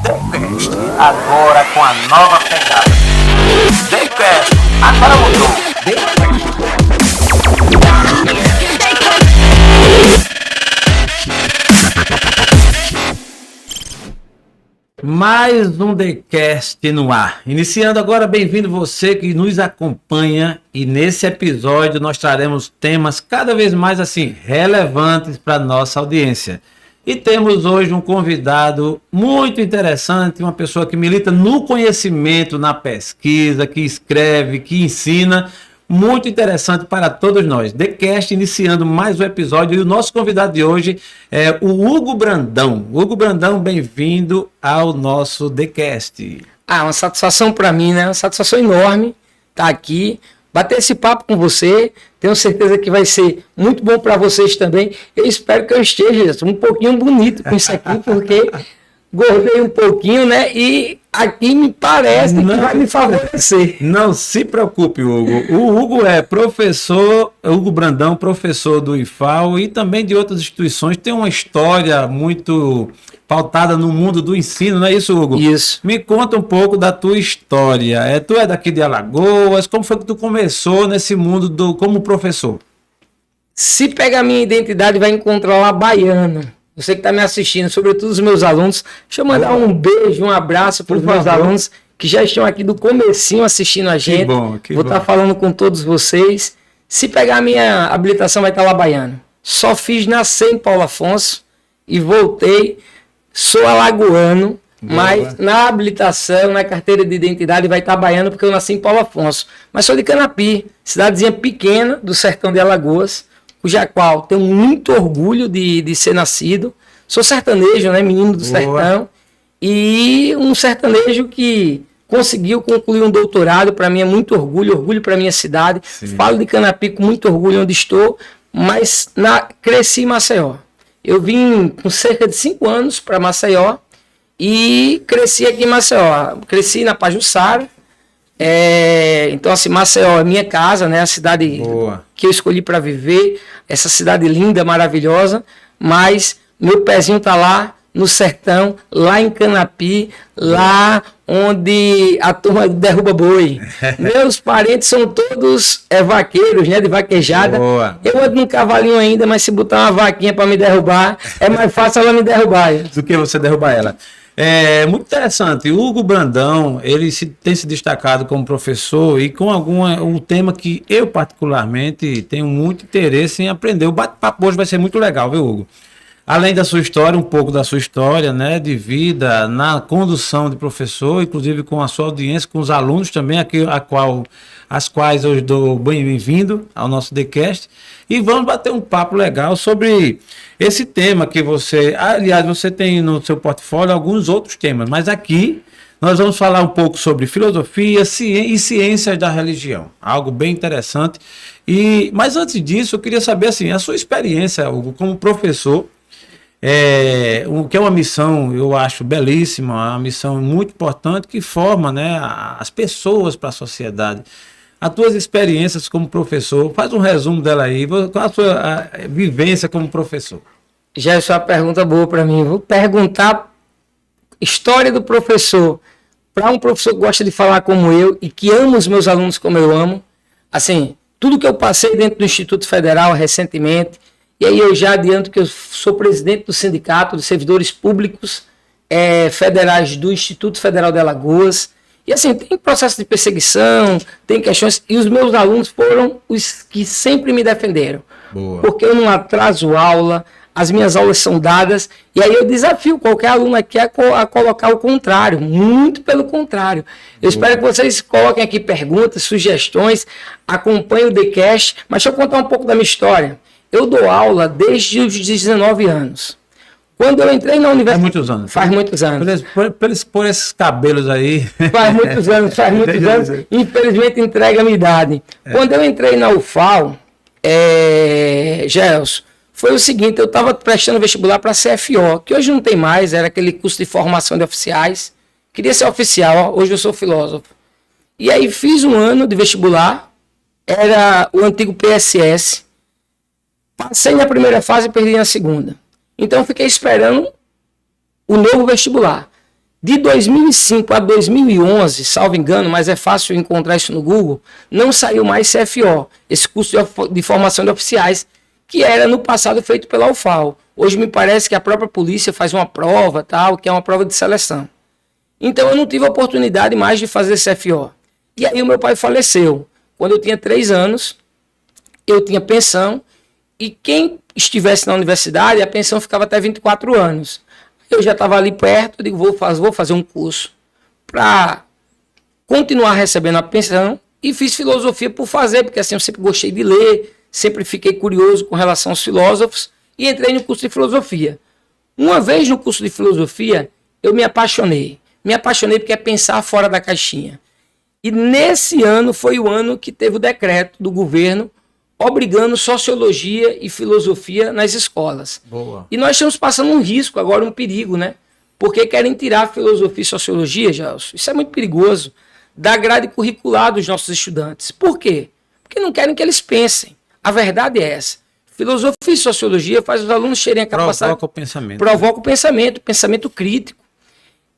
TheCast, agora com a nova pegada. TheCast, agora mudou. Mais um TheCast no ar. Iniciando agora, bem-vindo você que nos acompanha, e nesse episódio nós traremos temas cada vez mais assim relevantes para nossa audiência. E temos hoje um convidado muito interessante, uma pessoa que milita no conhecimento, na pesquisa, que escreve, que ensina, muito interessante para todos nós. TheCast iniciando mais um episódio, e o nosso convidado de hoje é o Hugo Brandão. Hugo Brandão, bem-vindo ao nosso TheCast. Uma satisfação para mim, né? Uma satisfação enorme estar aqui, bater esse papo com você. Tenho certeza que vai ser muito bom para vocês também. Eu espero que eu esteja um pouquinho bonito com isso aqui, porque gordei um pouquinho, né? E aqui me parece que vai me favorecer. Não se preocupe, Hugo. O Hugo é professor, Hugo Brandão, professor do IFAL e também de outras instituições. Tem uma história muito pautada no mundo do ensino, não é isso, Hugo? Isso. Me conta um pouco da tua história. Tu é daqui de Alagoas, como foi que tu começou nesse mundo como professor? Se pegar a minha identidade, vai encontrar lá baiano. Você que está me assistindo, sobretudo os meus alunos, deixa eu mandar um beijo, um abraço para os meus alunos que já estão aqui do comecinho assistindo a gente. Vou estar falando com todos vocês. Se pegar a minha habilitação, vai estar lá baiano. Só fiz nascer em Paulo Afonso e voltei. Sou alagoano, mas na habilitação, na carteira de identidade vai estar baiano porque eu nasci em Paulo Afonso. Mas sou de Canapi, cidadezinha pequena do sertão de Alagoas, cuja qual tenho muito orgulho de ser nascido. Sou sertanejo, né, menino do sertão, e um sertanejo que conseguiu concluir um doutorado. Para mim é muito orgulho para minha cidade. Sim. Falo de Canapi com muito orgulho onde estou, mas cresci em Maceió. Eu vim com cerca de 5 anos para Maceió e cresci aqui em Maceió. Cresci na Pajuçara. Então, assim, Maceió é minha casa, né? A cidade que eu escolhi para viver. Essa cidade linda, maravilhosa. Mas meu pezinho tá lá no sertão, lá em Canapi, lá onde a turma derruba boi. Meus parentes são todos vaqueiros, né, de vaquejada. Eu ando num cavalinho ainda, mas se botar uma vaquinha para me derrubar, é mais fácil ela me derrubar. Do que você derrubar ela. É muito interessante. O Hugo Brandão, ele tem se destacado como professor e com um tema que eu particularmente tenho muito interesse em aprender. O bate-papo hoje vai ser muito legal, viu, Hugo? Além da sua história, um pouco da sua história, né, de vida, na condução de professor, inclusive com a sua audiência, com os alunos também, as quais eu dou bem-vindo ao nosso TheCast. E vamos bater um papo legal sobre esse tema que aliás, você tem no seu portfólio alguns outros temas, mas aqui nós vamos falar um pouco sobre filosofia e ciências da religião, algo bem interessante. Mas antes disso, eu queria saber assim, a sua experiência, Hugo, como professor. Que é uma missão, eu acho, belíssima, uma missão muito importante que forma, né, as pessoas para a sociedade. As tuas experiências como professor, faz um resumo dela aí, qual a sua vivência como professor? Já é uma pergunta boa para mim. Vou perguntar história do professor para um professor que gosta de falar como eu e que ama os meus alunos como eu amo. Assim, tudo que eu passei dentro do Instituto Federal recentemente. E aí eu já adianto que eu sou presidente do Sindicato de Servidores Públicos Federais do Instituto Federal de Alagoas. E assim, tem processo de perseguição, tem questões, e os meus alunos foram os que sempre me defenderam. Porque eu não atraso aula, as minhas aulas são dadas, e aí eu desafio qualquer aluno aqui a colocar o contrário, muito pelo contrário. Eu espero que vocês coloquem aqui perguntas, sugestões, acompanhem o TheCast, mas deixa eu contar um pouco da minha história. Eu dou aula desde os 19 anos. Quando eu entrei na universidade... Faz muitos anos. Por esses cabelos aí... Faz muitos anos. Infelizmente entrega a minha idade. Quando eu entrei na UFAL, Gelson, foi o seguinte, eu estava prestando vestibular para a CFO, que hoje não tem mais, era aquele curso de formação de oficiais. Queria ser oficial, hoje eu sou filósofo. E aí fiz um ano de vestibular, era o antigo PSS. Passei na primeira fase e perdi na segunda. Então fiquei esperando o novo vestibular. De 2005 a 2011, salvo engano, mas é fácil encontrar isso no Google, não saiu mais CFO, esse curso de formação de oficiais, que era no passado feito pela UFAL. Hoje me parece que a própria polícia faz uma prova, tal, que é uma prova de seleção. Então eu não tive a oportunidade mais de fazer CFO. E aí o meu pai faleceu. Quando eu tinha 3 anos, eu tinha pensão, e quem estivesse na universidade, a pensão ficava até 24 anos. Eu já estava ali perto, eu digo, vou fazer um curso para continuar recebendo a pensão, e fiz filosofia por fazer, porque assim eu sempre gostei de ler, sempre fiquei curioso com relação aos filósofos, e entrei no curso de filosofia. Uma vez no curso de filosofia, eu me apaixonei. Me apaixonei porque é pensar fora da caixinha. E nesse ano foi o ano que teve o decreto do governo obrigando sociologia e filosofia nas escolas. Boa. E nós estamos passando um risco agora, um perigo, né? Porque querem tirar filosofia e sociologia, Gelson, isso é muito perigoso, da grade curricular dos nossos estudantes. Por quê? Porque não querem que eles pensem. A verdade é essa. Filosofia e sociologia faz os alunos terem a capacidade... Provoca o pensamento. Provoca o pensamento crítico.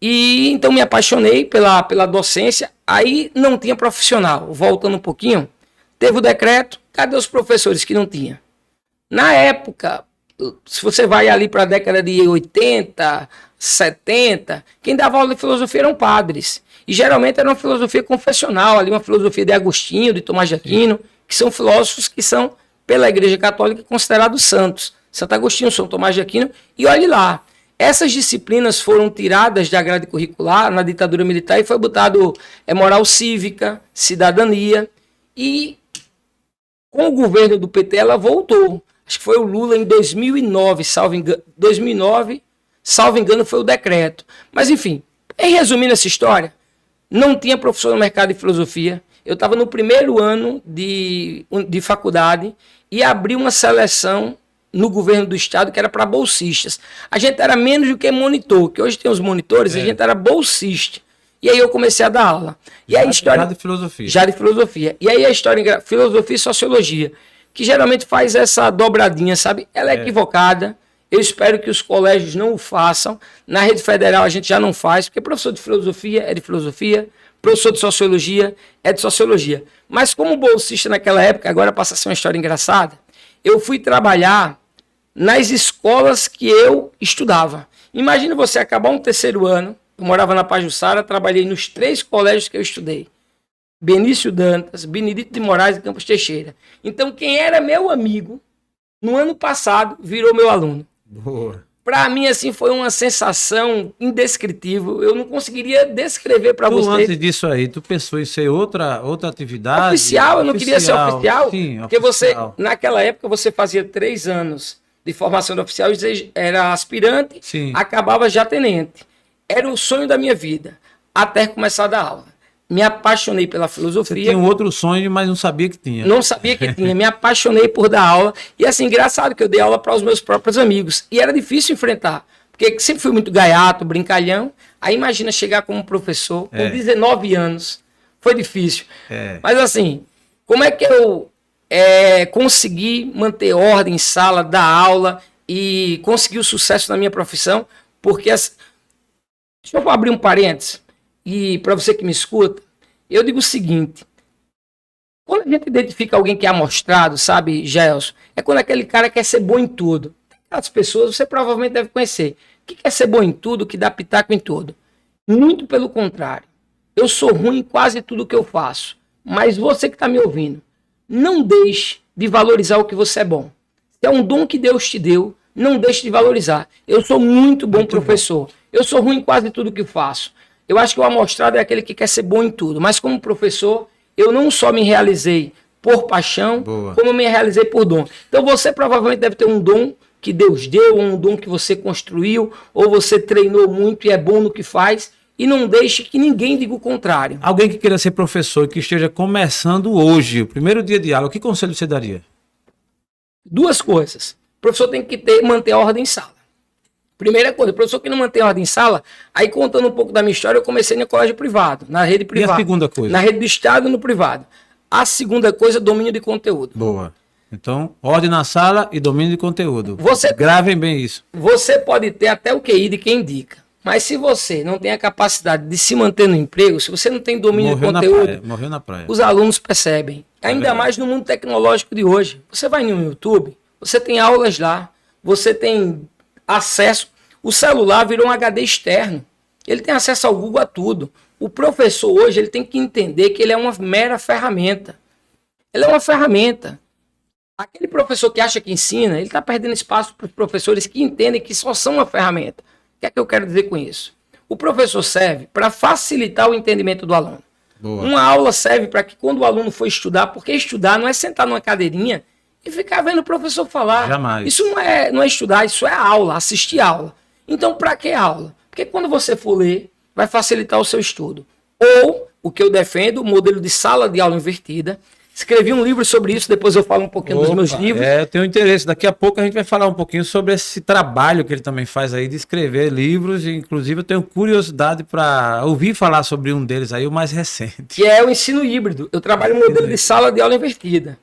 E então me apaixonei pela docência, aí não tinha profissional. Voltando um pouquinho, teve o decreto, cadê os professores que não tinha? Na época, se você vai ali para a década de 80, 70, quem dava aula de filosofia eram padres. E geralmente era uma filosofia confessional, ali uma filosofia de Agostinho, de Tomás de Aquino, que são filósofos que são, pela Igreja Católica, considerados santos. Santo Agostinho, São Tomás de Aquino, e olhe lá. Essas disciplinas foram tiradas da grade curricular na ditadura militar e foi botado moral cívica, cidadania, e com o governo do PT ela voltou. Acho que foi o Lula em 2009, salvo engano foi o decreto. Mas enfim, resumindo essa história, não tinha professor no mercado de filosofia, eu estava no primeiro ano de faculdade e abri uma seleção no governo do estado que era para bolsistas. A gente era menos do que monitor, que hoje tem os monitores, a gente era bolsista. E aí eu comecei a dar aula. E aí a história, já de filosofia. Já de filosofia. E aí a história, filosofia e sociologia, que geralmente faz essa dobradinha, sabe? Ela é equivocada. Eu espero que os colégios não o façam. Na rede federal a gente já não faz, porque professor de filosofia é de filosofia, professor de sociologia é de sociologia. Mas como bolsista naquela época, agora passa a ser uma história engraçada, eu fui trabalhar nas escolas que eu estudava. Imagina você acabar um 3º ano, eu morava na Pajuçara, trabalhei nos 3 colégios que eu estudei. Benício Dantas, Benedito de Moraes e Campos Teixeira. Então, quem era meu amigo, no ano passado, virou meu aluno. Boa. Para mim, assim, foi uma sensação indescritível. Eu não conseguiria descrever para você. Antes disso aí, tu pensou em ser outra atividade? Oficial, eu não queria ser oficial. Sim, porque oficial. naquela época, você fazia 3 anos de formação de oficial, era aspirante, Sim. Acabava já tenente. Era o sonho da minha vida, até começar a dar aula. Me apaixonei pela filosofia. Você tinha um outro sonho, mas não sabia que tinha. Não sabia que tinha. Me apaixonei por dar aula. E assim, engraçado que eu dei aula para os meus próprios amigos. E era difícil enfrentar. Porque sempre fui muito gaiato, brincalhão. Aí imagina chegar como professor com 19 anos. Foi difícil. Mas assim, como é que eu consegui manter ordem em sala, dar aula e conseguir o sucesso na minha profissão? Porque... Deixa eu abrir um parênteses. E para você que me escuta, eu digo o seguinte: quando a gente identifica alguém que é amostrado, sabe, Gelson, é quando aquele cara quer ser bom em tudo. As pessoas você provavelmente deve conhecer, que quer ser bom em tudo, que dá pitaco em tudo. Muito pelo contrário. Eu sou ruim em quase tudo que eu faço. Mas você que está me ouvindo, não deixe de valorizar o que você é bom. Se é um dom que Deus te deu, não deixe de valorizar. Eu sou muito bom professor. Eu sou ruim em quase tudo que faço. Eu acho que o amostrado é aquele que quer ser bom em tudo. Mas como professor, eu não só me realizei por paixão, como me realizei por dom. Então você provavelmente deve ter um dom que Deus deu, ou um dom que você construiu, ou você treinou muito e é bom no que faz. E não deixe que ninguém diga o contrário. Alguém que queira ser professor e que esteja começando hoje, o primeiro dia de aula, que conselho você daria? 2 coisas. O professor tem que manter a ordem em sala. Primeira coisa, o professor que não mantém a ordem em sala, aí contando um pouco da minha história, eu comecei no colégio privado, na rede privada. E a segunda coisa? Na rede do Estado e no privado. A segunda coisa, domínio de conteúdo. Boa. Então, ordem na sala e domínio de conteúdo. Gravem bem isso. Você pode ter até o QI de quem indica, Mas se você não tem a capacidade de se manter no emprego, se você não tem domínio Morreu do na conteúdo, praia, morreu na praia. os alunos percebem. Ainda verdade. mais no mundo tecnológico de hoje. Você vai no YouTube, você tem aulas lá, você tem acesso. O celular virou um HD externo. Ele tem acesso ao Google a tudo. O professor hoje ele tem que entender que ele é uma mera ferramenta. Ele é uma ferramenta. Aquele professor que acha que ensina, ele está perdendo espaço para os professores que entendem que só são uma ferramenta. O que é que eu quero dizer com isso? O professor serve para facilitar o entendimento do aluno. Boa. Uma aula serve para que quando o aluno for estudar, porque estudar não é sentar numa cadeirinha e ficar vendo o professor falar. Jamais. Isso não é estudar, isso é aula, assistir aula. Então, para que aula? Porque quando você for ler, vai facilitar o seu estudo. Ou, o que eu defendo, o modelo de sala de aula invertida. Escrevi um livro sobre isso, depois eu falo um pouquinho dos meus livros. Eu tenho interesse. Daqui a pouco a gente vai falar um pouquinho sobre esse trabalho que ele também faz aí de escrever livros. Inclusive, eu tenho curiosidade para ouvir falar sobre um deles aí, o mais recente. Que é o ensino híbrido. Eu trabalho no modelo de sala de aula invertida.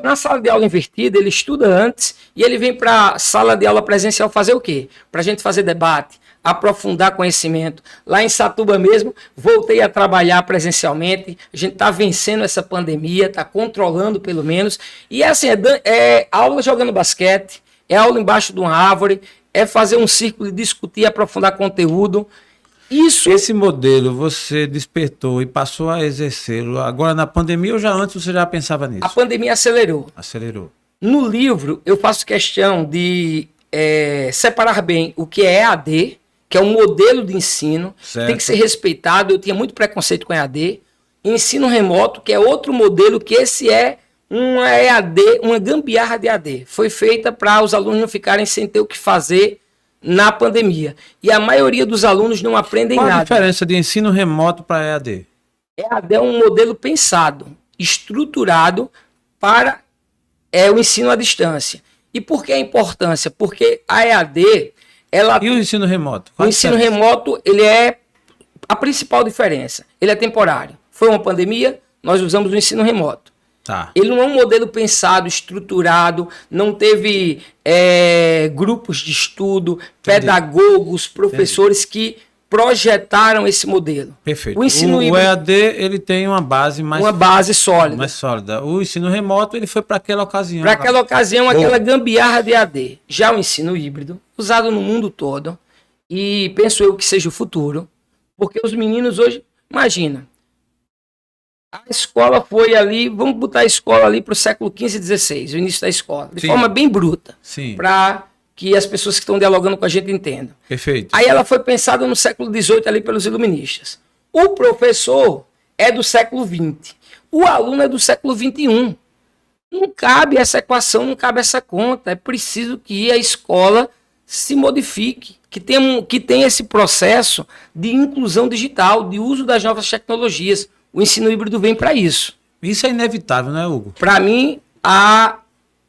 Na sala de aula invertida, ele estuda antes e ele vem para a sala de aula presencial fazer o quê? Para a gente fazer debate, aprofundar conhecimento. Lá em Satuba mesmo, voltei a trabalhar presencialmente. A gente está vencendo essa pandemia, está controlando pelo menos. E assim, é aula jogando basquete, é aula embaixo de uma árvore, é fazer um círculo de discutir, aprofundar conteúdo. Esse modelo você despertou e passou a exercê-lo agora na pandemia ou já antes você já pensava nisso? A pandemia acelerou. Acelerou. No livro, eu faço questão de separar bem o que é EAD, que é um modelo de ensino, Certo. tem que ser respeitado. Eu tinha muito preconceito com EAD. Ensino remoto, que é outro modelo, que esse é uma EAD, uma gambiarra de EAD. Foi feita para os alunos não ficarem sem ter o que fazer na pandemia. E a maioria dos alunos não aprendem Qual a nada. diferença de ensino remoto para EAD? EAD é um modelo pensado, estruturado para o ensino à distância. E por que a importância? Porque a EAD, ela... E o ensino remoto? O ensino remoto, ele é a principal diferença. Ele é temporário. Foi uma pandemia, nós usamos o ensino remoto. Tá. Ele não é um modelo pensado, estruturado, não teve grupos de estudo, pedagogos, professores que projetaram esse modelo. Perfeito. O ensino o EAD ele tem uma base mais sólida. mais sólida. O ensino remoto ele foi para aquela ocasião. Para aquela ocasião, aquela gambiarra de EAD. Já o ensino híbrido, usado no mundo todo, e penso eu que seja o futuro, porque os meninos hoje, imagina, a escola foi ali, vamos botar a escola ali para o século XV e XVI, o início da escola, de Sim. forma bem bruta, Sim. para que as pessoas que estão dialogando com a gente entendam. Perfeito. Aí ela foi pensada no século XVIII ali pelos iluministas. O professor é do século XX, o aluno é do século XXI. Não cabe essa equação, não cabe essa conta. É preciso que a escola se modifique, que tenha esse processo de inclusão digital, de uso das novas tecnologias. O ensino híbrido vem para isso. Isso é inevitável, não é, Hugo? Para mim, a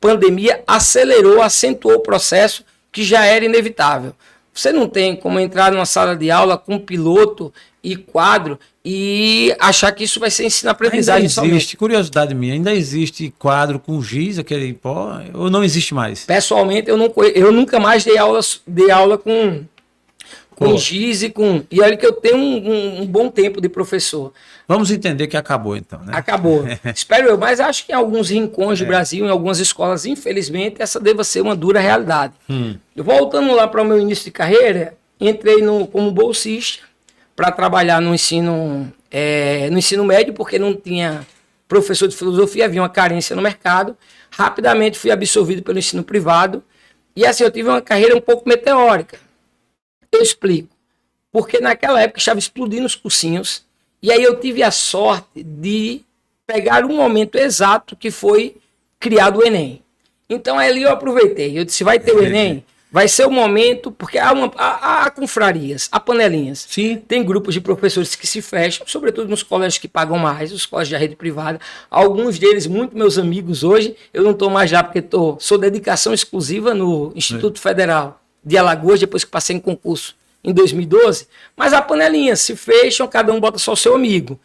pandemia acelerou, acentuou o processo que já era inevitável. Você não tem como entrar numa sala de aula com piloto e quadro e achar que isso vai ser ensino-aprendizagem Ainda somente. existe, curiosidade minha, ainda existe quadro com giz, aquele pó, ou não existe mais? Pessoalmente, eu nunca mais dei aula com giz e com... E olha que eu tenho um bom tempo de professor. Vamos entender que acabou então, né? Acabou. Espero eu, mas acho que em alguns rincões do Brasil, em algumas escolas, infelizmente, essa deva ser uma dura realidade. Voltando lá para o meu início de carreira, entrei como bolsista para trabalhar no ensino médio, porque não tinha professor de filosofia, havia uma carência no mercado. Rapidamente fui absorvido pelo ensino privado. E assim, eu tive uma carreira um pouco meteórica. Eu explico. Porque naquela época estava explodindo os cursinhos. E aí eu tive a sorte de pegar um momento exato que foi criado o Enem. Então ali eu aproveitei. Eu disse, vai ter o Enem? Vai ser o momento, porque há confrarias, há panelinhas. Sim. Tem grupos de professores que se fecham, sobretudo nos colégios que pagam mais, os colégios da rede privada. Alguns deles, muito meus amigos hoje, eu não estou mais lá porque sou dedicação exclusiva no Instituto Federal de Alagoas, depois que passei em concurso em 2012. Mas há panelinhas, se fecham, cada um bota só o seu amigo.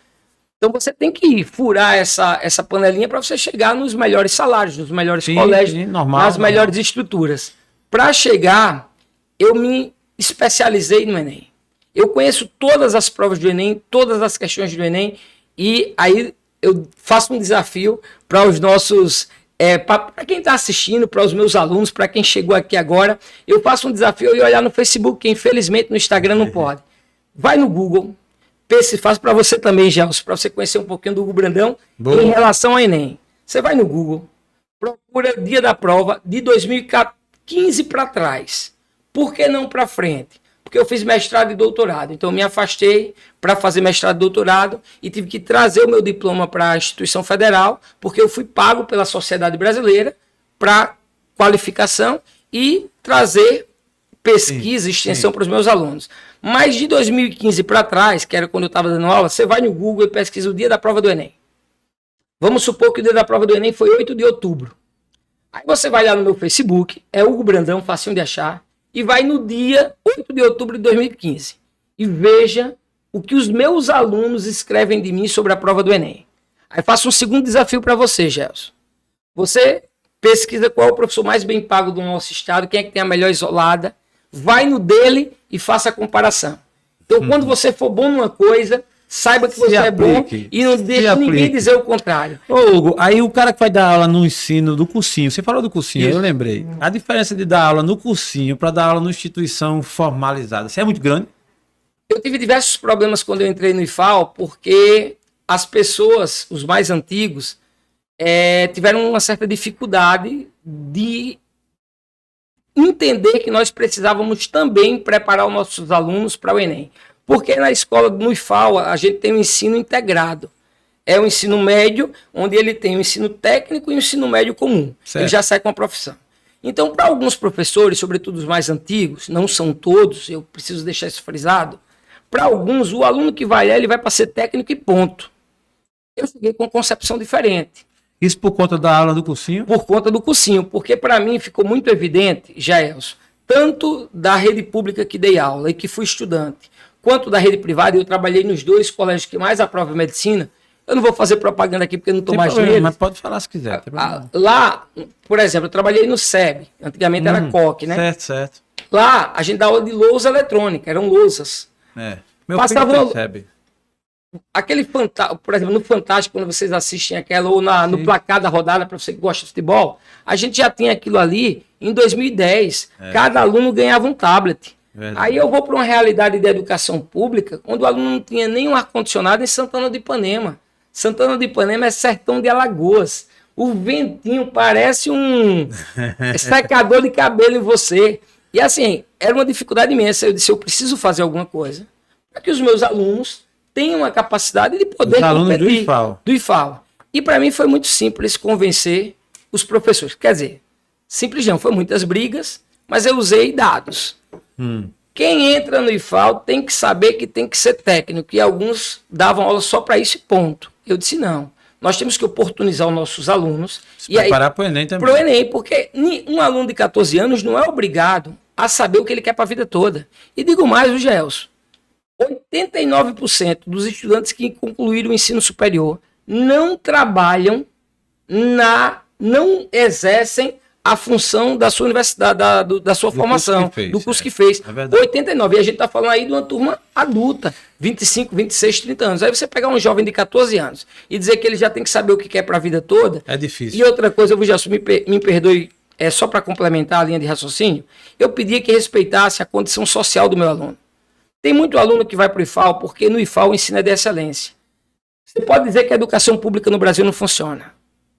Então você tem que furar essa panelinha para você chegar nos melhores salários, nos melhores colégios, normal, nas melhores estruturas. Para chegar, eu me especializei no Enem. Eu conheço todas as provas do Enem, todas as questões do Enem, e aí eu faço um desafio para os nossos, para quem está assistindo, para os meus alunos, para quem chegou aqui agora, eu faço um desafio de olhar no Facebook, que infelizmente no Instagram não pode. Vai no Google, faço para você também, Gelson, para você conhecer um pouquinho do Hugo Brandão em relação ao Enem. Você vai no Google, procura dia da prova de 2015 para trás. Por que não para frente? Porque eu fiz mestrado e doutorado. Então, eu me afastei para fazer mestrado e doutorado e tive que trazer o meu diploma para a instituição federal, porque eu fui pago pela sociedade brasileira para qualificação e trazer pesquisa e extensão para os meus alunos. Mas de 2015 para trás, que era quando eu estava dando aula, você vai no Google e pesquisa o dia da prova do Enem. Vamos supor que o dia da prova do Enem foi 8 de outubro. Aí você vai lá no meu Facebook, é Hugo Brandão, facinho de achar, e vai no dia 8 de outubro de 2015 e veja o que os meus alunos escrevem de mim sobre a prova do Enem. Aí faço um segundo desafio para você, Gelson. Você pesquisa qual é o professor mais bem pago do nosso estado, quem é que tem a melhor isolada, vai no dele e faça a comparação. Então, quando você for bom numa coisa, saiba que você é bom e não deixe ninguém dizer o contrário. Ô, Hugo, aí o cara que vai dar aula no ensino do cursinho, você falou do cursinho, eu lembrei. A diferença de dar aula no cursinho para dar aula numa instituição formalizada, isso é muito grande? Eu tive diversos problemas quando eu entrei no IFAL, porque as pessoas, os mais antigos, tiveram uma certa dificuldade de entender que nós precisávamos também preparar os nossos alunos para o Enem. Porque na escola, no IFAL, a gente tem um ensino integrado. É o ensino médio, onde ele tem o ensino técnico e o ensino médio comum. Certo. Ele já sai com a profissão. Então, para alguns professores, sobretudo os mais antigos, não são todos, eu preciso deixar isso frisado, para alguns, o aluno que vai lá, ele vai para ser técnico e ponto. Eu cheguei com uma concepção diferente. Isso por conta da aula do cursinho? Por conta do cursinho, porque para mim ficou muito evidente, Jaelson, tanto da rede pública que dei aula e que fui estudante, quanto da rede privada, eu trabalhei nos dois colégios que mais aprovam medicina. Eu não vou fazer propaganda aqui porque eu não estou mais neles. Mas pode falar se quiser. Lá, por exemplo, eu trabalhei no SEB, antigamente era COC, né? Certo. Lá, a gente dá aula de lousa eletrônica, eram lousas. Meu Passava filho SEB. Aquele fantástico, por exemplo, no Fantástico, quando vocês assistem aquela, ou no placar da rodada, para você que gosta de futebol, a gente já tinha aquilo ali em 2010. Cada aluno ganhava um tablet. Verdade. Aí eu vou para uma realidade de educação pública, onde o aluno não tinha nem um ar-condicionado em Santana do Ipanema. Santana do Ipanema é sertão de Alagoas. O ventinho parece um secador de cabelo em você. E assim, era uma dificuldade imensa. Eu disse, eu preciso fazer alguma coisa para que os meus alunos tenham a capacidade de poder os alunos do IFAL. E para mim foi muito simples convencer os professores. Quer dizer, simples não, foi muitas brigas, mas eu usei dados. Quem entra no IFAL tem que saber que tem que ser técnico, e alguns davam aula só para isso e ponto. Eu disse não, nós temos que oportunizar os nossos alunos se preparar para o Enem também. Para o Enem, porque um aluno de 14 anos não é obrigado a saber o que ele quer para a vida toda. E digo mais, o Gelson, 89% dos estudantes que concluíram o ensino superior não trabalham, não exercem a função da sua universidade, da sua formação, do curso que fez. 89%. E a gente está falando aí de uma turma adulta, 25, 26, 30 anos. Aí você pegar um jovem de 14 anos e dizer que ele já tem que saber o que quer para a vida toda. É difícil. E outra coisa, eu já me perdoe, só para complementar a linha de raciocínio, eu pedia que respeitasse a condição social do meu aluno. Tem muito aluno que vai para o IFAL porque no IFAL o ensino é de excelência. Você pode dizer que a educação pública no Brasil não funciona?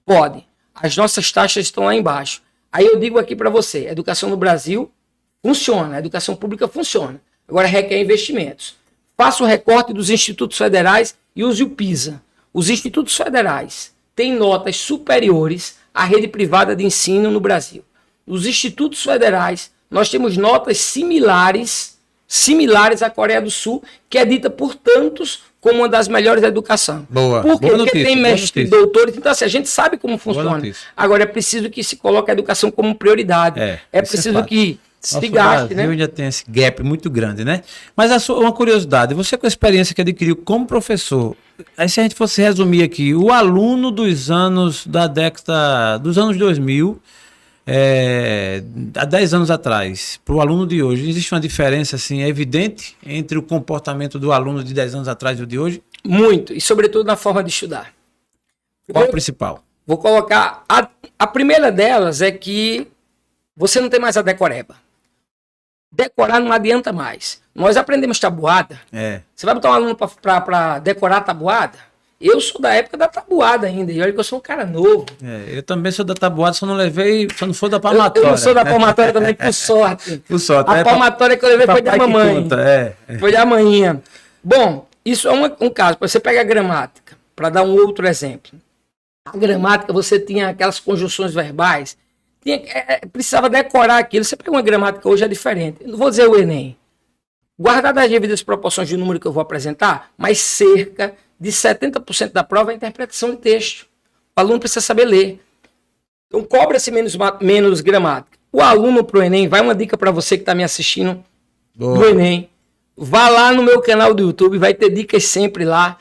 Pode. As nossas taxas estão lá embaixo. Aí eu digo aqui para você, a educação no Brasil funciona, a educação pública funciona. Agora requer investimentos. Faça o recorte dos institutos federais e use o PISA. Os institutos federais têm notas superiores à rede privada de ensino no Brasil. Os institutos federais, nós temos notas similares à Coreia do Sul, que é dita por tantos como uma das melhores da educação. Boa. Porque boa notícia, tem mestre, doutores, então assim, a gente sabe como funciona. Agora é preciso que se coloque a educação como prioridade. É preciso que se gaste, né? Ainda tem esse gap muito grande, né? Mas uma curiosidade, você com a experiência que adquiriu como professor, aí se a gente fosse resumir aqui, o aluno dos anos 2000, há 10 anos atrás, para o aluno de hoje, existe uma diferença assim, evidente entre o comportamento do aluno de 10 anos atrás e o de hoje? Muito, e sobretudo na forma de estudar. Qual o principal? Vou colocar, a primeira delas é que você não tem mais a decoreba. Decorar não adianta mais. Nós aprendemos tabuada. Você vai botar um aluno para decorar a tabuada? Eu sou da época da tabuada ainda. E olha que eu sou um cara novo. Eu também sou da tabuada, só não for da palmatória. Eu não sou da palmatória também, por sorte. Por sorte. A palmatória que eu levei foi da mamãe. Foi da manhinha. Bom, isso é um caso. Você pega a gramática, para dar um outro exemplo. A gramática, você tinha aquelas conjunções verbais. Precisava decorar aquilo. Você pega uma gramática hoje é diferente. Eu não vou dizer o Enem. Guardadas as devidas proporções de número que eu vou apresentar, mas cerca de 70% da prova é interpretação de texto. O aluno precisa saber ler. Então, cobra-se menos gramática. O aluno para o Enem, vai uma dica para você que está me assistindo do Enem. Vá lá no meu canal do YouTube, vai ter dicas sempre lá.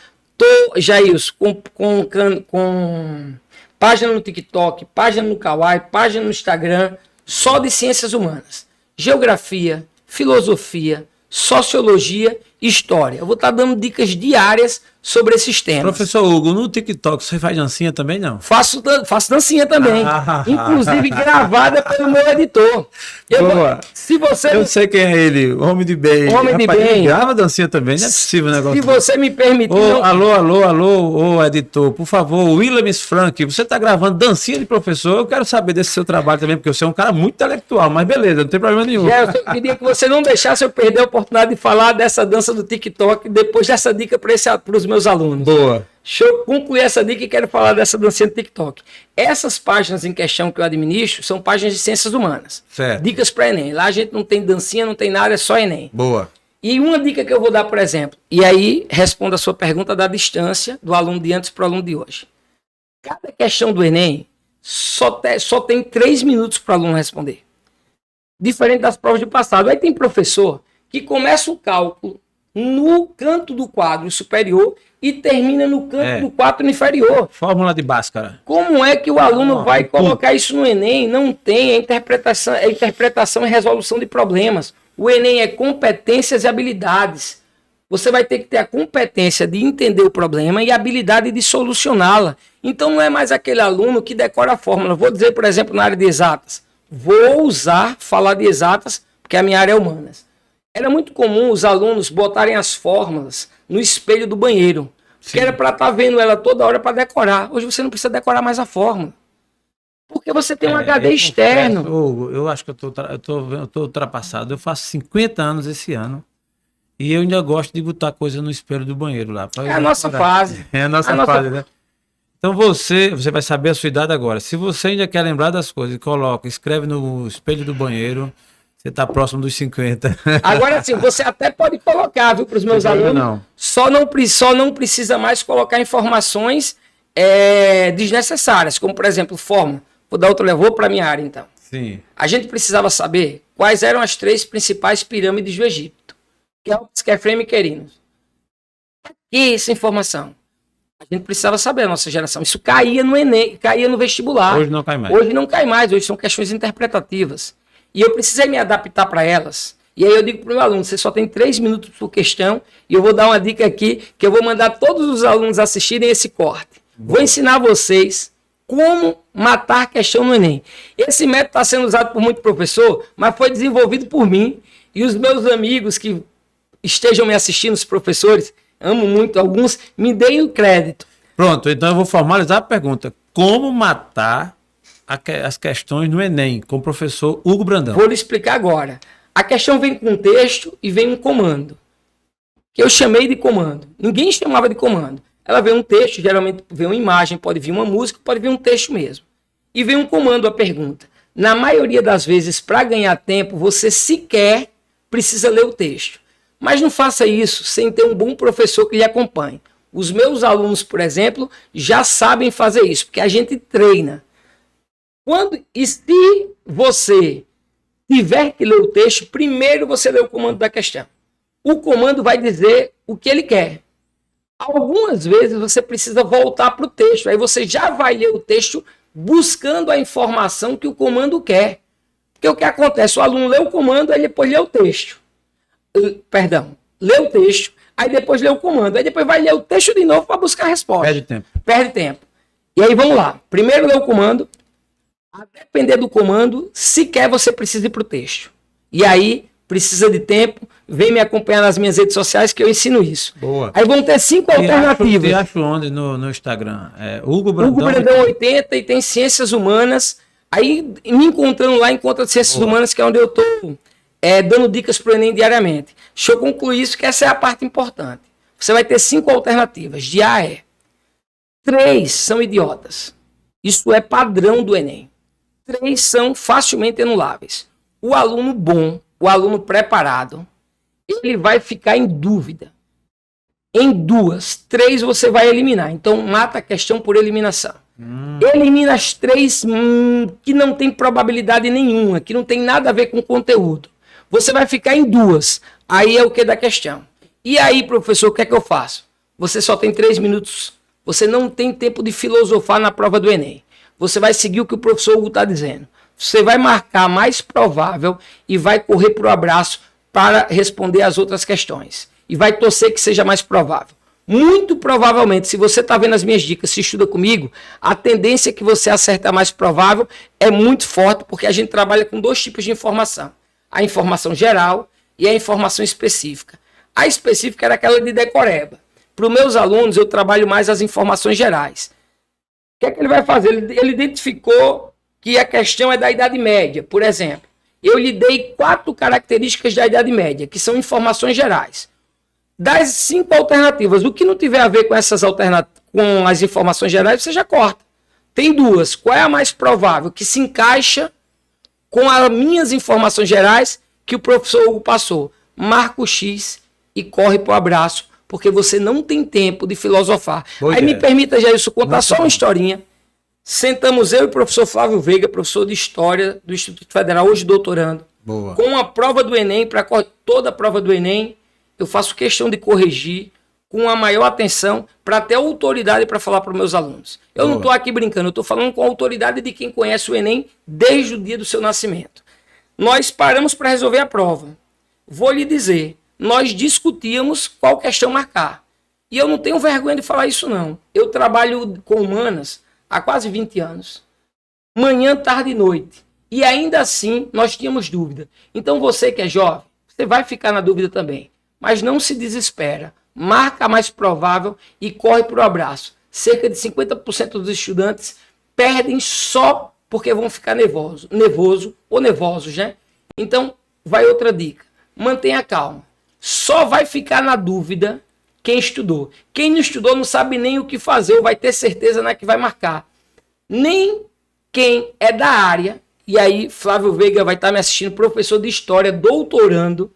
Jailson, com página no TikTok, página no Kawaii, página no Instagram, só de ciências humanas. Geografia, filosofia, sociologia e história. Eu vou estar dando dicas diárias sobre esses temas. Professor Hugo, no TikTok você faz dancinha também, não? Faço dancinha também. Inclusive gravada pelo meu editor. Eu sei quem é ele, Homem de Bem. Homem de Bem. Ele grava dancinha também, não é possível o negócio. Se você me permitir... Alô, editor, por favor, Williams Frank, você está gravando dancinha de professor, eu quero saber desse seu trabalho também, porque você é um cara muito intelectual, mas beleza, não tem problema nenhum. Eu queria que você não deixasse eu perder a oportunidade de falar dessa dança do TikTok, depois dessa dica para os meus alunos. Boa. Deixa eu concluir essa dica e quero falar dessa dancinha do TikTok. Essas páginas em questão que eu administro são páginas de ciências humanas. Certo. Dicas para Enem. Lá a gente não tem dancinha, não tem nada, é só Enem. Boa. E uma dica que eu vou dar, por exemplo, e aí respondo a sua pergunta da distância do aluno de antes para o aluno de hoje. Cada questão do Enem só tem 3 minutos para o aluno responder. Diferente das provas de passado. Aí tem professor que começa o cálculo no canto do quadro superior e termina no canto do quadro inferior. Fórmula de Bhaskara. Como é que o aluno vai colocar isso no Enem? Não tem, interpretação e resolução de problemas. O Enem é competências e habilidades. Você vai ter que ter a competência de entender o problema e a habilidade de solucioná-la. Então não é mais aquele aluno que decora a fórmula. Vou dizer, por exemplo, na área de exatas. Vou falar de exatas, porque a minha área é humanas. Era muito comum os alunos botarem as fórmulas no espelho do banheiro. Sim. Que era para estar vendo ela toda hora para decorar. Hoje você não precisa decorar mais a fórmula. Porque você tem um HD externo. Hugo, eu acho que eu tô ultrapassado. Eu faço 50 anos esse ano. E eu ainda gosto de botar coisa no espelho do banheiro lá. É a nossa fase. É a nossa fase, né? Então você vai saber a sua idade agora. Se você ainda quer lembrar das coisas, escreve no espelho do banheiro. Você está próximo dos 50. Agora sim, você até pode colocar, viu, para os meus alunos. Não. Só não precisa mais colocar informações desnecessárias, como, por exemplo, fórmula. Vou dar outro levou para a minha área, então. Sim. A gente precisava saber quais eram as 3 principais pirâmides do Egito. Kéops, Kefreme e Querinos. E essa informação? A gente precisava saber, a nossa geração. Isso caía no Enem, caía no vestibular. Hoje não cai mais. Hoje não cai mais, hoje são questões interpretativas. E eu precisei me adaptar para elas. E aí eu digo para o meu aluno, você só tem 3 minutos por questão, e eu vou dar uma dica aqui, que eu vou mandar todos os alunos assistirem esse corte. Vou ensinar vocês como matar questão no Enem. Esse método está sendo usado por muito professor, mas foi desenvolvido por mim, e os meus amigos que estejam me assistindo, os professores, amo muito alguns, me deem o crédito. Pronto, então eu vou formalizar a pergunta. Como matar as questões no Enem, com o professor Hugo Brandão? Vou lhe explicar agora. A questão vem com um texto e vem um comando, que eu chamei de comando. Ninguém chamava de comando. Ela vem um texto, geralmente vem uma imagem, pode vir uma música, pode vir um texto mesmo. E vem um comando, a pergunta. Na maioria das vezes, para ganhar tempo, você sequer precisa ler o texto. Mas não faça isso sem ter um bom professor que lhe acompanhe. Os meus alunos, por exemplo, já sabem fazer isso, porque a gente treina. E se você tiver que ler o texto, primeiro você lê o comando da questão. O comando vai dizer o que ele quer. Algumas vezes você precisa voltar para o texto. Aí você já vai ler o texto buscando a informação que o comando quer. Porque o que acontece? O aluno lê o comando, aí depois lê o texto. Lê o texto, aí depois lê o comando, aí depois vai ler o texto de novo para buscar a resposta. Perde tempo. E aí vamos lá. Primeiro lê o comando, a depender do comando, sequer você precisa ir para o texto. E aí precisa de tempo, vem me acompanhar nas minhas redes sociais que eu ensino isso. Boa. Aí vão ter 5 alternativas. Te acho onde no Instagram? Hugo Brandão. Hugo Brandão 80 e tem Ciências Humanas. Aí me encontrando lá, encontra Ciências Humanas, que é onde eu estou dando dicas para o Enem diariamente. Deixa eu concluir isso, que essa é a parte importante. Você vai ter 5 alternativas, de A a E. 3 são idiotas. Isso é padrão do Enem. 3 são facilmente anuláveis. O aluno bom, o aluno preparado, ele vai ficar em dúvida. Em 2, 3 você vai eliminar. Então, mata a questão por eliminação. Elimina as 3 que não tem probabilidade nenhuma, que não tem nada a ver com conteúdo. Você vai ficar em 2. Aí é o que da questão. E aí, professor, o que é que eu faço? Você só tem 3 minutos. Você não tem tempo de filosofar na prova do Enem. Você vai seguir o que o professor Hugo está dizendo. Você vai marcar a mais provável e vai correr para o abraço para responder as outras questões. E vai torcer que seja mais provável. Muito provavelmente, se você está vendo as minhas dicas, se estuda comigo, a tendência que você acerte a mais provável é muito forte, porque a gente trabalha com 2 tipos de informação. A informação geral e a informação específica. A específica era aquela de decoreba. Para os meus alunos, eu trabalho mais as informações gerais. O que é que ele vai fazer? Ele identificou que a questão é da Idade Média, por exemplo. Eu lhe dei 4 características da Idade Média, que são informações gerais. Das 5 alternativas, o que não tiver a ver com essas com as informações gerais, você já corta. Tem 2. Qual é a mais provável? Que se encaixa com as minhas informações gerais que o professor Hugo passou. Marca o X e corre para o abraço, porque você não tem tempo de filosofar. Aí me permita, Jailson, contar só uma historinha. Sentamos eu e o professor Flávio Veiga, professor de História do Instituto Federal, hoje doutorando. Boa. Com a prova do Enem, para toda a prova do Enem, eu faço questão de corrigir com a maior atenção para ter autoridade para falar para os meus alunos. Eu não estou aqui brincando, eu estou falando com a autoridade de quem conhece o Enem desde o dia do seu nascimento. Nós paramos para resolver a prova. Vou lhe dizer, nós discutíamos qual questão marcar. E eu não tenho vergonha de falar isso, não. Eu trabalho com humanas há quase 20 anos. Manhã, tarde e noite. E ainda assim, nós tínhamos dúvida. Então, você que é jovem, você vai ficar na dúvida também. Mas não se desespera. Marca a mais provável e corre para o abraço. Cerca de 50% dos estudantes perdem só porque vão ficar nervosos, né? Então, vai outra dica. Mantenha calma. Só vai ficar na dúvida quem estudou. Quem não estudou não sabe nem o que fazer ou vai ter certeza na que vai marcar. Nem quem é da área, e aí Flávio Veiga vai estar me assistindo, professor de História, doutorando,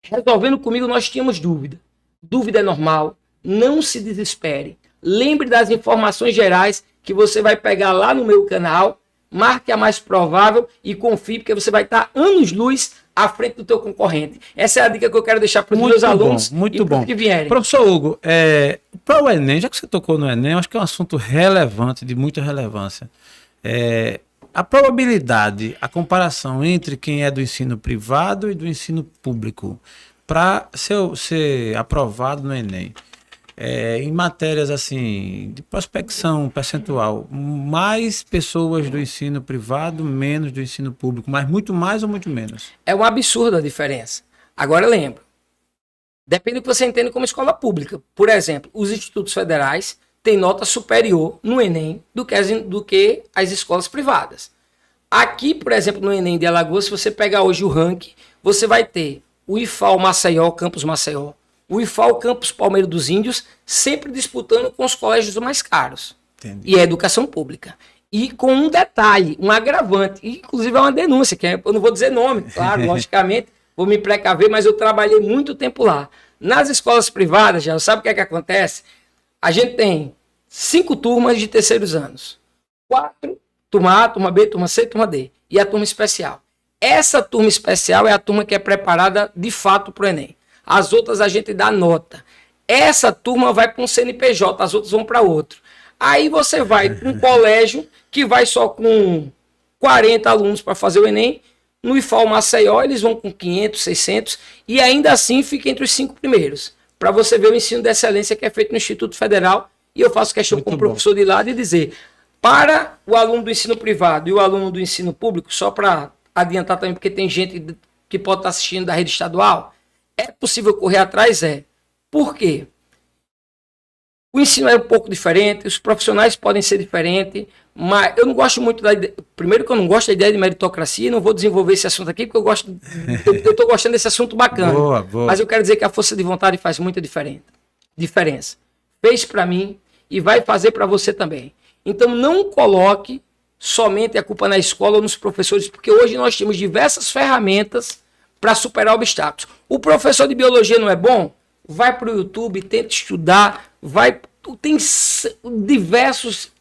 resolvendo comigo, nós tínhamos dúvida. Dúvida é normal, não se desespere. Lembre das informações gerais que você vai pegar lá no meu canal, marque a mais provável e confie, porque você vai estar anos-luz à frente do teu concorrente. Essa é a dica que eu quero deixar para os meus alunos muito bom. Que vierem. Professor Hugo, para o Enem, já que você tocou no Enem, eu acho que é um assunto relevante, de muita relevância. A probabilidade, a comparação entre quem é do ensino privado e do ensino público para ser aprovado no Enem, em matérias assim de prospecção percentual, mais pessoas do ensino privado, menos do ensino público, mas muito mais ou muito menos? É um absurdo a diferença. Agora lembra, depende do que você entende como escola pública. Por exemplo, os institutos federais têm nota superior no Enem do que as escolas privadas. Aqui, por exemplo, no Enem de Alagoas, se você pegar hoje o ranking, você vai ter o IFAL Maceió, Campus Maceió, o IFAL Campus Palmeira dos Índios, sempre disputando com os colégios mais caros. Entendi. E é educação pública. E com um detalhe, um agravante, inclusive é uma denúncia, que eu não vou dizer nome, claro, logicamente, vou me precaver, mas eu trabalhei muito tempo lá. Nas escolas privadas, já sabe o que é que acontece? A gente tem 5 turmas de terceiros anos. 4, turma A, turma B, turma C, turma D. E a turma especial. Essa turma especial é a turma que é preparada de fato para o Enem. As outras a gente dá nota. Essa turma vai para um CNPJ, as outras vão para outro. Aí você vai para um colégio que vai só com 40 alunos para fazer o Enem. No IFAL Maceió, eles vão com 500, 600 e ainda assim fica entre os 5 primeiros. Para você ver o ensino de excelência que é feito no Instituto Federal. E eu faço questão como professor de lá de dizer, para o aluno do ensino privado e o aluno do ensino público, só para adiantar também, porque tem gente que pode estar assistindo da rede estadual, é possível correr atrás? É. Por quê? O ensino é um pouco diferente, os profissionais podem ser diferentes, mas eu não gosto muito da ideia. Primeiro que eu não gosto da ideia de meritocracia, não vou desenvolver esse assunto aqui, porque eu estou gostando desse assunto bacana. Boa. Mas eu quero dizer que a força de vontade faz muita diferença. Fez para mim e vai fazer para você também. Então não coloque somente a culpa na escola ou nos professores, porque hoje nós temos diversas ferramentas para superar obstáculos. O professor de biologia não é bom? Vai para o YouTube, tenta estudar, tem diversos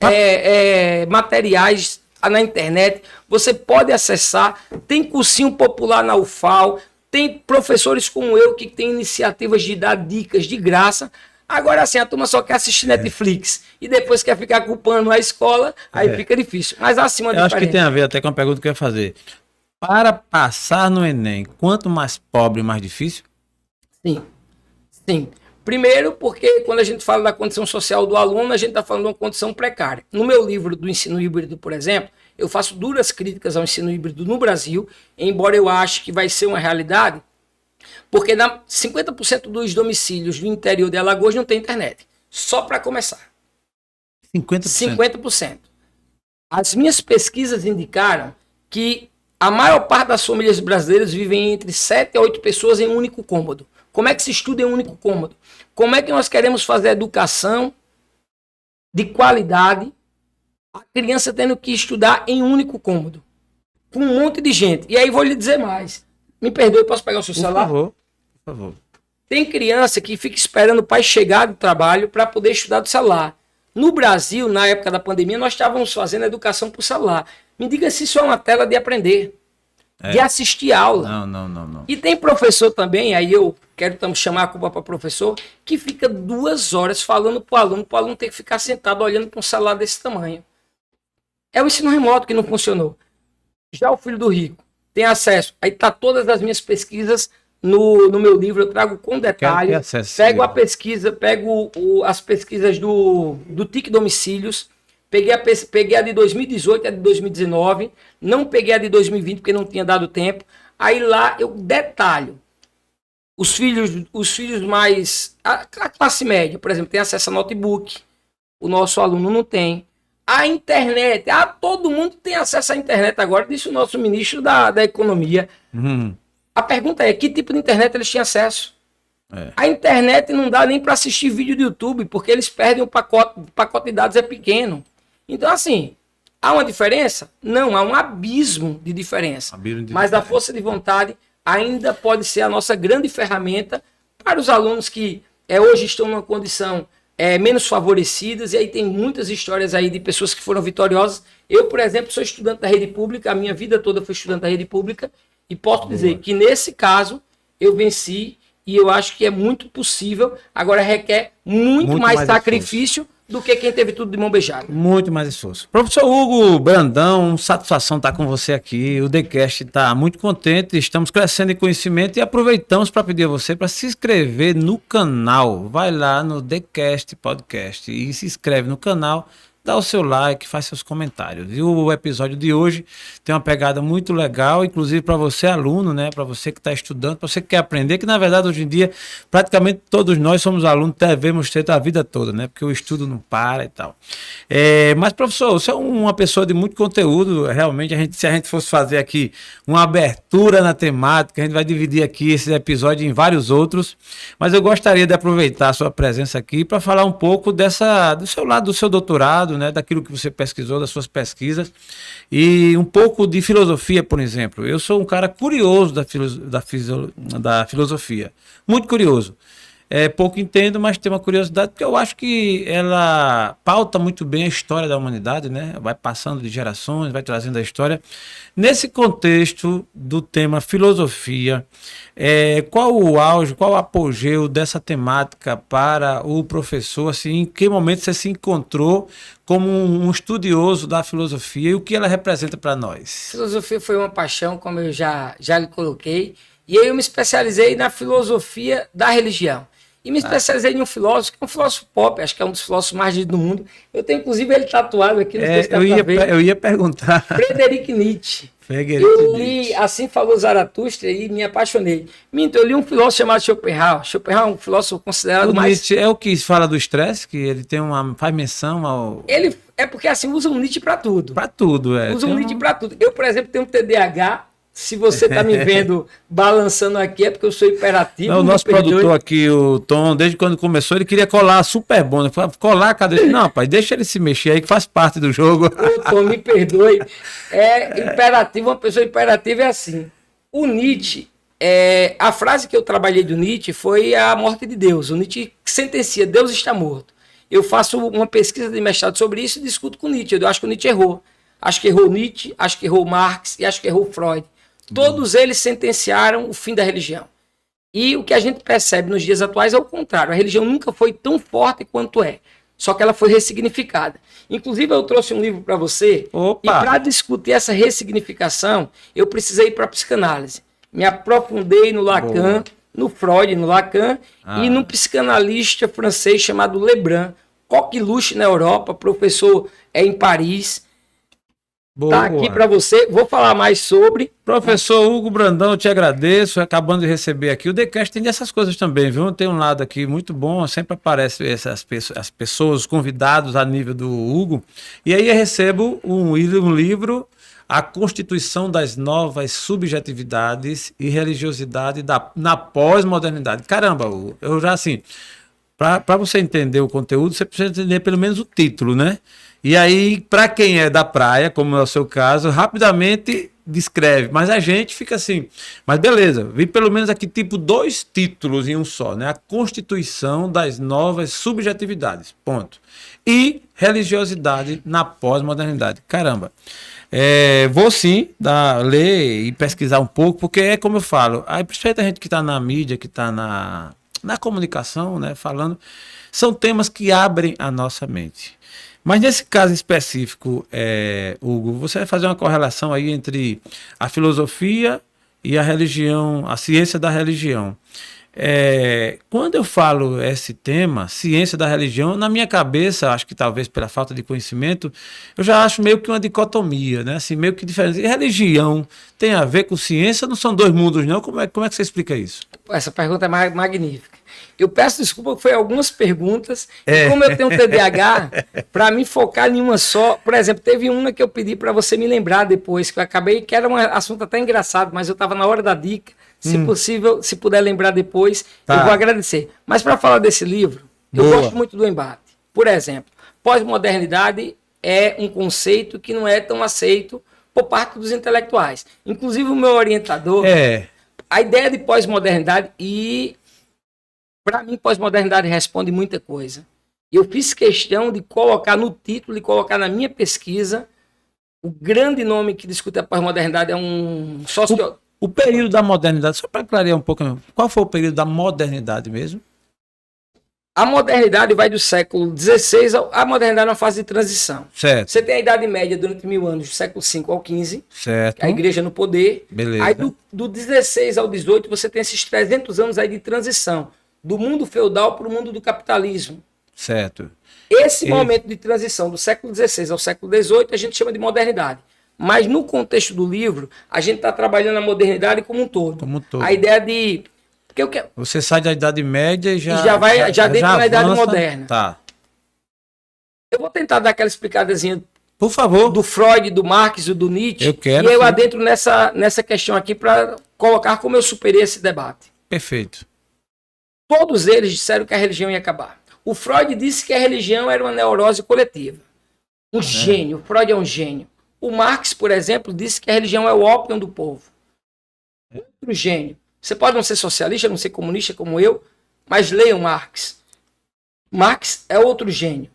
materiais na internet, você pode acessar, tem cursinho popular na UFAL, tem professores como eu que tem iniciativas de dar dicas de graça. Agora sim, a turma só quer assistir Netflix e depois quer ficar culpando a escola, aí fica difícil. Mas acima eu acho que tem a ver até com a pergunta que eu ia fazer. Para passar no Enem, quanto mais pobre, mais difícil? Sim. Primeiro, porque quando a gente fala da condição social do aluno, a gente está falando de uma condição precária. No meu livro do ensino híbrido, por exemplo, eu faço duras críticas ao ensino híbrido no Brasil, embora eu ache que vai ser uma realidade, porque 50% dos domicílios do interior de Alagoas não tem internet. Só para começar. 50%. As minhas pesquisas indicaram que a maior parte das famílias brasileiras vivem entre 7 a 8 pessoas em um único cômodo. Como é que se estuda em um único cômodo? Como é que nós queremos fazer educação de qualidade, a criança tendo que estudar em um único cômodo, com um monte de gente? E aí vou lhe dizer mais. Me perdoe, posso pegar o seu celular? Por favor. Tem criança que fica esperando o pai chegar do trabalho para poder estudar do celular. No Brasil, na época da pandemia, nós estávamos fazendo educação por celular. Me diga se isso é uma tela de aprender, de assistir aula. Não. E tem professor também, aí eu quero chamar a culpa para professor, que fica 2 horas falando para o aluno ter que ficar sentado olhando para um celular desse tamanho. É o ensino remoto que não funcionou. Já o filho do rico tem acesso. Aí tá todas as minhas pesquisas no meu livro, eu trago com detalhe. Pego a pesquisa, as pesquisas do TIC Domicílios, peguei a de 2018 e a de 2019, não peguei a de 2020 porque não tinha dado tempo. Aí lá eu detalho. Os filhos mais... A classe média, por exemplo, tem acesso a notebook. O nosso aluno não tem. A internet. Todo mundo tem acesso à internet agora, disse o nosso ministro da Economia. A pergunta é, que tipo de internet eles tinham acesso? A internet não dá nem para assistir vídeo do YouTube, porque eles perdem o pacote de dados é pequeno. Então, assim, há uma diferença? Não, há um abismo de diferença. Mas a força de vontade ainda pode ser a nossa grande ferramenta para os alunos que hoje estão numa condição menos favorecidas, e aí tem muitas histórias aí de pessoas que foram vitoriosas. Eu, por exemplo, sou estudante da rede pública, a minha vida toda fui estudante da rede pública, e posso dizer que nesse caso eu venci, e eu acho que é muito possível. Agora requer muito mais sacrifício do que quem teve tudo de mão beijada. Muito mais esforço. Professor Hugo Brandão, satisfação estar com você aqui. O TheCast está muito contente, estamos crescendo em conhecimento e aproveitamos para pedir a você para se inscrever no canal. Vai lá no TheCast Podcast e se inscreve no canal. Dá o seu like, faz seus comentários. E o episódio de hoje tem uma pegada muito legal, inclusive para você aluno, né? Para você que está estudando, para você que quer aprender, que na verdade hoje em dia praticamente todos nós somos alunos, devemos ter a vida toda, né? Porque o estudo não para e tal. Mas professor, você é uma pessoa de muito conteúdo, realmente se a gente fosse fazer aqui uma abertura na temática, a gente vai dividir aqui esse episódio em vários outros, mas eu gostaria de aproveitar a sua presença aqui para falar um pouco do seu lado, do seu doutorado, né, daquilo que você pesquisou, das suas pesquisas, e um pouco de filosofia, por exemplo. Eu sou um cara curioso da filosofia, muito curioso. pouco entendo, mas tenho uma curiosidade, porque eu acho que ela pauta muito bem a história da humanidade, né? Vai passando de gerações, vai trazendo a história. Nesse contexto do tema filosofia, qual o auge, qual o apogeu dessa temática para o professor? Assim, em que momento você se encontrou como um estudioso da filosofia e o que ela representa para nós? Filosofia foi uma paixão, como eu já lhe coloquei, e aí eu me especializei na filosofia da religião. E me especializei em um filósofo, que é um filósofo pop, acho que é um dos filósofos mais lidos do mundo. Eu tenho, inclusive, ele tatuado aqui, não sei se dá pra ver. Eu ia perguntar. Friedrich Nietzsche. Eu li Assim Falou Zaratustra e me apaixonei. Minto, eu li um filósofo chamado Schopenhauer. Schopenhauer é um filósofo considerado mais... Nietzsche é o que fala do estresse, que ele tem faz menção ao... Ele é porque assim, usam Nietzsche para tudo. Para tudo, Usam Nietzsche para tudo. Eu, por exemplo, tenho um TDAH. Se você está me vendo balançando aqui, é porque eu sou hiperativo. Não, o nosso produtor aqui, o Tom, desde quando começou, ele queria colar super bom. Né? Colar a cadeira. Não, pai, deixa ele se mexer aí, que faz parte do jogo. Ô, Tom, me perdoe. É imperativo, uma pessoa imperativa é assim. O Nietzsche, a frase que eu trabalhei do Nietzsche foi a morte de Deus. O Nietzsche sentencia, Deus está morto. Eu faço uma pesquisa de mestrado sobre isso e discuto com Nietzsche. Eu acho que o Nietzsche errou. Acho que errou Nietzsche, acho que errou Marx e acho que errou Freud. Todos eles sentenciaram o fim da religião. E o que a gente percebe nos dias atuais é o contrário. A religião nunca foi tão forte quanto é. Só que ela foi ressignificada. Inclusive, eu trouxe um livro para você. Opa. E para discutir essa ressignificação, eu precisei ir para a psicanálise. Me aprofundei no Lacan, no Freud, no Lacan, e num psicanalista francês chamado Lebrun. Coqueluche na Europa, professor em Paris. Tá aqui para você, vou falar mais sobre. Professor Hugo Brandão, eu te agradeço, acabando de receber aqui. O TheCast tem dessas coisas também, viu? Tem um lado aqui muito bom, sempre aparecem as pessoas, os convidados a nível do Hugo. E aí eu recebo um livro, A Constituição das Novas Subjetividades e Religiosidade na Pós-Modernidade. Caramba, Hugo, eu já assim, para você entender o conteúdo, você precisa entender pelo menos o título, né? E aí, para quem é da praia, como é o seu caso, rapidamente descreve. Mas a gente fica assim, mas beleza, vi pelo menos aqui tipo 2 títulos em um só, né? A Constituição das Novas Subjetividades, ponto. E Religiosidade na Pós-Modernidade. Caramba. Vou sim ler e pesquisar um pouco, porque é como eu falo, aí principalmente a gente que está na mídia, que está na comunicação, né, falando, são temas que abrem a nossa mente. Mas nesse caso específico, Hugo, você vai fazer uma correlação aí entre a filosofia e a religião, a ciência da religião. Quando eu falo esse tema, ciência da religião, na minha cabeça, acho que talvez pela falta de conhecimento, eu já acho meio que uma dicotomia, né? Assim, meio que diferente. E religião tem a ver com ciência? Não são 2 mundos, não? Como é que você explica isso? Essa pergunta é magnífica. Eu peço desculpa, porque foi algumas perguntas. E como eu tenho TDAH, para me focar em uma só, por exemplo, teve uma que eu pedi para você me lembrar depois, que eu acabei, que era um assunto até engraçado, mas eu estava na hora da dica. Se possível, se puder lembrar depois, eu vou agradecer. Mas para falar desse livro, eu gosto muito do embate. Por exemplo, pós-modernidade é um conceito que não é tão aceito por parte dos intelectuais. Inclusive o meu orientador, a ideia de pós-modernidade, e para mim pós-modernidade responde muita coisa. Eu fiz questão de colocar no título e colocar na minha pesquisa o grande nome que discute a pós-modernidade é um sociólogo. O período da modernidade, só para clarear um pouco, qual foi o período da modernidade mesmo? A modernidade vai do século XVI à modernidade é uma fase de transição. Certo. Você tem a Idade Média durante 1000 anos, do século V ao XV, certo. A igreja no poder. Beleza. Aí do 16 ao 18 você tem esses 300 anos aí de transição, do mundo feudal para o mundo do capitalismo. Certo. Esse momento de transição do século XVI ao século XVIII a gente chama de modernidade. Mas no contexto do livro, a gente está trabalhando a modernidade como um todo. Como um todo. A ideia de... Porque eu quero... Você sai da Idade Média e já dentro da Idade Moderna. Tá. Eu vou tentar dar aquela explicadazinha, por favor, do Freud, do Marx e do Nietzsche. Eu quero. E eu adentro nessa questão aqui para colocar como eu superei esse debate. Perfeito. Todos eles disseram que a religião ia acabar. O Freud disse que a religião era uma neurose coletiva. Um gênio. O Freud é um gênio. O Marx, por exemplo, disse que a religião é o ópio do povo. Outro gênio. Você pode não ser socialista, não ser comunista como eu, Mas leiam Marx. Marx é outro gênio.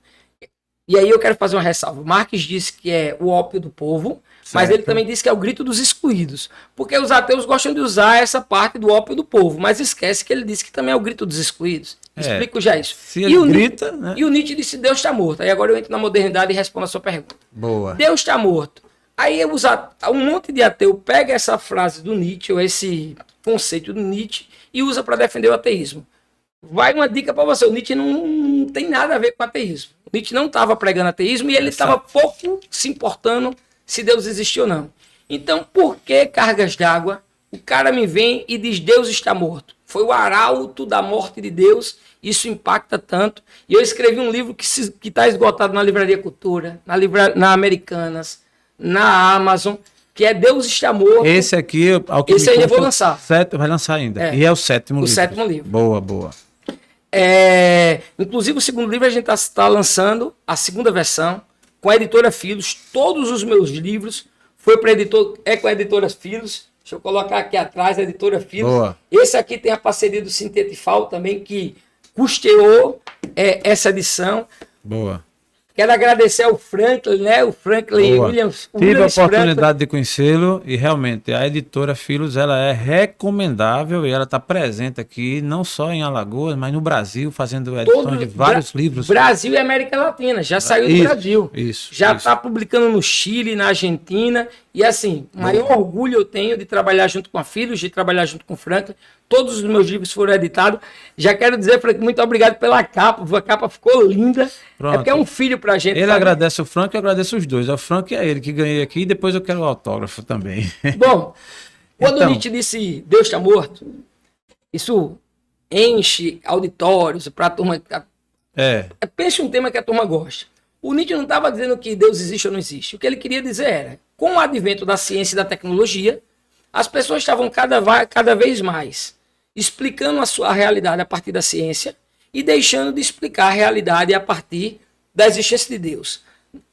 E aí eu quero fazer uma ressalva. Marx disse que é o ópio do povo, mas ele também disse que é o grito dos excluídos. Porque os ateus gostam de usar essa parte do ópio do povo, mas esquece que ele disse que também é o grito dos excluídos. Explico já isso. Se ele grita, né? E o Nietzsche disse Deus está morto. Aí agora eu entro na modernidade e respondo a sua pergunta. Boa. Deus está morto. Aí um monte de ateu pega essa frase do Nietzsche, ou esse conceito do Nietzsche, e usa para defender o ateísmo. Vai uma dica para você. O Nietzsche não tem nada a ver com ateísmo. O Nietzsche não estava pregando ateísmo e ele estava pouco se importando se Deus existe ou não. Então, por que cargas d'água? O cara me vem e diz Deus está morto. Foi o arauto da morte de Deus. Isso impacta tanto. E eu escrevi um livro que está esgotado na Livraria Cultura, na Americanas, na Amazon, que é Deus está morto. Esse aqui, esse aí eu vou lançar. Vai lançar ainda. É. E é o sétimo livro. O sétimo livro. Boa, boa. Inclusive o segundo livro a gente está lançando a segunda versão com a editora Filos. Todos os meus livros foi para com a editora Filos. Deixa eu colocar aqui atrás a editora Filos. Boa. Esse aqui tem a parceria do Sintetifal também, que custeou essa edição. Boa. Quero agradecer ao Franklin, né? O Franklin Williams. Tive a oportunidade de conhecê-lo e realmente a editora Filos ela é recomendável e ela está presente aqui não só em Alagoas, mas no Brasil, fazendo edições de vários livros. Brasil e América Latina, já saiu do Brasil. Isso. Já está publicando no Chile, na Argentina. E assim, maior orgulho eu tenho de trabalhar junto com a Filos, de trabalhar junto com o Franklin. Todos os meus livros foram editados. Já quero dizer, Frank, muito obrigado pela capa. A capa ficou linda. Pronto. É porque é um filho pra gente. Ele agradece o Frank e eu agradeço os dois. É o Frank e é ele que ganhei aqui e depois eu quero o autógrafo também. Bom, quando Então. o Nietzsche disse Deus está morto, isso enche auditórios para a turma. Pense um tema que a turma gosta. O Nietzsche não estava dizendo que Deus existe ou não existe. O que ele queria dizer era, com o advento da ciência e da tecnologia, as pessoas estavam cada vez mais explicando a sua realidade a partir da ciência e deixando de explicar a realidade a partir da existência de Deus.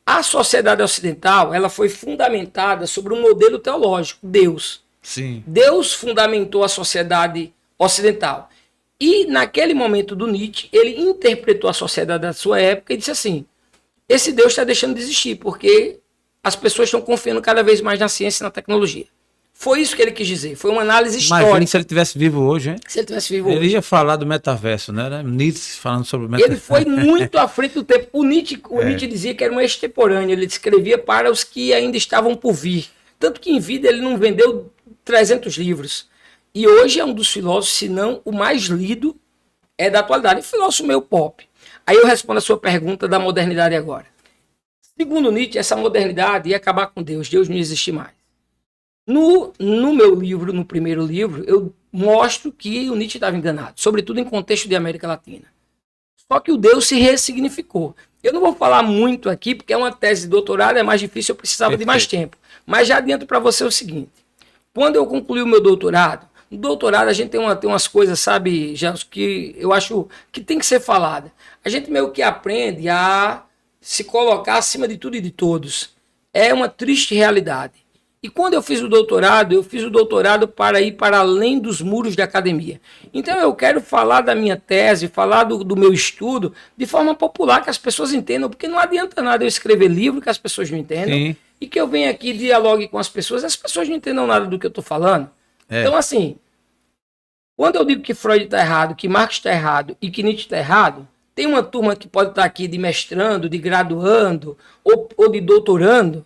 A sociedade ocidental ela foi fundamentada sobre um modelo teológico, Deus. Sim. Deus fundamentou a sociedade ocidental. E naquele momento do Nietzsche, ele interpretou a sociedade da sua época e disse assim, esse Deus está deixando de existir, porque as pessoas estão confiando cada vez mais na ciência e na tecnologia. Foi isso que ele quis dizer. Foi uma análise histórica. Imagina se ele tivesse vivo hoje, hein? Se ele tivesse vivo Ele hoje. ia falar do metaverso, né? Nietzsche falando sobre o metaverso. Ele foi muito à frente do tempo. O Nietzsche dizia que era um extemporâneo. Ele escrevia para os que ainda estavam por vir. Tanto que em vida ele não vendeu 300 livros. E hoje é um dos filósofos, se não o mais lido, da atualidade. E filósofo meio pop. Aí eu respondo a sua pergunta da modernidade agora. Segundo Nietzsche, essa modernidade ia acabar com Deus. Deus não existe mais. No meu livro, no primeiro livro, eu mostro que o Nietzsche estava enganado, sobretudo em contexto de América Latina. Só que o Deus se ressignificou. Eu não vou falar muito aqui, porque é uma tese de doutorado, é mais difícil, eu precisava de mais tempo. Mas já adianto para você o seguinte, quando eu concluí o meu doutorado, no doutorado a gente tem umas coisas, sabe, já que eu acho que tem que ser falada. A gente meio que aprende a se colocar acima de tudo e de todos. É uma triste realidade. E quando eu fiz o doutorado para ir para além dos muros da academia. Então eu quero falar da minha tese, falar do meu estudo de forma popular, que as pessoas entendam, porque não adianta nada eu escrever livro que as pessoas não entendam, Sim. e que eu venha aqui e dialogue com as pessoas não entendam nada do que eu estou falando. Então assim, quando eu digo que Freud está errado, que Marx está errado e que Nietzsche está errado, tem uma turma que pode estar aqui de mestrando, de graduando ou de doutorando,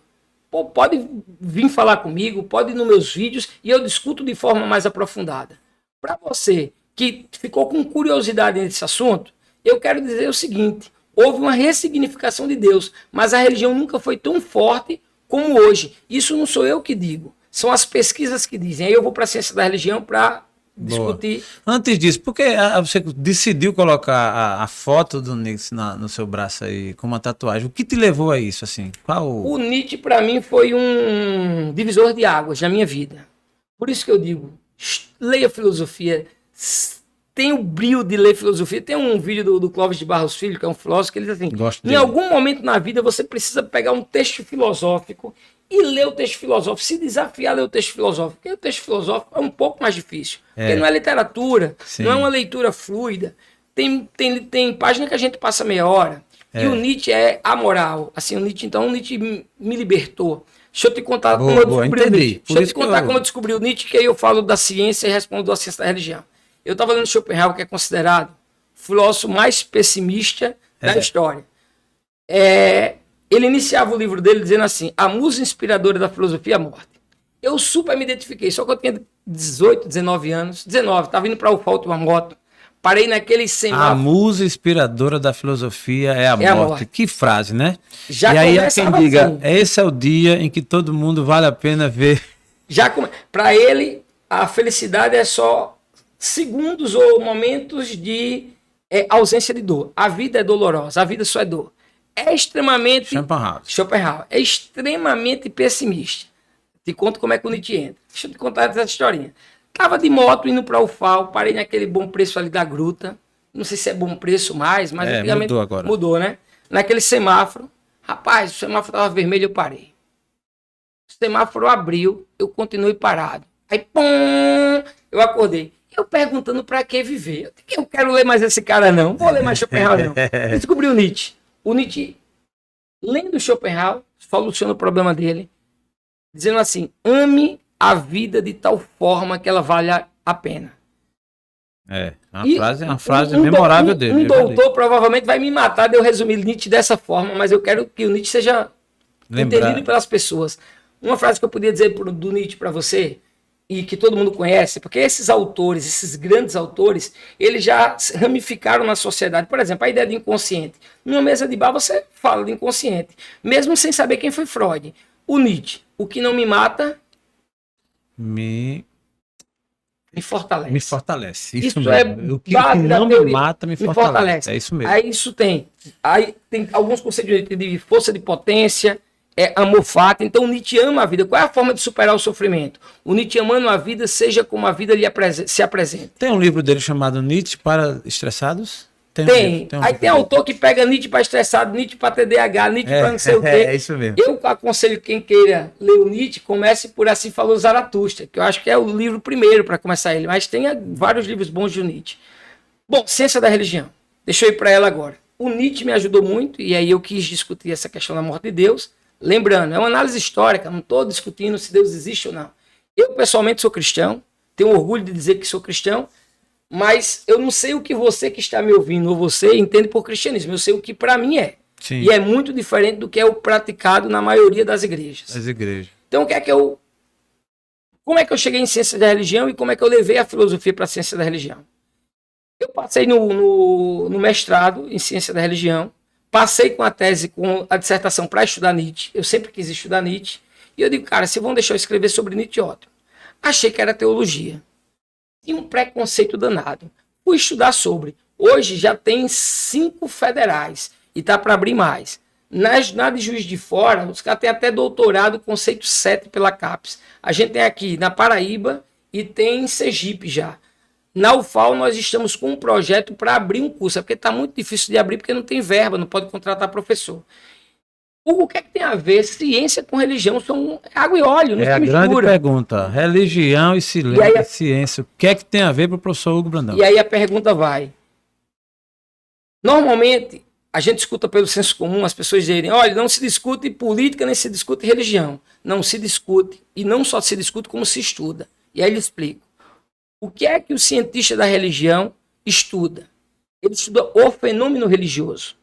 pode vir falar comigo, pode ir nos meus vídeos e eu discuto de forma mais aprofundada. Para você que ficou com curiosidade nesse assunto, eu quero dizer o seguinte, houve uma ressignificação de Deus, mas a religião nunca foi tão forte como hoje. Isso não sou eu que digo, são as pesquisas que dizem. Aí eu vou para a ciência da religião para discutir. Antes disso, por que você decidiu colocar a foto do Nietzsche no seu braço aí, com uma tatuagem? O que te levou a isso, assim? O Nietzsche, para mim, foi um divisor de águas na minha vida. Por isso que eu digo, leia filosofia, tem o brio de ler filosofia. Tem um vídeo do Clóvis de Barros Filho, que é um filósofo, que ele diz assim, em algum momento na vida você precisa pegar um texto filosófico e ler o texto filosófico, se desafiar a ler o texto filosófico, porque o texto filosófico é um pouco mais difícil, porque não é literatura, Sim. não é uma leitura fluida, tem página que a gente passa meia hora, e o Nietzsche é amoral, assim, o Nietzsche me libertou. Deixa eu te contar como eu descobri o Nietzsche. Deixa eu te contar como eu descobri o Nietzsche, que aí eu falo da ciência e respondo da ciência da religião. Eu estava lendo Schopenhauer, que é considerado o filósofo mais pessimista da história. Ele iniciava o livro dele dizendo assim: a musa inspiradora da filosofia é a morte. Eu super me identifiquei, só que eu tinha 18, 19 anos. 19, estava indo para o Falto uma moto. Parei naquele semáforo. A musa inspiradora da filosofia é a morte. Que frase, né? Já e aí há quem diga, assim. esse é o dia em que todo mundo vale a pena ver. Para ele, a felicidade é só segundos ou momentos de ausência de dor. A vida é dolorosa, a vida só é dor. É extremamente... Schopenhauer. É extremamente pessimista. Te conto como é que o Nietzsche entra. Deixa eu te contar essa historinha. Tava de moto indo para o FAO, parei naquele Bom Preço ali da Gruta. Não sei se é Bom Preço mais, mas antigamente mudou agora. Mudou, né? Naquele semáforo. Rapaz, o semáforo tava vermelho, eu parei. O semáforo abriu, eu continuei parado. Aí, pum, eu acordei. Eu perguntando para que viver. Eu quero ler mais esse cara, não. Vou ler mais Schopenhauer, não. Descobri o Nietzsche. O Nietzsche, lendo Schopenhauer, soluciona o problema dele, dizendo assim: ame a vida de tal forma que ela valha a pena. Uma frase memorável dele. Um doutor provavelmente vai me matar de eu resumir Nietzsche dessa forma, mas eu quero que o Nietzsche seja entendido pelas pessoas. Uma frase que eu podia dizer do Nietzsche para você, e que todo mundo conhece, porque esses autores, esses grandes autores, eles já ramificaram na sociedade. Por exemplo, a ideia de inconsciente. Numa mesa de bar você fala de inconsciente, mesmo sem saber quem foi Freud. O Nietzsche, o que não me mata, me fortalece. Me fortalece. Isso mesmo. O que não me mata, me fortalece. É isso mesmo. Aí tem alguns conceitos de força de potência, amor fati. Então o Nietzsche ama a vida. Qual é a forma de superar o sofrimento? O Nietzsche amando a vida, seja como a vida se apresenta. Tem um livro dele chamado Nietzsche para Estressados? Tem. Aí tem autor que pega Nietzsche para estressado, Nietzsche para TDAH, Nietzsche para não sei o quê. É isso mesmo. Eu aconselho quem queira ler o Nietzsche, comece por Assim Falou Zaratustra, que eu acho que é o livro primeiro para começar ele, mas tem vários livros bons de Nietzsche. Bom, ciência da religião. Deixa eu ir para ela agora. O Nietzsche me ajudou muito, e aí eu quis discutir essa questão da morte de Deus. Lembrando, é uma análise histórica, não estou discutindo se Deus existe ou não. Eu, pessoalmente, sou cristão, tenho orgulho de dizer que sou cristão, mas eu não sei o que você que está me ouvindo ou você entende por cristianismo. Eu sei o que para mim é. Sim. E é muito diferente do que é o praticado na maioria das igrejas. Então, como é que eu cheguei em ciência da religião e como é que eu levei a filosofia para a ciência da religião? Eu passei no mestrado em ciência da religião, passei com a tese, com a dissertação para estudar Nietzsche. Eu sempre quis estudar Nietzsche. E eu digo, cara, se vão deixar eu escrever sobre Nietzsche, ótimo. Achei que era teologia. Tinha um preconceito danado. Fui estudar sobre. Hoje já tem 5 federais e tá para abrir mais. Na de Juiz de Fora, os caras têm até doutorado, conceito 7 pela CAPES. A gente tem aqui na Paraíba e tem em Sergipe já. Na UFAL nós estamos com um projeto para abrir um curso, porque está muito difícil de abrir porque não tem verba, não pode contratar professor. O que é que tem a ver ciência com religião? São água e óleo, não se mistura. É a grande pergunta. Religião e ciência. O que é que tem a ver para o professor Hugo Brandão? E aí a pergunta vai. Normalmente, a gente escuta pelo senso comum as pessoas dizerem, olha, não se discute política, nem se discute religião. Não se discute, e não só se discute, como se estuda. E aí ele explica. O que é que o cientista da religião estuda? Ele estuda o fenômeno religioso.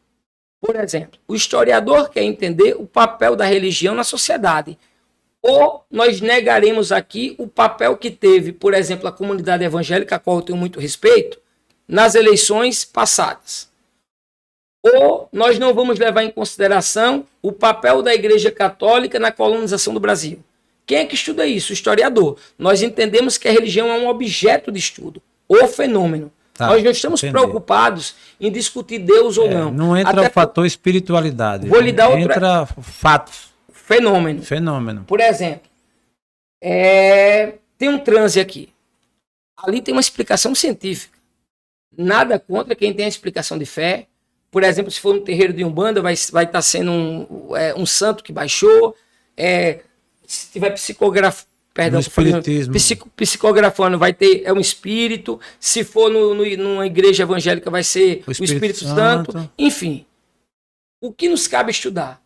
Por exemplo, o historiador quer entender o papel da religião na sociedade. Ou nós negaremos aqui o papel que teve, por exemplo, a comunidade evangélica, a qual eu tenho muito respeito, nas eleições passadas. Ou nós não vamos levar em consideração o papel da Igreja Católica na colonização do Brasil. Quem é que estuda isso? O historiador. Nós entendemos que a religião é um objeto de estudo, o fenômeno. Nós não estamos preocupados em discutir Deus ou não. Não entra o fator espiritualidade. Vou lhe dar outra... Entra fatos. Fenômeno. Por exemplo, tem um transe aqui. Ali tem uma explicação científica. Nada contra quem tem a explicação de fé. Por exemplo, se for no terreiro de Umbanda, vai estar sendo um santo que baixou. Se tiver perdão, No espiritismo. psicografando vai ter um espírito, se for numa igreja evangélica vai ser o Espírito Santo. Enfim, o que nos cabe estudar?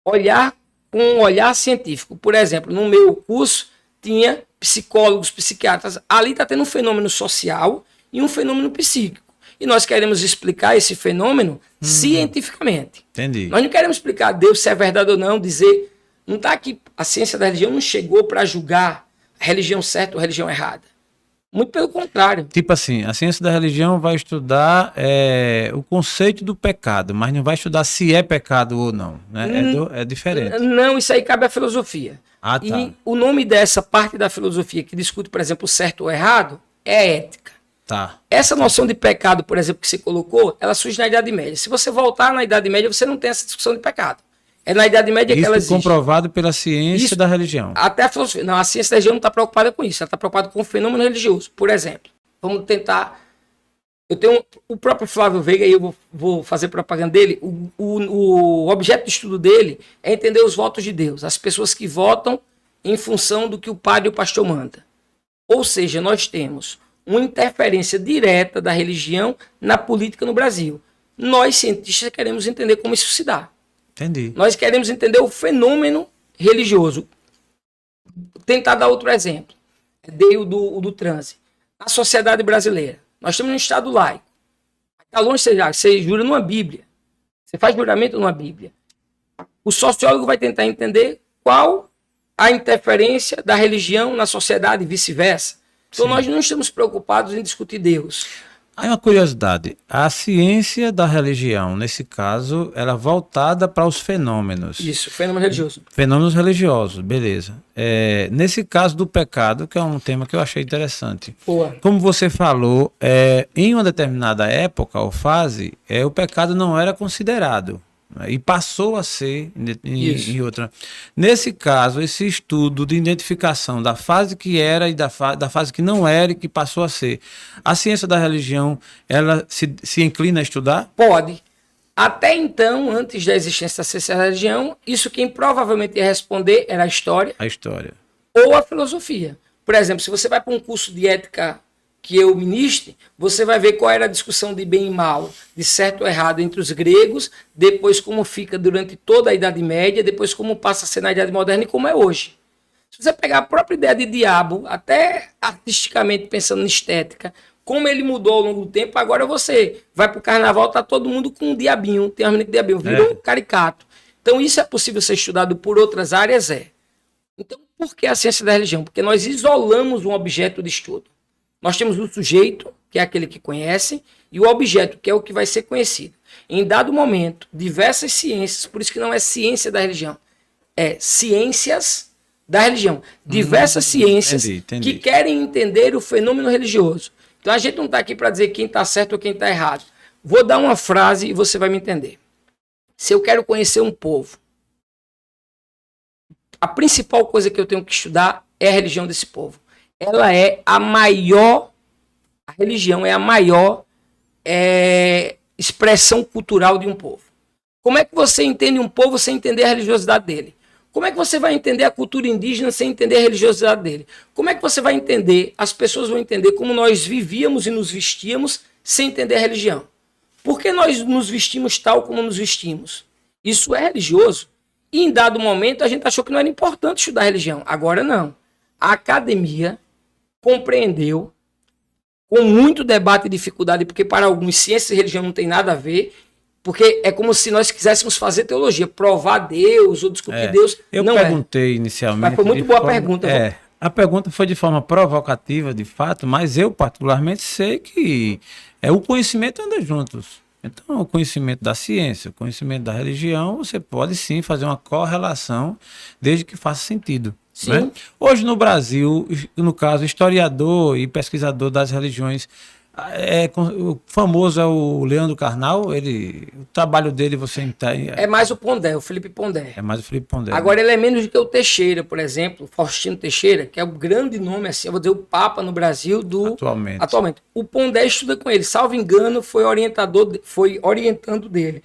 Olhar com um olhar científico. Por exemplo, no meu curso tinha psicólogos, psiquiatras. Ali está tendo um fenômeno social e um fenômeno psíquico. E nós queremos explicar esse fenômeno cientificamente. Entendi. Nós não queremos explicar Deus se é verdade ou não, dizer... Não está aqui, a ciência da religião não chegou para julgar a religião certa ou a religião errada. Muito pelo contrário. Tipo assim, a ciência da religião vai estudar o conceito do pecado, mas não vai estudar se é pecado ou não. Né? É diferente. Não, isso aí cabe à filosofia. Ah, tá. E o nome dessa parte da filosofia que discute, por exemplo, o certo ou errado, é ética. Tá. Essa noção de pecado, por exemplo, que você colocou, ela surge na Idade Média. Se você voltar na Idade Média, você não tem essa discussão de pecado. É na Idade Média que ela existe. Isso comprovado pela ciência da religião. Até a filosofia. Não, a ciência da religião não está preocupada com isso. Ela está preocupada com o fenômeno religioso. Por exemplo, vamos tentar... Eu tenho o próprio Flávio Veiga, e eu vou fazer propaganda dele. O objeto de estudo dele é entender os votos de Deus. As pessoas que votam em função do que o padre e o pastor mandam. Ou seja, nós temos uma interferência direta da religião na política no Brasil. Nós, cientistas, queremos entender como isso se dá. Entendi. Nós queremos entender o fenômeno religioso. Tentar dar outro exemplo. Dei o do transe. Na sociedade brasileira, nós temos um Estado laico. Está longe de você jura numa Bíblia. Você faz juramento numa Bíblia. O sociólogo vai tentar entender qual a interferência da religião na sociedade e vice-versa. Então nós não estamos preocupados em discutir Deus. Aí uma curiosidade, a ciência da religião, nesse caso, ela é voltada para os fenômenos. Isso, fenômeno religioso. Fenômenos religiosos, beleza. Nesse caso do pecado, que é um tema que eu achei interessante. Boa. Como você falou, em uma determinada época ou fase, o pecado não era considerado. E passou a ser em outra. Nesse caso, esse estudo de identificação da fase que era e da fase que não era e que passou a ser, a ciência da religião, ela se inclina a estudar? Pode. Até então, antes da existência da ciência da religião, isso quem provavelmente ia responder era a história. A história. Ou a filosofia. Por exemplo, se você vai para um curso de ética que eu ministre, você vai ver qual era a discussão de bem e mal, de certo ou errado entre os gregos, depois como fica durante toda a Idade Média, depois como passa a ser na Idade Moderna e como é hoje. Se você pegar a própria ideia de diabo, até artisticamente pensando em estética, como ele mudou ao longo do tempo, agora você vai para o carnaval, tá todo mundo com um diabinho, tem uma menina de diabinho, virou caricato. Então isso é possível ser estudado por outras áreas? Então por que a ciência da religião? Porque nós isolamos um objeto de estudo. Nós temos o sujeito, que é aquele que conhece, e o objeto, que é o que vai ser conhecido. Em dado momento, diversas ciências, por isso que não é ciência da religião, é ciências da religião. Diversas ciências entendi. que querem entender o fenômeno religioso. Então a gente não está aqui para dizer quem está certo ou quem está errado. Vou dar uma frase e você vai me entender. Se eu quero conhecer um povo, a principal coisa que eu tenho que estudar é a religião desse povo. Ela é a maior, a religião é a maior expressão cultural de um povo. Como é que você entende um povo sem entender a religiosidade dele? Como é que você vai entender a cultura indígena sem entender a religiosidade dele? Como é que você vai entender, as pessoas vão entender como nós vivíamos e nos vestíamos sem entender a religião? Por que nós nos vestimos tal como nos vestimos? Isso é religioso. E em dado momento a gente achou que não era importante estudar a religião. Agora não. A academia compreendeu, com muito debate e dificuldade, porque para alguns ciência e religião não tem nada a ver, porque é como se nós quiséssemos fazer teologia, provar Deus ou discutir Deus. Eu não perguntei inicialmente. Mas foi muito boa a pergunta. A pergunta foi de forma provocativa, de fato, mas eu particularmente sei que o conhecimento anda juntos. Então, o conhecimento da ciência, o conhecimento da religião, você pode sim fazer uma correlação, desde que faça sentido. Né? Hoje no Brasil, no caso, historiador e pesquisador das religiões, o famoso é o Leandro Carnal, o trabalho dele você entende. É mais o Pondé, o Felipe Pondé. É mais o Felipe Pondé. Agora ele é menos do que o Teixeira, por exemplo, Faustino Teixeira, que é o grande nome, assim, eu vou dizer, o Papa no Brasil atualmente. O Pondé estuda com ele, salvo engano, foi orientando dele.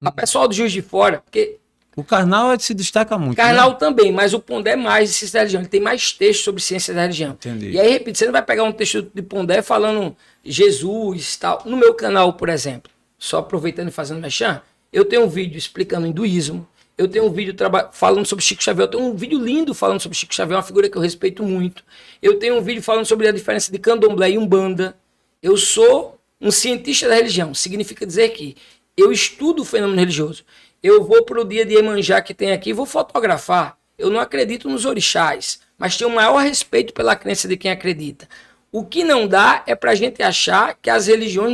A pessoal do Juiz de Fora, porque O Karnal se destaca muito. Karnal né? também, mas o Pondé é mais de ciência da religião. Ele tem mais textos sobre ciência da religião. Entendi. E aí, repito, você não vai pegar um texto de Pondé falando Jesus e tal. No meu canal, por exemplo, só aproveitando e fazendo mexer, eu tenho um vídeo explicando hinduísmo, eu tenho um vídeo falando sobre Chico Xavier, eu tenho um vídeo lindo falando sobre Chico Xavier, uma figura que eu respeito muito. Eu tenho um vídeo falando sobre a diferença de candomblé e umbanda. Eu sou um cientista da religião, significa dizer que eu estudo o fenômeno religioso. Eu vou para o dia de Iemanjá que tem aqui, vou fotografar. Eu não acredito nos orixás, mas tenho o maior respeito pela crença de quem acredita. O que não dá é para a gente achar que as religiões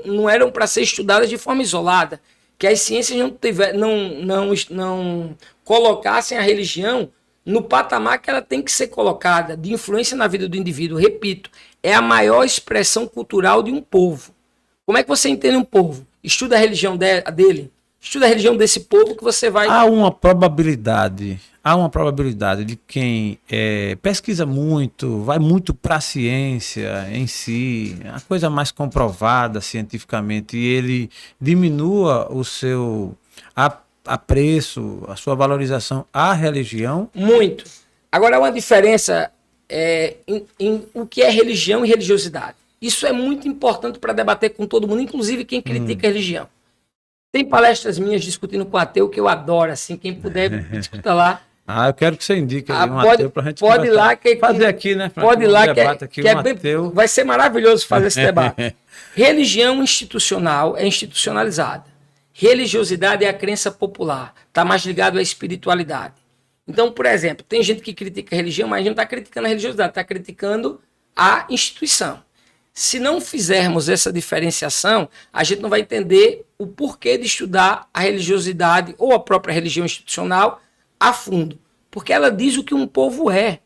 não eram para ser estudadas de forma isolada, que as ciências não colocassem a religião no patamar que ela tem que ser colocada, de influência na vida do indivíduo. Repito, é a maior expressão cultural de um povo. Como é que você entende um povo? Estuda a religião dele. Estuda a religião desse povo que você vai... Há uma probabilidade de quem pesquisa muito, vai muito para a ciência em si, a coisa mais comprovada cientificamente, e ele diminua o seu apreço, a sua valorização à religião. Muito. Agora, há uma diferença em o que é religião e religiosidade. Isso é muito importante para debater com todo mundo, inclusive quem critica a religião. Tem palestras minhas discutindo com ateu que eu adoro, assim, quem puder, escuta lá. Eu quero que você indique aí ateu pra gente pode ir lá fazer aqui, né? Pode ir lá que é bem, ateu. Vai ser maravilhoso fazer esse debate. Religião institucional é institucionalizada. Religiosidade é a crença popular, está mais ligado à espiritualidade. Então, por exemplo, tem gente que critica a religião, mas a gente não está criticando a religiosidade, está criticando a instituição. Se não fizermos essa diferenciação, a gente não vai entender o porquê de estudar a religiosidade ou a própria religião institucional a fundo. Porque ela diz o que um povo é.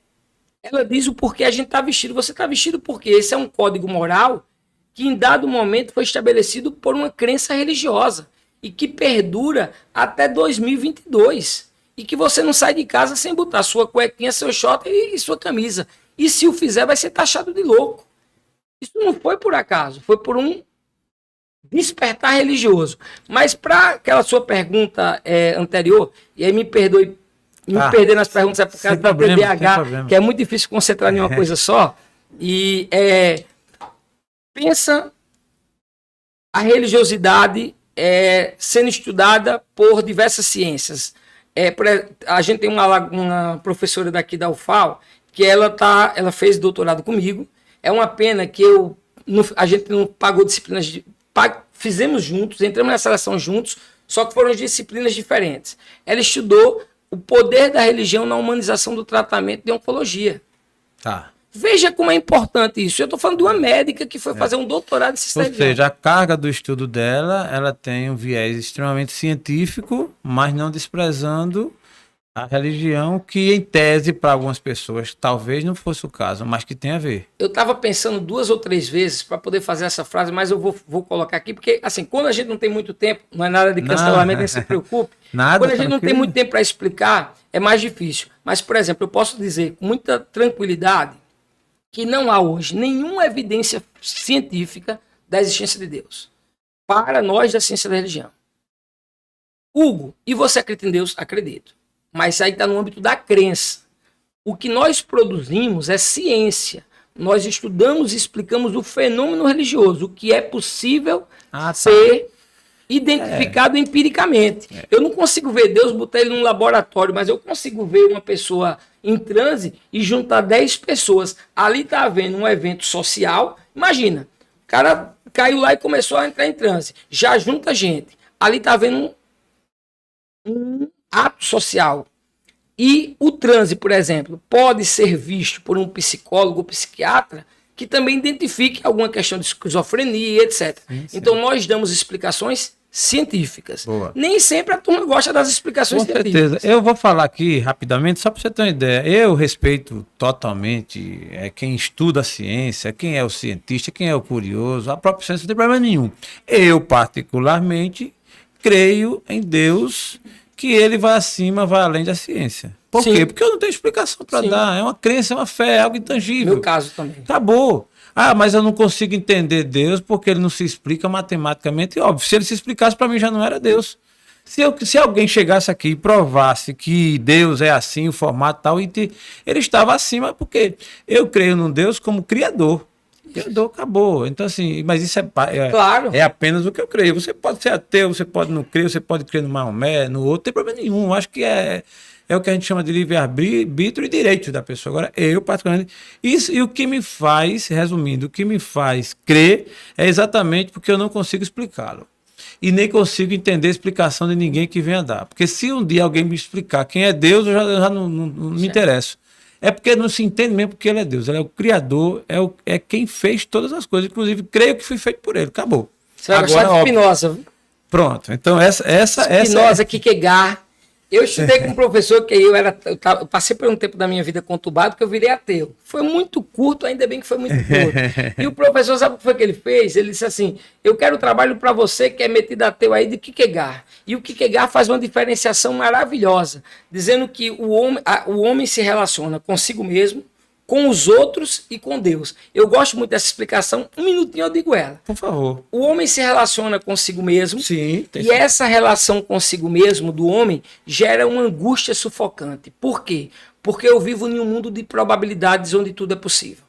Ela diz o porquê a gente está vestido. Você está vestido porque esse é um código moral que em dado momento foi estabelecido por uma crença religiosa e que perdura até 2022. E que você não sai de casa sem botar sua cuequinha, seu short e sua camisa. E se o fizer, vai ser taxado de louco. Isso não foi por acaso, foi por um despertar religioso. Mas para aquela sua pergunta anterior, e aí me perdoe, perder nas perguntas é por causa do TDAH, que é muito difícil concentrar em uma coisa só. E pensa a religiosidade sendo estudada por diversas ciências. A gente tem uma professora daqui da UFAL, que ela fez doutorado comigo. É uma pena que a gente não pagou disciplinas, fizemos juntos, entramos na seleção juntos, só que foram disciplinas diferentes. Ela estudou o poder da religião na humanização do tratamento de oncologia. Tá. Veja como é importante isso. Eu estou falando de uma médica que foi fazer um doutorado em ciência da religião. Ou seja, a carga do estudo dela, ela tem um viés extremamente científico, mas não desprezando a religião, que em tese, para algumas pessoas, talvez não fosse o caso, mas que tem a ver. Eu estava pensando 2 ou 3 vezes para poder fazer essa frase, mas eu vou colocar aqui, porque assim, quando a gente não tem muito tempo, não é nada de cancelamento, nem se preocupe. Quando a gente não tem muito tempo para explicar, é mais difícil. Mas, por exemplo, eu posso dizer com muita tranquilidade que não há hoje nenhuma evidência científica da existência de Deus. Para nós da ciência da religião. Hugo, e você acredita em Deus? Acredito. Mas aí está no âmbito da crença. O que nós produzimos é ciência. Nós estudamos e explicamos o fenômeno religioso, o que é possível ser identificado empiricamente. Eu não consigo ver Deus, botar ele num laboratório, mas eu consigo ver uma pessoa em transe e juntar 10 pessoas. Ali está havendo um evento social. Imagina, o cara caiu lá e começou a entrar em transe. Já junta gente. Ali está havendo um ato social. E o transe, por exemplo, pode ser visto por um psicólogo ou psiquiatra que também identifique alguma questão de esquizofrenia, etc. Sim. Então nós damos explicações científicas. Boa. Nem sempre a turma gosta das explicações científicas. Com certeza. Eu vou falar aqui rapidamente, só para você ter uma ideia. Eu respeito totalmente quem estuda a ciência, quem é o cientista, quem é o curioso. A própria ciência não tem problema nenhum. Eu, particularmente, creio em Deus, que ele vai acima, vai além da ciência. Por quê? Porque eu não tenho explicação para dar. É uma crença, é uma fé, é algo intangível. Meu caso também. Acabou. Mas eu não consigo entender Deus porque ele não se explica matematicamente. Óbvio, se ele se explicasse, para mim já não era Deus. Se alguém chegasse aqui e provasse que Deus é assim, o formato tal, ele estava acima, porque eu creio num Deus como criador. Criador, acabou. Então, assim, mas isso Claro. é apenas o que eu creio. Você pode ser ateu, você pode não crer, você pode crer no Maomé, no outro, não tem problema nenhum. Eu acho que é o que a gente chama de livre-arbítrio e direito da pessoa. Agora, eu, particularmente, isso, e o que me faz, resumindo, o que me faz crer é exatamente porque eu não consigo explicá-lo. E nem consigo entender a explicação de ninguém que venha dar. Porque se um dia alguém me explicar quem é Deus, eu já não me interesso. É porque não se entende mesmo porque ele é Deus. Ele é o Criador, é quem fez todas as coisas. Inclusive, creio que foi feito por ele. Acabou. Você vai gostar de Spinoza. Pronto. Então, essa Spinoza, Kierkegaard. Eu estudei com um professor que eu passei por um tempo da minha vida conturbado que eu virei ateu. Foi muito curto, ainda bem que foi muito curto. E o professor, sabe o que foi que ele fez? Ele disse assim, eu quero trabalho para você que é metido ateu aí de Kierkegaard. E o Kierkegaard faz uma diferenciação maravilhosa, dizendo que o homem se relaciona consigo mesmo, com os outros e com Deus. Eu gosto muito dessa explicação. Um minutinho eu digo ela. Por favor. O homem se relaciona consigo mesmo. Sim. E essa relação consigo mesmo do homem gera uma angústia sufocante. Por quê? Porque eu vivo em um mundo de probabilidades onde tudo é possível.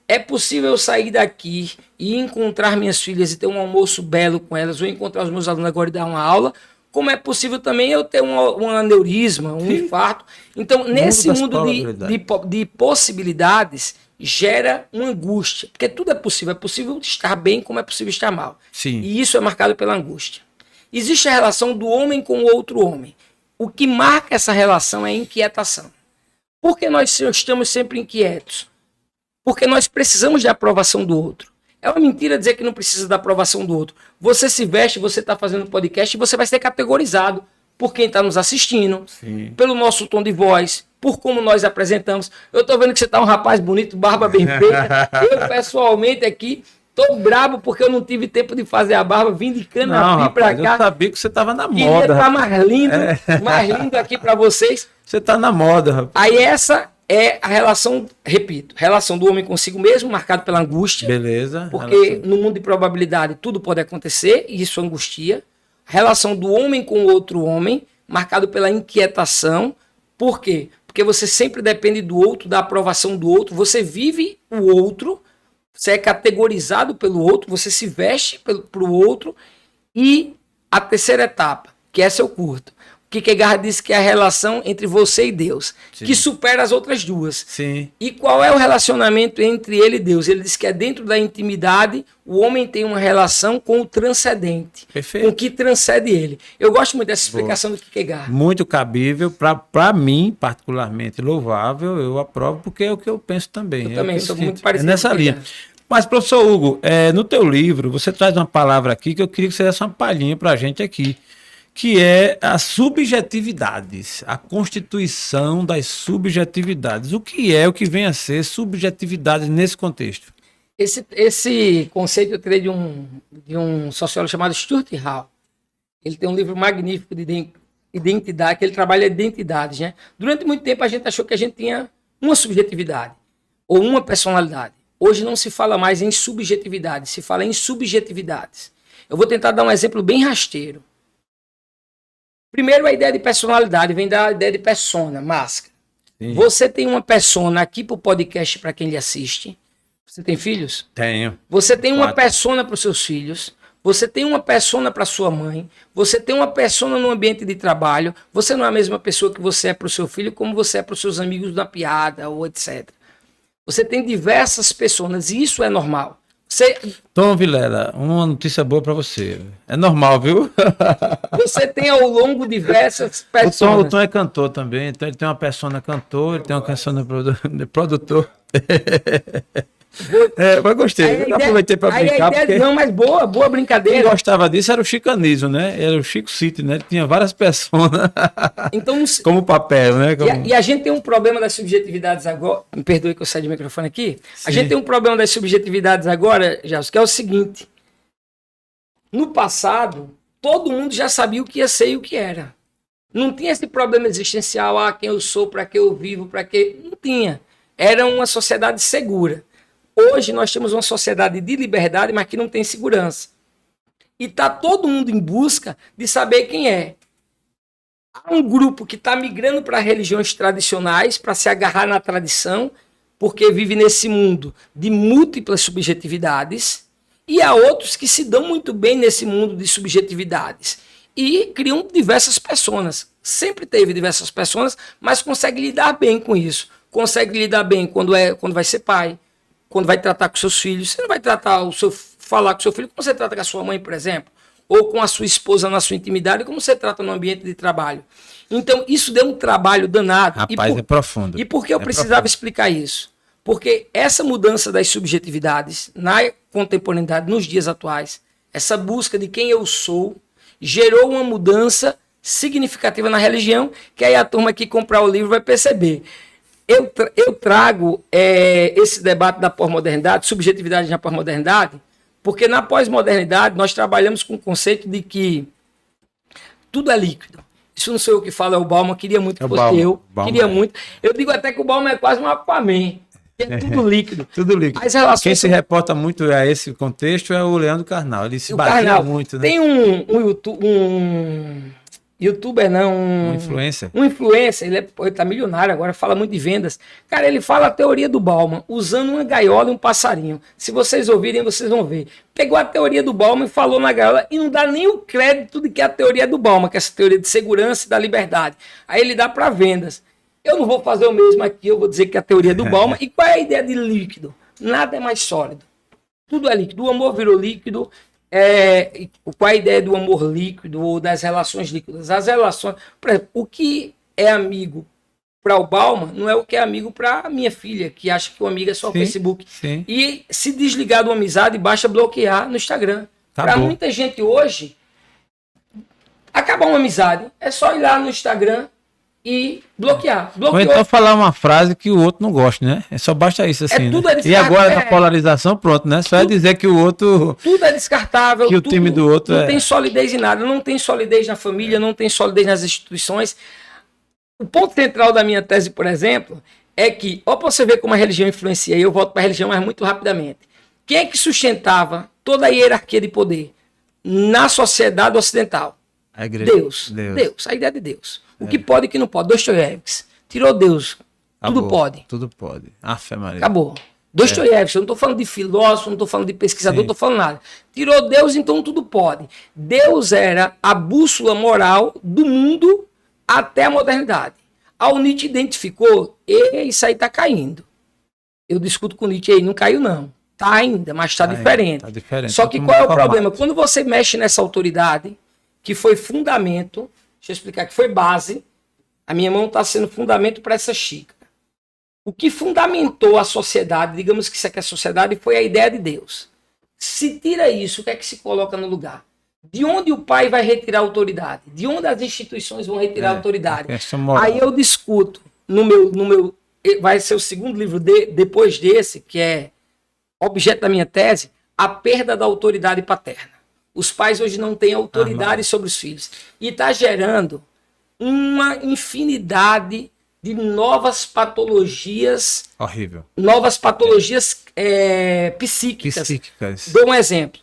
É possível eu sair daqui e encontrar minhas filhas e ter um almoço belo com elas, ou encontrar os meus alunos agora e dar uma aula, como é possível também eu ter um aneurisma, um infarto. Então, nesse mundo de possibilidades, gera uma angústia. Porque tudo é possível. É possível estar bem, como é possível estar mal. Sim. E isso é marcado pela angústia. Existe a relação do homem com o outro homem. O que marca essa relação é a inquietação. Por que nós estamos sempre inquietos? Porque nós precisamos da aprovação do outro. É uma mentira dizer que não precisa da aprovação do outro. Você se veste, você está fazendo podcast e você vai ser categorizado por quem está nos assistindo, Sim. pelo nosso tom de voz, por como nós apresentamos. Eu estou vendo que você está um rapaz bonito, barba bem feita. Eu, pessoalmente, aqui, estou brabo porque eu não tive tempo de fazer a barba, vim de Canapi para cá. Eu sabia que você estava na moda. Queria estar mais lindo aqui para vocês. Você está na moda, rapaz. Aí essa é a relação, repito, relação do homem consigo mesmo, marcado pela angústia. Beleza. Porque no mundo de probabilidade tudo pode acontecer, e isso angustia. Relação do homem com o outro homem, marcado pela inquietação. Por quê? Porque você sempre depende do outro, da aprovação do outro. Você vive o outro, você é categorizado pelo outro, você se veste para o outro. E a terceira etapa, que essa eu curto. Kierkegaard disse que é a relação entre você e Deus, Sim. que supera as outras duas. Sim. E qual é o relacionamento entre ele e Deus? Ele diz que é dentro da intimidade, o homem tem uma relação com o transcendente, Perfeito. com o que transcende ele. Eu gosto muito dessa explicação do Kierkegaard. Muito cabível, para mim, particularmente louvável, eu aprovo, porque é o que eu penso também. Eu também sou muito É parecido nessa com o linha. Kierkegaard. Mas, professor Hugo, no teu livro, você traz uma palavra aqui que eu queria que você desse uma palhinha para a gente aqui, que é as subjetividades, a constituição das subjetividades. O que vem a ser subjetividades nesse contexto? Esse conceito eu tirei de um sociólogo chamado Stuart Hall. Ele tem um livro magnífico de identidade, que ele trabalha identidades, né? Durante muito tempo a gente achou que a gente tinha uma subjetividade ou uma personalidade. Hoje não se fala mais em subjetividade, se fala em subjetividades. Eu vou tentar dar um exemplo bem rasteiro. Primeiro, a ideia de personalidade vem da ideia de persona, máscara. Sim. Você tem uma persona aqui para o podcast para quem lhe assiste. Você tem filhos? Tenho. Você tem uma 4. persona para os seus filhos. Você tem uma persona para sua mãe. Você tem uma persona no ambiente de trabalho. Você não é a mesma pessoa que você é para o seu filho como você é para os seus amigos na piada ou etc. Você tem diversas personas e isso é normal. Tom Vilela, uma notícia boa para você. É normal, viu? Você tem ao longo diversas personas. O Tom é cantor também, então ele tem uma persona cantor, ele tem uma persona produtor. Mas gostei. Eu aproveitei para brincar. Porque não, mas boa brincadeira. Quem gostava disso era o Chico Anísio, né? Era o Chico City, né? Ele tinha várias personas. Então, como papel, né? E a gente tem um problema das subjetividades agora. Me perdoe que eu saí do microfone aqui. Sim. A gente tem um problema das subjetividades agora, Gelson, que é o seguinte. No passado, todo mundo já sabia o que ia ser e o que era. Não tinha esse problema existencial, quem eu sou, para que eu vivo, para que... Não tinha. Era uma sociedade segura. Hoje nós temos uma sociedade de liberdade, mas que não tem segurança. E está todo mundo em busca de saber quem é. Há um grupo que está migrando para religiões tradicionais, para se agarrar na tradição, porque vive nesse mundo de múltiplas subjetividades, e há outros que se dão muito bem nesse mundo de subjetividades e criam diversas personas. Sempre teve diversas personas, mas consegue lidar bem com isso. Consegue lidar bem quando vai ser pai, quando vai tratar com seus filhos. Você não vai falar com seu filho como você trata com a sua mãe, por exemplo, ou com a sua esposa na sua intimidade, como você trata no ambiente de trabalho. Então, isso deu um trabalho danado. Rapaz, é profundo. E por que eu precisava explicar isso? Porque essa mudança das subjetividades na contemporaneidade, nos dias atuais, essa busca de quem eu sou, gerou uma mudança significativa na religião, que aí a turma que comprar o livro vai perceber. Eu trago esse debate da pós-modernidade, subjetividade na pós-modernidade, porque na pós-modernidade nós trabalhamos com o conceito de que tudo é líquido. Isso não sou eu que falo, é o Bauman, queria muito que fosse eu, queria muito. Eu digo até que o Bauman é quase um Aquaman, é tudo líquido. Tudo líquido. As relações Quem se reporta muito a esse contexto é o Leandro Carnal, ele se baseia muito, né? Tem um youtuber, não, Um influencer. Um influencer, ele tá milionário agora, fala muito de vendas. Cara, ele fala a teoria do Bauman, usando uma gaiola e um passarinho. Se vocês ouvirem, vocês vão ver. Pegou a teoria do Bauman e falou na gaiola e não dá nem o crédito de que é a teoria do Bauman, que é essa teoria de segurança e da liberdade. Aí ele dá para vendas. Eu não vou fazer o mesmo aqui, eu vou dizer que é a teoria do Bauman. E qual é a ideia de líquido? Nada é mais sólido. Tudo é líquido. O amor virou líquido. Qual é a ideia do amor líquido ou das relações líquidas? As relações, por exemplo, o que é amigo para o Bauman não é o que é amigo para a minha filha, que acha que o amigo é só o Facebook. Sim. E se desligar de uma amizade, basta bloquear no Instagram. Para muita gente hoje, acabar uma amizade é só ir lá no Instagram e bloquear. Ou então falar uma frase que o outro não gosta, né? Só basta isso, assim. Né? E agora na polarização, pronto, né? Só é dizer que o outro. Tudo é descartável. Que o time do outro não tem solidez em nada. Não tem solidez na família, não tem solidez nas instituições. O ponto central da minha tese, por exemplo, é que, ó, pra você ver como a religião influencia, e eu volto para a religião, mas muito rapidamente. Quem é que sustentava toda a hierarquia de poder na sociedade ocidental? A igreja. Deus. A ideia de Deus. O que pode e o que não pode. Dostoiévski. Tirou Deus. Acabou. Tudo pode. Tudo pode. Fé Maria. Acabou. Dostoiévski. Eu não estou falando de filósofo, não estou falando de pesquisador, não estou falando nada. Tirou Deus, então tudo pode. Deus era a bússola moral do mundo até a modernidade. Ao Nietzsche identificou, isso aí está caindo. Eu discuto com o Nietzsche aí, não caiu não. Está ainda, mas está diferente. Tá diferente. Só que qual é o problema? Quando você mexe nessa autoridade, que foi fundamento, deixa eu explicar, que foi base, a minha mão está sendo fundamento para essa xícara. O que fundamentou a sociedade, digamos que isso aqui é a sociedade, foi a ideia de Deus. Se tira isso, o que é que se coloca no lugar? De onde o pai vai retirar a autoridade? De onde as instituições vão retirar a autoridade? Aí eu discuto, no meu, vai ser o segundo livro depois desse, que é objeto da minha tese, a perda da autoridade paterna. Os pais hoje não têm autoridade sobre os filhos. E está gerando uma infinidade de novas patologias. Horrível. Novas patologias psíquicas. Dou um exemplo.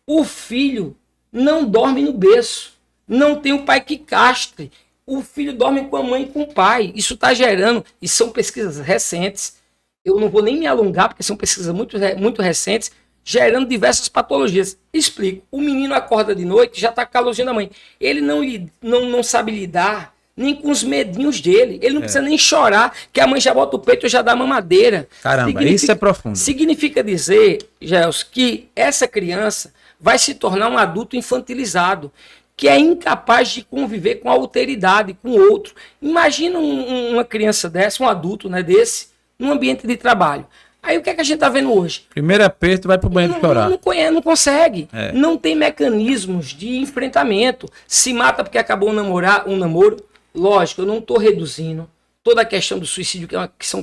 O filho não dorme no berço. Não tem o pai que castre. O filho dorme com a mãe e com o pai. Isso está gerando, e são pesquisas recentes, eu não vou nem me alongar, porque são pesquisas muito recentes, gerando diversas patologias. Explico. O menino acorda de noite, já está com a calorzinha da mãe. Ele não sabe lidar nem com os medinhos dele. Ele não precisa nem chorar, que a mãe já bota o peito e já dá mamadeira. Caramba, isso é profundo. Significa dizer, Gels, que essa criança vai se tornar um adulto infantilizado, que é incapaz de conviver com a alteridade, com o outro. Imagina uma criança dessa, um adulto desse, num ambiente de trabalho. Aí o que é que a gente está vendo hoje? Primeiro aperto, vai para o banheiro chorar. Não consegue. Não tem mecanismos de enfrentamento. Se mata porque acabou um namoro. Lógico, eu não estou reduzindo toda a questão do suicídio, que é uma questão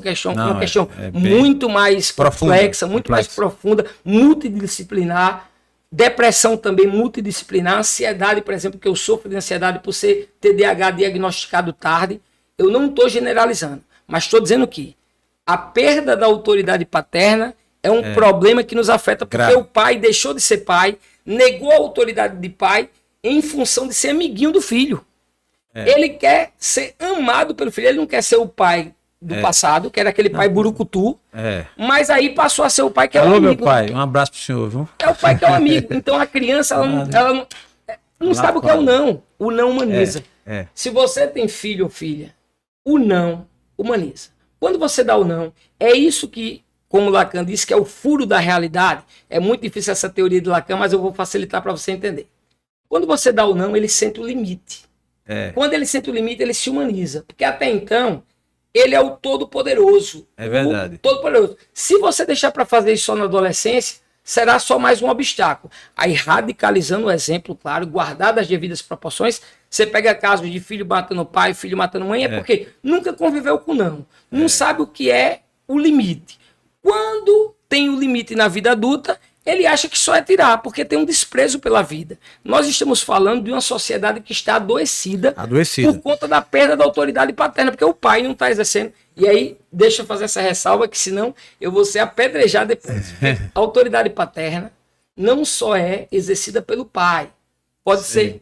muito mais complexa, muito mais profunda, multidisciplinar. Depressão também multidisciplinar. Ansiedade, por exemplo, que eu sofro de ansiedade por ser TDAH diagnosticado tarde. Eu não estou generalizando, mas estou dizendo que a perda da autoridade paterna é um problema que nos afeta, porque o pai deixou de ser pai, negou a autoridade de pai em função de ser amiguinho do filho. Ele quer ser amado pelo filho, ele não quer ser o pai do passado, que era aquele pai burucutu, mas aí passou a ser o pai que é o amigo. Meu pai, um abraço pro senhor, viu? É o pai que é o amigo. Então a criança, ela não sabe o que é o não. O não humaniza. Se você tem filho ou filha, o não humaniza. Quando você dá o não, é isso que, como Lacan disse, que é o furo da realidade. É muito difícil essa teoria de Lacan, mas eu vou facilitar para você entender. Quando você dá o não, ele sente o limite. Quando ele sente o limite, ele se humaniza. Porque até então, ele é o todo-poderoso. É verdade. O todo-poderoso. Se você deixar para fazer isso só na adolescência, será só mais um obstáculo. Aí, radicalizando o exemplo, claro, guardado as devidas proporções, você pega casos de filho matando pai, filho matando mãe, porque nunca conviveu com não sabe o que é o limite. Quando tem o limite na vida adulta, ele acha que só é tirar, porque tem um desprezo pela vida. Nós estamos falando de uma sociedade que está adoecida. Por conta da perda da autoridade paterna, porque o pai não está exercendo. E aí, deixa eu fazer essa ressalva, que senão eu vou ser apedrejado depois. A autoridade paterna não só é exercida pelo pai. Pode ser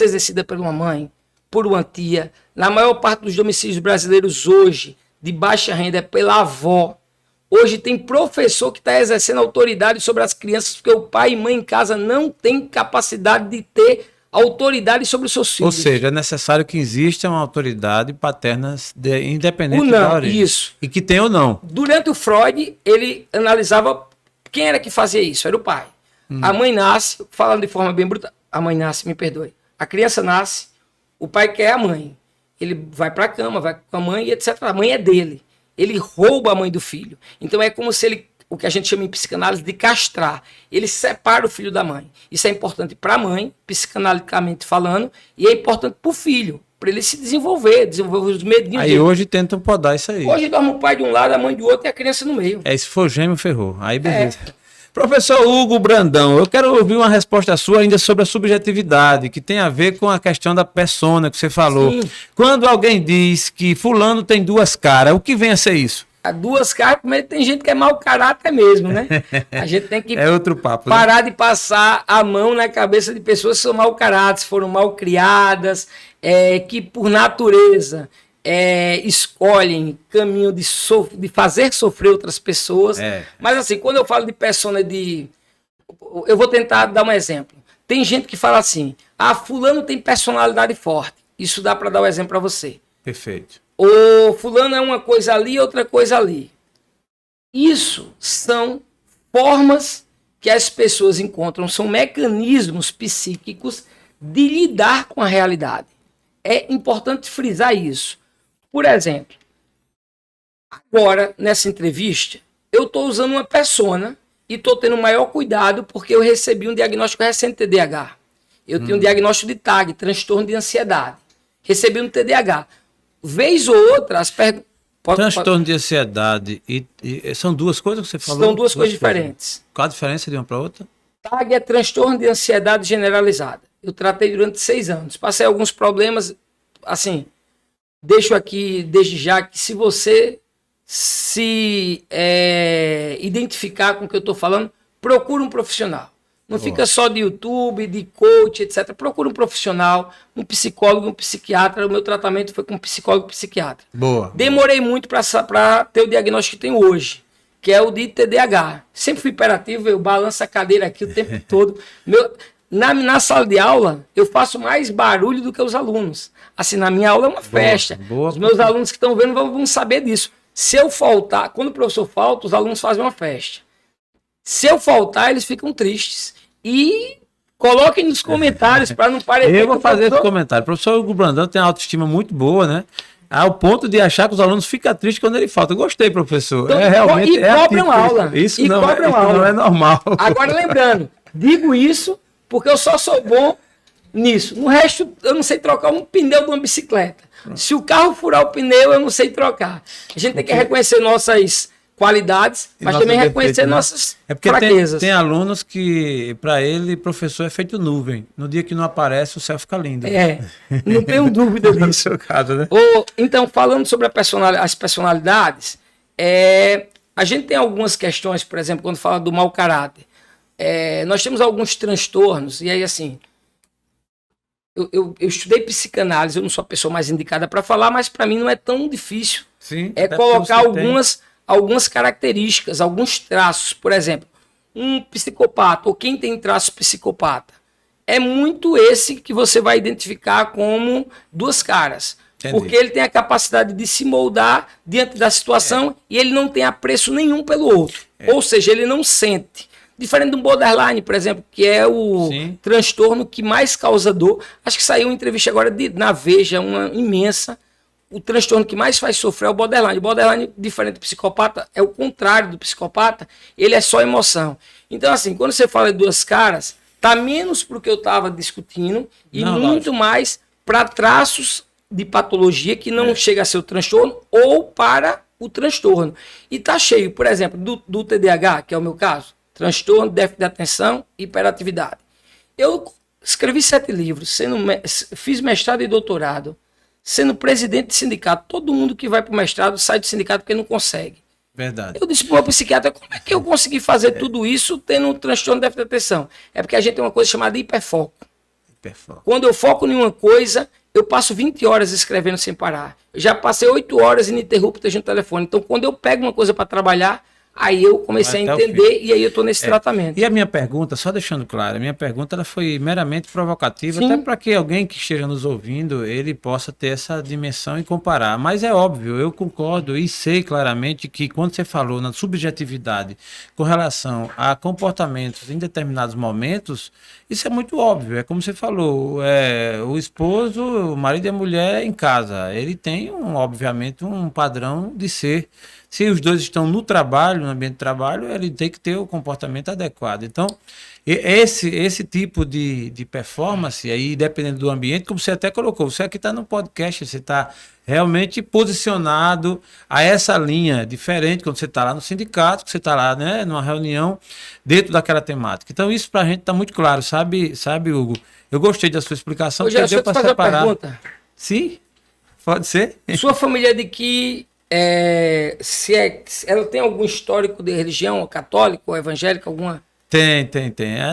exercida por uma mãe, por uma tia. Na maior parte dos domicílios brasileiros hoje, de baixa renda, é pela avó. Hoje tem professor que está exercendo autoridade sobre as crianças, porque o pai e mãe em casa não tem capacidade de ter autoridade sobre os seus filhos. Ou seja, é necessário que exista uma autoridade paterna independente da origem. Isso. E que tenha ou não. Durante o Freud, ele analisava quem era que fazia isso, era o pai. A mãe nasce, falando de forma bem bruta, a mãe nasce, me perdoe. A criança nasce, o pai quer a mãe. Ele vai para a cama, vai com a mãe, etc. A mãe é dele. Ele rouba a mãe do filho. Então é como se ele, o que a gente chama em psicanálise de castrar. Ele separa o filho da mãe. Isso é importante para a mãe, psicanaliticamente falando, e é importante para o filho, para ele se desenvolver os medinhos aí dele. Hoje tentam podar isso aí. Hoje dorme o pai de um lado, a mãe do outro e a criança no meio. Se for gêmeo, ferrou. Aí beleza. Professor Hugo Brandão, eu quero ouvir uma resposta sua ainda sobre a subjetividade, que tem a ver com a questão da persona que você falou. Sim. Quando alguém diz que fulano tem duas caras, o que vem a ser isso? Duas caras, primeiro tem gente que é mau caráter mesmo, né? A gente tem que outro papo, parar de passar a mão na cabeça de pessoas que são mau caráter, foram mal criadas, que por natureza escolhem caminho de fazer sofrer outras pessoas. Mas assim, quando eu falo de persona eu vou tentar dar um exemplo. Tem gente que fala assim, fulano tem personalidade forte. Isso dá para dar um exemplo para você. Perfeito. Ou fulano é uma coisa ali, outra coisa ali. Isso são formas que as pessoas encontram, são mecanismos psíquicos de lidar com a realidade. É importante frisar isso. Por exemplo, agora, nessa entrevista, eu estou usando uma persona e estou tendo maior cuidado porque eu recebi um diagnóstico recente de TDAH. Eu tenho um diagnóstico de TAG, transtorno de ansiedade. Recebi um TDAH. Vez ou outra, as perguntas... Transtorno de ansiedade e são duas coisas que você falou? São duas coisas diferentes. Qual a diferença de uma para outra? TAG é transtorno de ansiedade generalizada. Eu tratei durante 6 anos. Passei alguns problemas, assim... Deixo aqui, desde já, que se você se identificar com o que eu estou falando, procura um profissional. Não fica só de YouTube, de coach, etc. Procura um profissional, um psicólogo, um psiquiatra. O meu tratamento foi com um psicólogo e psiquiatra. Demorei muito para ter o diagnóstico que tenho hoje, que é o de TDAH. Sempre fui hiperativo, eu balanço a cadeira aqui o tempo todo. Na sala de aula, eu faço mais barulho do que os alunos. Assim, na minha aula é uma festa. Os meus alunos que estão vendo vão saber disso. Se eu faltar, quando o professor falta, os alunos fazem uma festa. Se eu faltar, eles ficam tristes. E coloquem nos comentários para não parecer. Eu vou fazer esse comentário. O professor Hugo Brandão tem uma autoestima muito boa, né? Ao ponto de achar que os alunos ficam tristes quando ele falta. Eu gostei, professor. Então, realmente cobram aula. Isso não é normal. Agora, lembrando, digo isso porque eu só sou bom nisso. No resto, eu não sei trocar um pneu de uma bicicleta. Se o carro furar o pneu, eu não sei trocar. A gente tem que reconhecer nossas qualidades, mas também reconhecer nossas fraquezas. Tem alunos que, para ele, professor é feito nuvem. No dia que não aparece, o céu fica lindo. Não tenho dúvida disso. No seu caso, né? Então, falando sobre as personalidades, a gente tem algumas questões, por exemplo, quando fala do mau caráter. Nós temos alguns transtornos, e aí assim, eu estudei psicanálise, eu não sou a pessoa mais indicada para falar, mas para mim não é tão difícil. Sim, É colocar algumas características, alguns traços. Por exemplo, um psicopata, ou quem tem traço psicopata, é muito esse que você vai identificar como duas caras. Entendi. Porque ele tem a capacidade de se moldar diante da situação e ele não tem apreço nenhum pelo outro. Ou seja, ele não sente. Diferente do borderline, por exemplo, que é o transtorno que mais causa dor. Acho que saiu uma entrevista agora na Veja, uma imensa. O transtorno que mais faz sofrer é o borderline. O borderline, diferente do psicopata, é o contrário do psicopata. Ele é só emoção. Então, assim, quando você fala de duas caras, tá menos pro que eu estava discutindo e muito mais para traços de patologia que não chega a ser o transtorno ou para o transtorno. E tá cheio, por exemplo, do TDAH, que é o meu caso. Transtorno, déficit de atenção e hiperatividade. Eu escrevi 7 livros, fiz mestrado e doutorado, sendo presidente de sindicato. Todo mundo que vai para o mestrado sai do sindicato porque não consegue. Verdade. Eu disse para o meu psiquiatra, como é que eu consegui fazer tudo isso tendo um transtorno de déficit de atenção? É porque a gente tem uma coisa chamada hiperfoco. Quando eu foco em uma coisa, eu passo 20 horas escrevendo sem parar. Eu já passei 8 horas ininterruptas no telefone. Então, quando eu pego uma coisa para trabalhar, aí eu comecei a entender e aí eu estou nesse tratamento. E a minha pergunta, só deixando claro, a minha pergunta ela foi meramente provocativa, até para que alguém que esteja nos ouvindo, ele possa ter essa dimensão e comparar. Mas é óbvio, eu concordo e sei claramente que quando você falou na subjetividade com relação a comportamentos em determinados momentos, isso é muito óbvio. É como você falou, o esposo, o marido e a mulher em casa, ele tem, obviamente, um padrão de ser. Se os dois estão no trabalho, no ambiente de trabalho, ele tem que ter o comportamento adequado. Então, esse tipo de performance, aí, dependendo do ambiente, como você até colocou, você aqui está no podcast, você está realmente posicionado a essa linha diferente, quando você está lá no sindicato, que você está lá, né, numa reunião, dentro daquela temática. Então, isso para a gente está muito claro, sabe, Hugo? Eu gostei da sua explicação. Hoje eu para fazer separar. Uma pergunta. Sim, pode ser. Sua família é de que... ela tem algum histórico de religião, católico ou evangélica, alguma? Tem.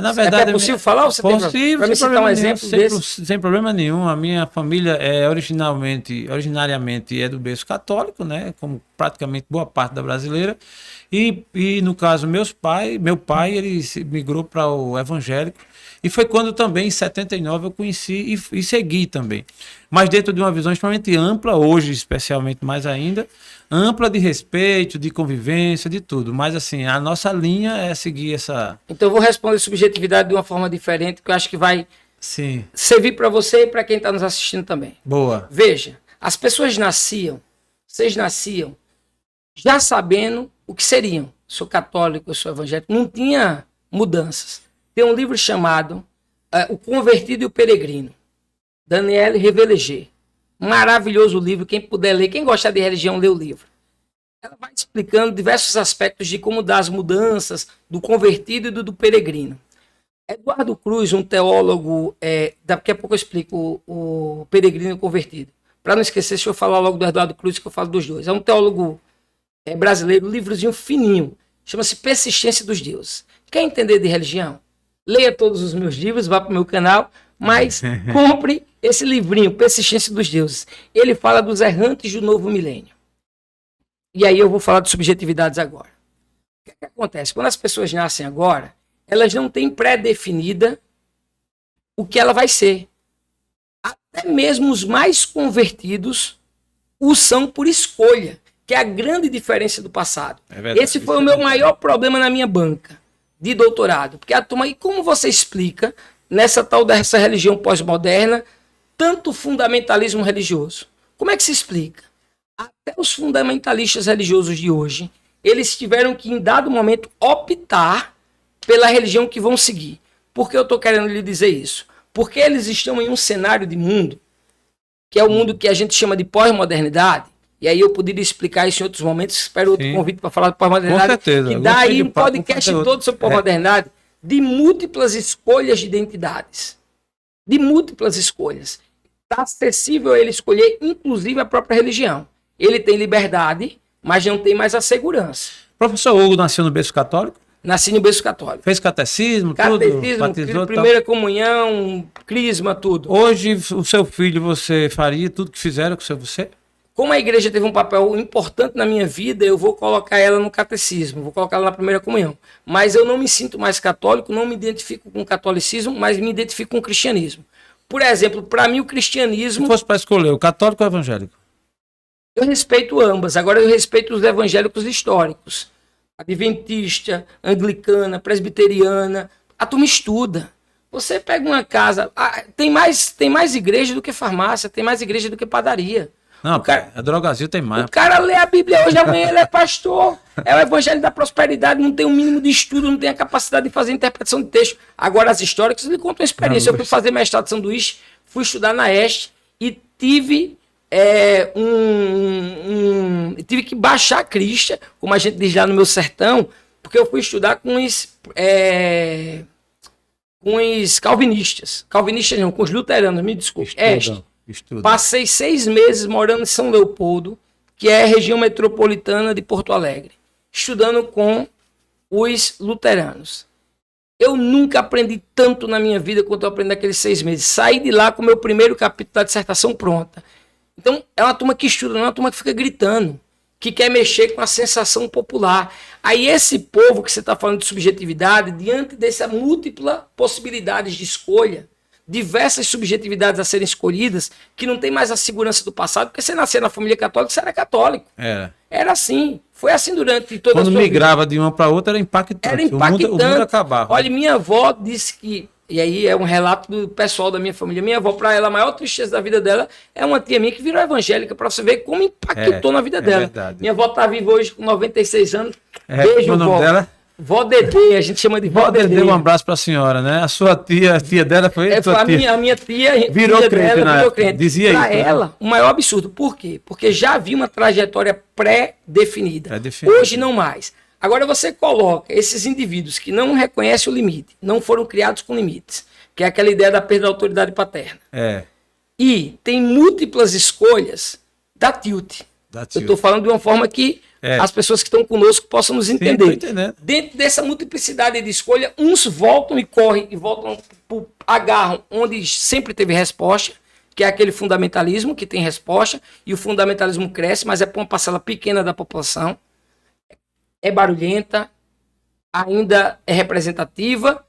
Na verdade, é possível falar? Você possível, para me citar um exemplo desse? Sem problema nenhum. A minha família originariamente é do berço católico, né? Como praticamente boa parte da brasileira. E no caso, meu pai, ele migrou para o evangélico. E foi quando também, em 79, eu conheci e segui também. Mas dentro de uma visão extremamente ampla, hoje especialmente mais ainda, ampla de respeito, de convivência, de tudo. Mas assim, a nossa linha é seguir essa... Então eu vou responder subjetividade de uma forma diferente, que eu acho que vai servir para você e para quem está nos assistindo também. Boa. Veja, as pessoas vocês nasciam já sabendo o que seriam. Sou católico, eu sou evangélico, não tinha mudanças. Tem um livro chamado O Convertido e o Peregrino, Daniel Reveleger. Maravilhoso livro, quem puder ler, quem gostar de religião, lê o livro. Ela vai explicando diversos aspectos de como dar as mudanças do convertido e do peregrino. Eduardo Cruz, um teólogo, daqui a pouco eu explico o peregrino e o convertido. Para não esquecer, deixa eu falar logo do Eduardo Cruz, que eu falo dos dois. É um teólogo brasileiro, um livrozinho fininho, chama-se Persistência dos Deuses. Quer entender de religião? Leia todos os meus livros, vá para o meu canal, mas compre esse livrinho, Persistência dos Deuses. Ele fala dos errantes do novo milênio. E aí eu vou falar de subjetividades agora. O que acontece? Quando as pessoas nascem agora, elas não têm pré-definida o que ela vai ser. Até mesmo os mais convertidos o são por escolha, que é a grande diferença do passado. Esse foi o meu maior problema na minha banca de doutorado, porque a turma, e como você explica nessa tal dessa religião pós-moderna tanto fundamentalismo religioso? Como é que se explica? Até os fundamentalistas religiosos de hoje, eles tiveram que em dado momento optar pela religião que vão seguir. Por que eu estou querendo lhe dizer isso? Porque eles estão em um cenário de mundo, que é o mundo que a gente chama de pós-modernidade. E aí eu poderia explicar isso em outros momentos. Espero outro convite para falar de pós-modernidade. Com certeza. Que dá aí um podcast todo sobre pós-modernidade, de múltiplas escolhas de identidades. De múltiplas escolhas. Está acessível a ele escolher, inclusive, a própria religião. Ele tem liberdade, mas não tem mais a segurança. Professor Hugo nasceu no berço católico? Nasci no berço católico. Fez catecismo, tudo? Catecismo, Batizou, primeira comunhão, crisma, tudo. Hoje, o seu filho, você faria tudo que fizeram com você? Como a igreja teve um papel importante na minha vida, eu vou colocar ela no catecismo, vou colocar ela na primeira comunhão. Mas eu não me sinto mais católico, não me identifico com o catolicismo, mas me identifico com o cristianismo. Por exemplo, para mim o cristianismo... Se fosse para escolher o católico ou o evangélico? Eu respeito ambas, agora eu respeito os evangélicos históricos. Adventista, anglicana, presbiteriana, a turma estuda. Você pega uma casa, tem mais igreja do que farmácia, tem mais igreja do que padaria. Não, a Drogazil tem mais. O cara lê a Bíblia hoje, amanhã ele é pastor. É o evangelho da prosperidade, não tem o mínimo de estudo, não tem a capacidade de fazer interpretação de texto. Agora as históricas lhe contam uma experiência. Eu fui fazer mestrado de sanduíche, fui estudar na Este e tive... tive que baixar a crista, como a gente diz lá no meu sertão, porque eu fui estudar com os calvinistas. Calvinistas não, com os luteranos, me desculpe. Passei 6 meses morando em São Leopoldo, que é a região metropolitana de Porto Alegre, estudando com os luteranos. Eu nunca aprendi tanto na minha vida quanto eu aprendi naqueles 6 meses. Saí de lá com o meu primeiro capítulo da dissertação pronta. Então, é uma turma que estuda, não é uma turma que fica gritando, que quer mexer com a sensação popular. Aí esse povo que você está falando de subjetividade, diante dessa múltipla possibilidades de escolha, diversas subjetividades a serem escolhidas, que não tem mais a segurança do passado, porque você nasceu na família católica, você era católico. Era assim. Foi assim durante toda a sua vida. Quando migrava de uma para outra, era impactante. Era impactante. O mundo acabava. Olha, minha avó disse que... E aí é um relato do pessoal da minha família. Minha avó, para ela, a maior tristeza da vida dela é uma tia minha que virou evangélica, para você ver como impactou na vida dela. Verdade. Minha avó está viva hoje com 96 anos. Beijo, o nome dela? Vó Dedê, a gente chama de Vó Dedê. Um abraço para a senhora, né? A sua tia, a tia dela foi... A minha tia virou tia crente, dela, virou crente. Dizia pra isso. Ela, o maior absurdo. Por quê? Porque já havia uma trajetória pré-definida. Hoje não mais. Agora você coloca esses indivíduos que não reconhecem o limite, não foram criados com limites, que é aquela ideia da perda da autoridade paterna. E tem múltiplas escolhas, da tilt. Eu estou falando de uma forma que as pessoas que estão conosco possam nos entender. Dentro dessa multiplicidade de escolha, uns voltam e correm e voltam, agarram onde sempre teve resposta, que é aquele fundamentalismo que tem resposta, e o fundamentalismo cresce, mas é para uma parcela pequena da população, é barulhenta, ainda é representativa,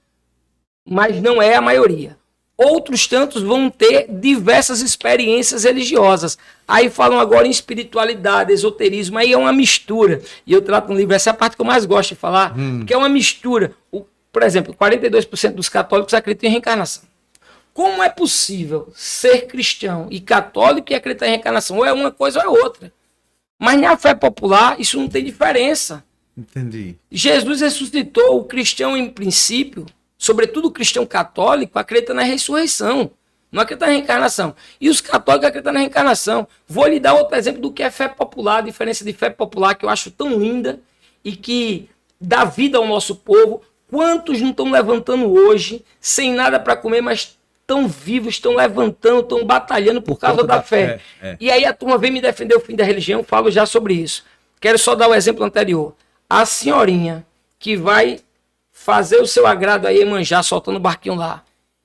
mas não é a maioria. Outros tantos vão ter diversas experiências religiosas. Aí falam agora em espiritualidade, esoterismo, aí é uma mistura. E eu trato no livro, essa é a parte que eu mais gosto de falar, porque é uma mistura. Por exemplo, 42% dos católicos acreditam em reencarnação. Como é possível ser cristão e católico e acreditar em reencarnação? Ou é uma coisa ou é outra. Mas na fé popular, isso não tem diferença. Entendi. Jesus ressuscitou, o cristão em princípio, sobretudo o cristão católico, acredita na ressurreição, não acredita na reencarnação. E os católicos acreditam na reencarnação. Vou lhe dar outro exemplo do que é fé popular, a diferença de fé popular que eu acho tão linda e que dá vida ao nosso povo. Quantos não estão levantando hoje, sem nada para comer, mas estão vivos, estão levantando, estão batalhando por causa da fé. E aí a turma vem me defender o fim da religião, falo já sobre isso. Quero só dar o exemplo anterior. A senhorinha que vai fazer o seu agrado aí, Iemanjá, soltando o barquinho lá,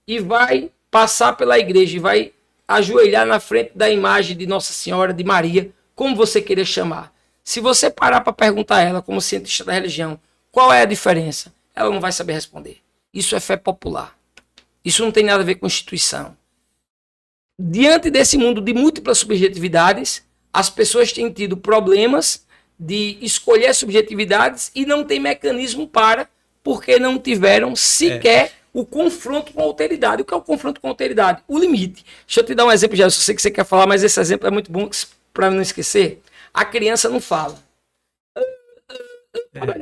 e vai passar pela igreja, e vai ajoelhar na frente da imagem de Nossa Senhora, de Maria, como você querer chamar. Se você parar para perguntar a ela, como cientista da religião, qual é a diferença, ela não vai saber responder. Isso é fé popular. Isso não tem nada a ver com instituição. Diante desse mundo de múltiplas subjetividades, as pessoas têm tido problemas de escolher subjetividades e não tem mecanismo porque não tiveram sequer o confronto com a alteridade. O que é o confronto com a alteridade? O limite. Deixa eu te dar um exemplo, já. Eu sei que você quer falar, mas esse exemplo é muito bom para não esquecer. A criança não fala.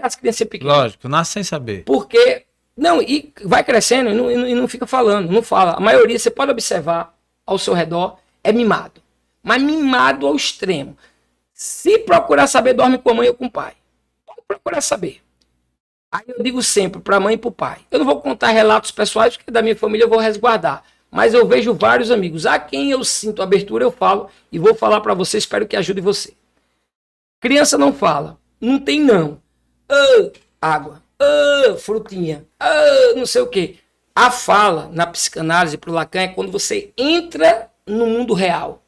As crianças pequenas. Lógico, nasce sem saber. Porque, não, e vai crescendo e não fica falando, não fala. A maioria, você pode observar ao seu redor, é mimado. Mas mimado ao extremo. Se procurar saber, dorme com a mãe ou com o pai. Pode procurar saber. Aí eu digo sempre para a mãe e para o pai. Eu não vou contar relatos pessoais, porque da minha família eu vou resguardar. Mas eu vejo vários amigos. A quem eu sinto abertura, eu falo. E vou falar para você, espero que ajude você. Criança não fala. Não tem não. Água. frutinha, não sei o quê. A fala na psicanálise para o Lacan é quando você entra no mundo real.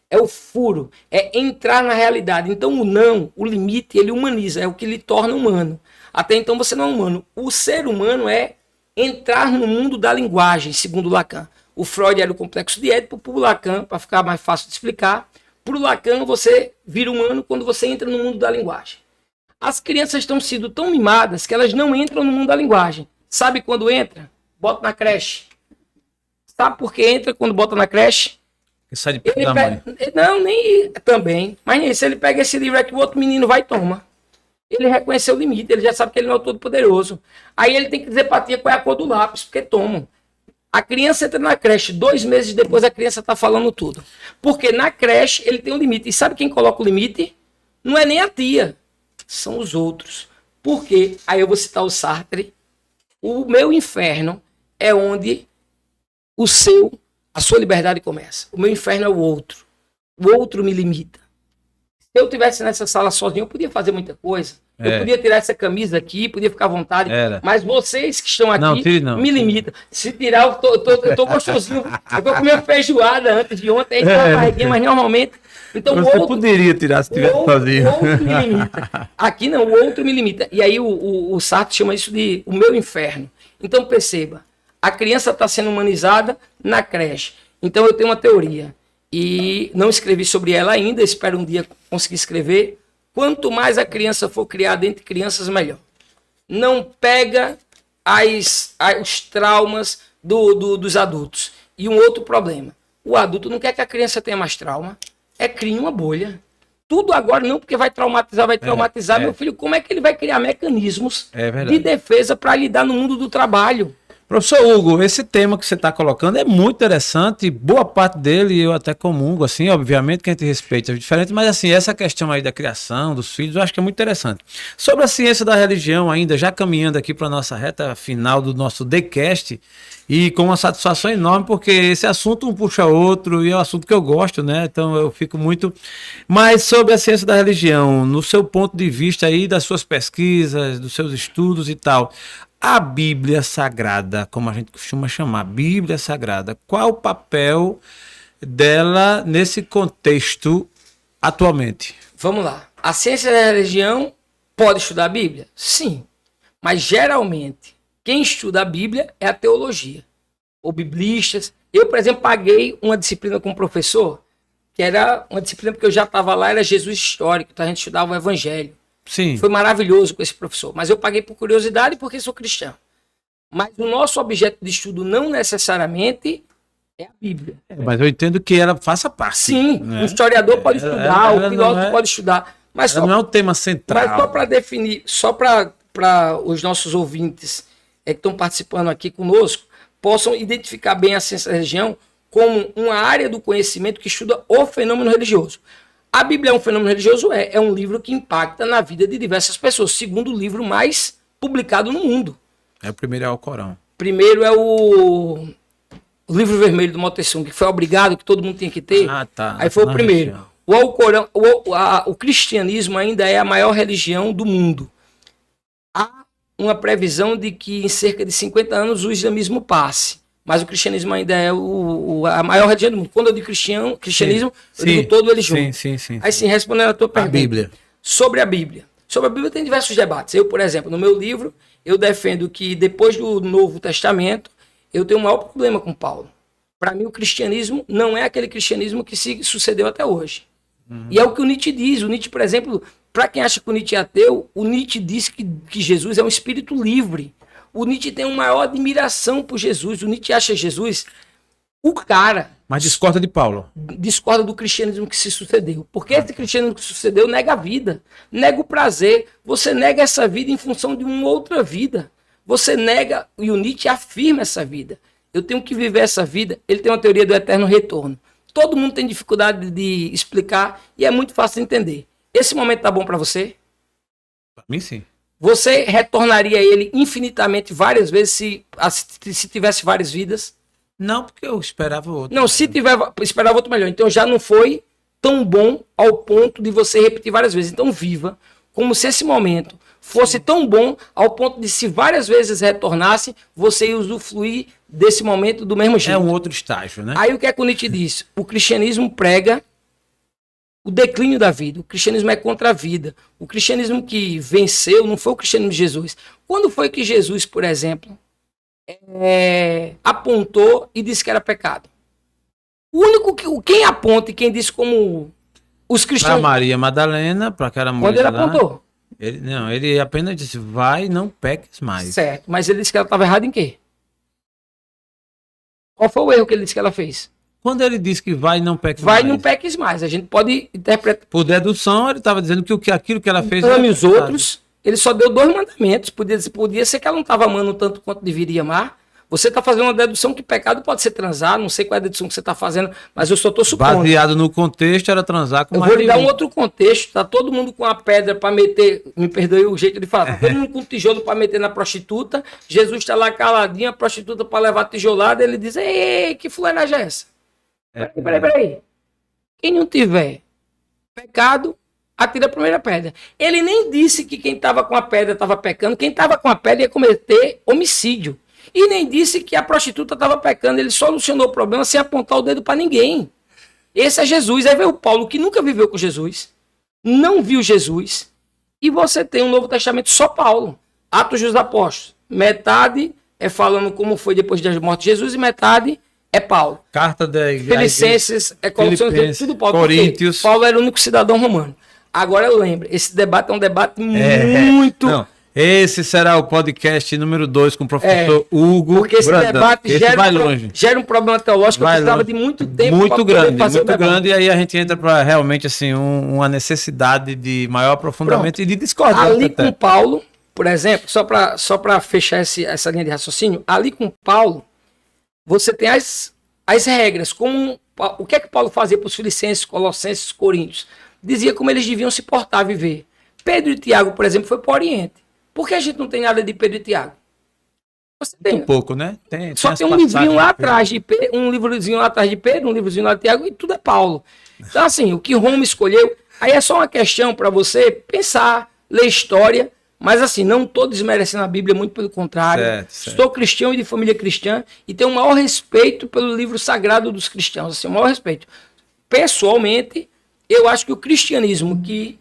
É o furo, é entrar na realidade. Então o não, o limite, ele humaniza, é o que lhe torna humano. Até então você não é humano. O ser humano é entrar no mundo da linguagem, segundo Lacan. O Freud era o complexo de Édipo, para o Lacan, para ficar mais fácil de explicar, para o Lacan você vira humano quando você entra no mundo da linguagem. As crianças estão sendo tão mimadas que elas não entram no mundo da linguagem. Sabe quando entra? Bota na creche. Sabe por que entra quando bota na creche? Que sai de perto da mãe. Não, nem também. Mas nem se ele pega esse livro aqui, o outro menino vai e toma. Ele reconheceu o limite, ele já sabe que ele não é o todo-poderoso. Aí ele tem que dizer pra tia qual é a cor do lápis, porque toma. A criança entra na creche, 2 meses depois a criança tá falando tudo. Porque na creche ele tem um limite. E sabe quem coloca o limite? Não é nem a tia, são os outros. Por quê? Aí eu vou citar o Sartre. O meu inferno é onde a sua liberdade começa. O meu inferno é o outro. O outro me limita. Se eu estivesse nessa sala sozinho, eu podia fazer muita coisa. Eu podia tirar essa camisa aqui, podia ficar à vontade. Mas vocês que estão aqui me limitam. Se tirar, eu tô gostosinho. Eu tô comendo feijoada antes de ontem, aí tá barriguinha, mas normalmente. Então, você poderia tirar se estivesse sozinho. O outro me limita. Aqui não, o outro me limita. E aí o Sartre chama isso de o meu inferno. Então perceba, a criança está sendo humanizada na creche. Então eu tenho uma teoria. E não escrevi sobre ela ainda, espero um dia conseguir escrever. Quanto mais a criança for criada entre crianças, melhor. Não pega os traumas dos adultos. E um outro problema. O adulto não quer que a criança tenha mais trauma. Cria uma bolha. Tudo agora não, porque vai traumatizar. Meu filho, como é que ele vai criar mecanismos de defesa para lidar no mundo do trabalho? Professor Hugo, esse tema que você está colocando é muito interessante, boa parte dele eu até comungo, assim, obviamente que a gente respeita as diferentes, mas assim, essa questão aí da criação dos filhos, eu acho que é muito interessante. Sobre a ciência da religião ainda, já caminhando aqui para a nossa reta final do nosso TheCast, e com uma satisfação enorme, porque esse assunto um puxa outro, e é um assunto que eu gosto, né, então eu fico muito... Mas sobre a ciência da religião, no seu ponto de vista aí, das suas pesquisas, dos seus estudos e tal... A Bíblia Sagrada, como a gente costuma chamar, Bíblia Sagrada, qual o papel dela nesse contexto atualmente? Vamos lá. A ciência da religião pode estudar a Bíblia? Sim. Mas geralmente, quem estuda a Bíblia é a teologia. Ou biblistas. Eu, por exemplo, paguei uma disciplina com um professor, que era uma disciplina porque eu já estava lá, era Jesus histórico, então a gente estudava o Evangelho. Sim. Foi maravilhoso com esse professor, mas eu paguei por curiosidade porque sou cristão. Mas o nosso objeto de estudo não necessariamente é a Bíblia. Mas eu entendo que ela faça parte. Sim, né? O historiador pode estudar, o filósofo pode estudar. Mas não é um tema central. Mas só para definir, só para os nossos ouvintes que estão participando aqui conosco, possam identificar bem a ciência da religião como uma área do conhecimento que estuda o fenômeno religioso. A Bíblia é um fenômeno religioso? É um livro que impacta na vida de diversas pessoas. Segundo livro mais publicado no mundo. O primeiro é o Corão. Primeiro é o livro vermelho do Mao Tse-tung, que foi obrigado, que todo mundo tinha que ter. Tá. Aí foi o primeiro. O Alcorão, o cristianismo ainda é a maior religião do mundo. Há uma previsão de que em cerca de 50 anos o islamismo passe. Mas o cristianismo ainda é a maior religião do mundo. Quando eu digo cristianismo, eu digo todo ele junto. Sim. Aí sim, respondendo a tua pergunta. A Bíblia. Sobre a Bíblia. Sobre a Bíblia tem diversos debates. Eu, por exemplo, no meu livro, eu defendo que depois do Novo Testamento, eu tenho um maior problema com Paulo. Para mim, o cristianismo não é aquele cristianismo que se sucedeu até hoje. E é o que o Nietzsche diz. O Nietzsche, por exemplo, para quem acha que o Nietzsche é ateu, o Nietzsche diz que Jesus é um espírito livre. O Nietzsche tem uma maior admiração por Jesus. O Nietzsche acha Jesus o cara. Mas discorda de Paulo. Discorda do cristianismo que se sucedeu. Porque esse cristianismo que se sucedeu nega a vida, nega o prazer. Você nega essa vida em função de uma outra vida. Você nega, e o Nietzsche afirma essa vida. Eu tenho que viver essa vida. Ele tem uma teoria do eterno retorno. Todo mundo tem dificuldade de explicar e é muito fácil de entender. Esse momento tá bom para você? Para mim, sim. Você retornaria a ele infinitamente várias vezes se tivesse várias vidas? Não, porque eu esperava outro. Não, se esperava outro melhor. Então já não foi tão bom ao ponto de você repetir várias vezes. Então viva como se esse momento fosse tão bom ao ponto de, se várias vezes retornasse, você ia usufruir desse momento do mesmo jeito. É um outro estágio, né? Aí o que é que o Nietzsche diz? O cristianismo prega o declínio da vida. O cristianismo é contra a vida. O cristianismo que venceu não foi o cristianismo de Jesus. Quando foi que Jesus, por exemplo, apontou e disse que era pecado? O único quem aponta e quem disse como os Para cristãos... Maria Madalena, para aquela mulher Quando ele lá, apontou. ele apenas disse, vai, não peques mais. Certo, mas ele disse que ela estava errada em quê? Qual foi o erro que ele disse que ela fez? Quando ele disse que vai, não peques Vai, mais. não peques mais. A gente pode interpretar. Por dedução, ele estava dizendo que aquilo que ela fez... Ame era os pecado. outros. Ele só deu 2 mandamentos. Podia ser que ela não estava amando tanto quanto deveria amar. Você está fazendo uma dedução que pecado pode ser transar. Não sei qual é a dedução que você está fazendo, mas eu só estou supondo. Baseado no contexto, era transar com Eu mais vou lhe dar de um outro contexto. Tá todo mundo com a pedra para meter. Me perdoe o jeito de falar. Tá todo mundo com um tijolo para meter na prostituta. Jesus está lá caladinho, a prostituta para levar tijolada. Ele diz: ei, que fuleiragem é essa? Peraí. Quem não tiver pecado, atira a primeira pedra. Ele nem disse que quem estava com a pedra estava pecando. Quem estava com a pedra ia cometer homicídio. E nem disse que a prostituta estava pecando. Ele solucionou o problema sem apontar o dedo para ninguém. Esse é Jesus. Aí veio o Paulo, que nunca viveu com Jesus, não viu Jesus. E você tem um Novo Testamento só Paulo. Atos dos Apóstolos. Metade é falando como foi depois da morte de Jesus e metade é Paulo. Carta da igreja. Filipenses, Colossenses, tudo Paulo. Coríntios. Paulo era o único cidadão romano. Agora eu lembro, esse debate é um debate muito... Não, esse será o podcast número 2 com o professor Hugo Porque esse Brandão. debate Esse vai longe. gera um problema teológico que eu Vai precisava longe. de muito tempo Muito para grande, fazer o muito debate. grande. E aí a gente entra para realmente assim, uma necessidade de maior aprofundamento e de discordância. Ali até. com Paulo, por exemplo, só para fechar essa linha de raciocínio, ali com Paulo, você tem as regras. O que é que Paulo fazia para os Filipenses, Colossenses, Coríntios? Dizia como eles deviam se portar, viver. Pedro e Tiago, por exemplo, foi para o Oriente. Por que a gente não tem nada de Pedro e Tiago? Você tem. Um pouco, né? Só tem um livrinho lá atrás de Pedro, um livrozinho lá atrás de Pedro, um livrozinho lá de Tiago, e tudo é Paulo. Então, assim, o que Roma escolheu, aí é só uma questão para você pensar, ler história, mas assim, não estou desmerecendo a Bíblia, muito pelo contrário. Certo. Sou cristão e de família cristã, e tenho o maior respeito pelo livro sagrado dos cristãos, assim, o maior respeito. Pessoalmente, eu acho que o cristianismo que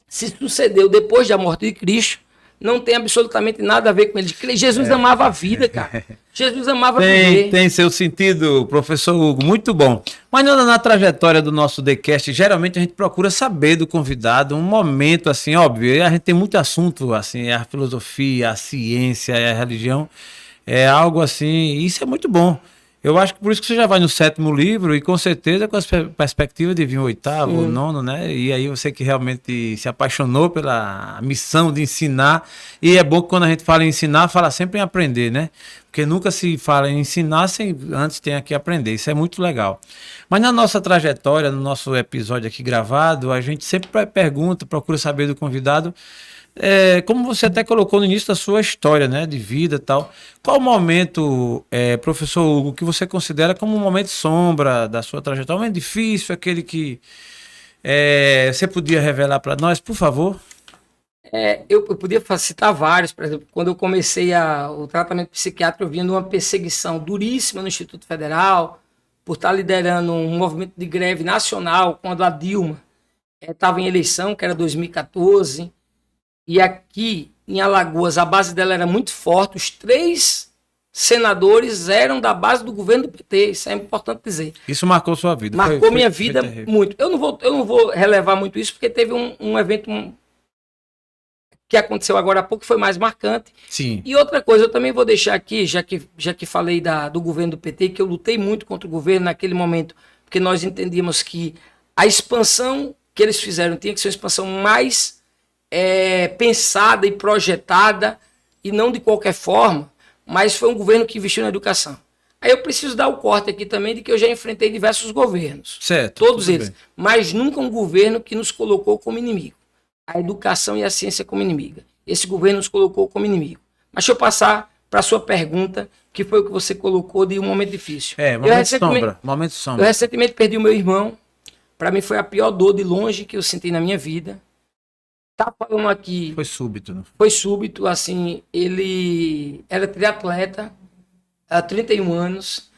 se sucedeu depois da morte de Cristo não tem absolutamente nada a ver com ele. Jesus amava a vida, cara. Jesus amava viver. Tem seu sentido, professor Hugo, muito bom. Mas na trajetória do nosso TheCast, geralmente a gente procura saber do convidado um momento assim, óbvio, a gente tem muito assunto, assim, a filosofia, a ciência, a religião, é algo assim, isso é muito bom. Eu acho que por isso que você já vai no 7º livro e com certeza com a perspectiva de vir o 8º, o 9º, né? E aí você que realmente se apaixonou pela missão de ensinar. E é bom que quando a gente fala em ensinar, fala sempre em aprender, né? Porque nunca se fala em ensinar sem antes tem que aprender. Isso é muito legal. Mas na nossa trajetória, no nosso episódio aqui gravado, a gente sempre pergunta, procura saber do convidado, como você até colocou no início da sua história, né, de vida e tal, qual o momento, professor Hugo, que você considera como um momento sombra da sua trajetória, um momento difícil, aquele que você podia revelar para nós, por favor? Eu podia citar vários, por exemplo, quando eu comecei o tratamento psiquiátrico, eu vinha de uma perseguição duríssima no Instituto Federal, por estar liderando um movimento de greve nacional, quando a Dilma estava em eleição, que era 2014, e aqui em Alagoas a base dela era muito forte, os 3 senadores eram da base do governo do PT, isso é importante dizer. Isso marcou sua vida? Marcou minha vida muito. Eu não vou relevar muito isso, porque teve um evento que aconteceu agora há pouco, que foi mais marcante. Sim. E outra coisa, eu também vou deixar aqui, já que falei do governo do PT, que eu lutei muito contra o governo naquele momento, porque nós entendíamos que a expansão que eles fizeram tinha que ser uma expansão mais pensada e projetada, e não de qualquer forma, mas foi um governo que investiu na educação. Aí eu preciso dar o corte aqui também de que eu já enfrentei diversos governos. Certo. Todos eles. Bem. Mas nunca um governo que nos colocou como inimigo. A educação e a ciência como inimiga. Esse governo nos colocou como inimigo. Mas deixa eu passar para a sua pergunta, que foi o que você colocou de um momento difícil. Momento sombra. Eu recentemente perdi o meu irmão. Para mim foi a pior dor de longe que eu senti na minha vida. tá falando aqui, Foi súbito, né? foi súbito, assim, ele era triatleta, há 31 anos,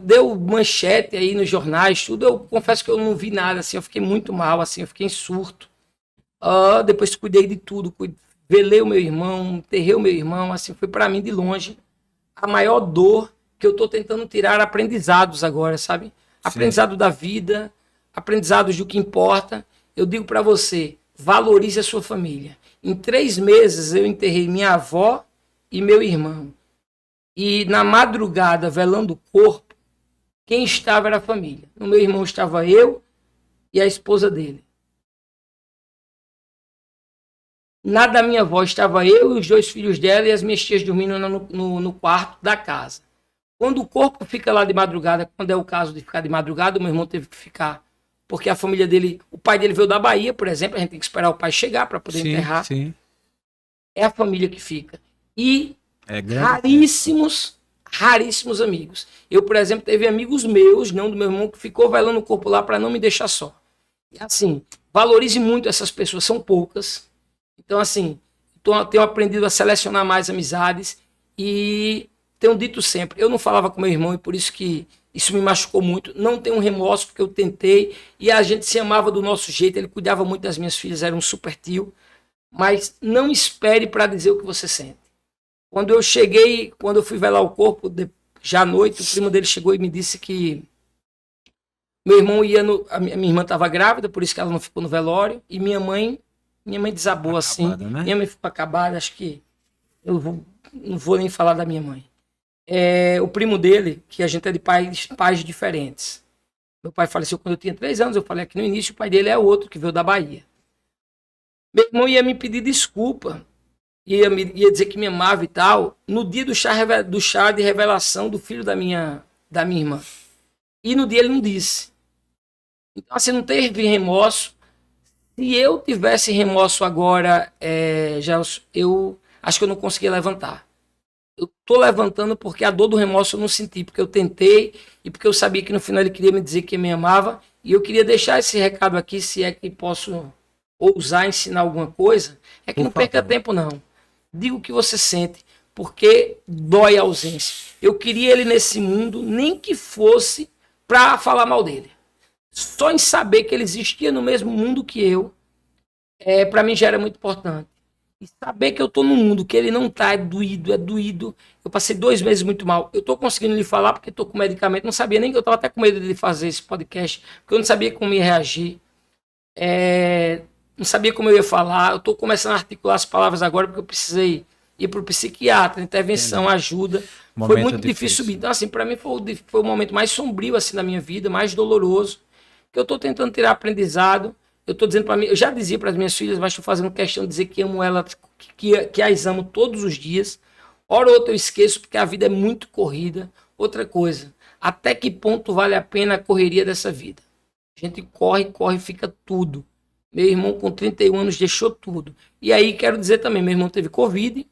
deu manchete aí nos jornais, tudo, eu confesso que eu não vi nada, assim, eu fiquei muito mal, assim, eu fiquei em surto. Depois cuidei de tudo, velei o meu irmão, enterrei o meu irmão, assim, foi para mim de longe a maior dor que eu tô tentando tirar aprendizados agora, sabe? Sim. Aprendizado da vida, aprendizados do que importa. Eu digo para você, valorize a sua família. Em 3 meses eu enterrei minha avó e meu irmão. E na madrugada, velando o corpo, quem estava era a família. No meu irmão estava eu e a esposa dele. Na da minha avó estava eu e os 2 filhos dela e as minhas tias dormindo no quarto da casa. Quando o corpo fica lá de madrugada, quando é o caso de ficar de madrugada, o meu irmão teve que ficar, porque a família dele, o pai dele veio da Bahia, por exemplo, a gente tem que esperar o pai chegar para poder enterrar. Sim. É a família que fica. E É grande. raríssimos amigos. Eu, por exemplo, teve amigos meus, não do meu irmão, que ficou velando o corpo lá para não me deixar só. E assim, valorize muito essas pessoas, são poucas. Então, assim, tenho aprendido a selecionar mais amizades e tenho dito sempre, eu não falava com meu irmão e por isso que isso me machucou muito. Não tenho um remorso porque eu tentei e a gente se amava do nosso jeito, ele cuidava muito das minhas filhas, era um super tio. Mas não espere para dizer o que você sente. Quando eu fui velar o corpo, já à noite, o primo dele chegou e me disse que meu irmão ia a minha irmã estava grávida, por isso que ela não ficou no velório, e minha mãe desabou acabada, assim, né? Minha mãe ficou acabada, acho que não vou nem falar da minha mãe. O primo dele, que a gente é de pais diferentes. Meu pai faleceu quando eu tinha 3 anos, eu falei aqui no início, o pai dele é outro, que veio da Bahia. Meu irmão ia me pedir desculpa, ia dizer que me amava e tal, no dia do chá de revelação do filho da minha irmã. E no dia ele não disse. Então, assim, não teve remorso. Se eu tivesse remorso agora, eu acho que eu não conseguia levantar. Eu tô levantando porque a dor do remorso eu não senti, porque eu tentei e porque eu sabia que no final ele queria me dizer que me amava. E eu queria deixar esse recado aqui, se é que posso ousar ensinar alguma coisa, é que não perca tempo, não. Diga o que você sente, porque dói a ausência. Eu queria ele nesse mundo, nem que fosse para falar mal dele. Só em saber que ele existia no mesmo mundo que eu, para mim já era muito importante. E saber que eu tô num mundo que ele não tá, é doído. Eu passei 2 meses muito mal. Eu tô conseguindo lhe falar porque tô com medicamento. Não sabia nem que eu tava até com medo de fazer esse podcast, porque eu não sabia como ia reagir. Não sabia como eu ia falar. Eu tô começando a articular as palavras agora porque eu precisei ir pro psiquiatra, intervenção, ajuda. Foi muito difícil subir. Então, assim, para mim foi o momento mais sombrio assim da minha vida, mais doloroso, que eu tô tentando tirar aprendizado. Eu tô dizendo para mim, eu já dizia para as minhas filhas, mas estou fazendo questão de dizer que amo elas, que as amo todos os dias. Hora ou outra eu esqueço porque a vida é muito corrida. Outra coisa, até que ponto vale a pena a correria dessa vida? A gente corre, fica tudo. Meu irmão com 31 anos deixou tudo. E aí quero dizer também, meu irmão teve Covid,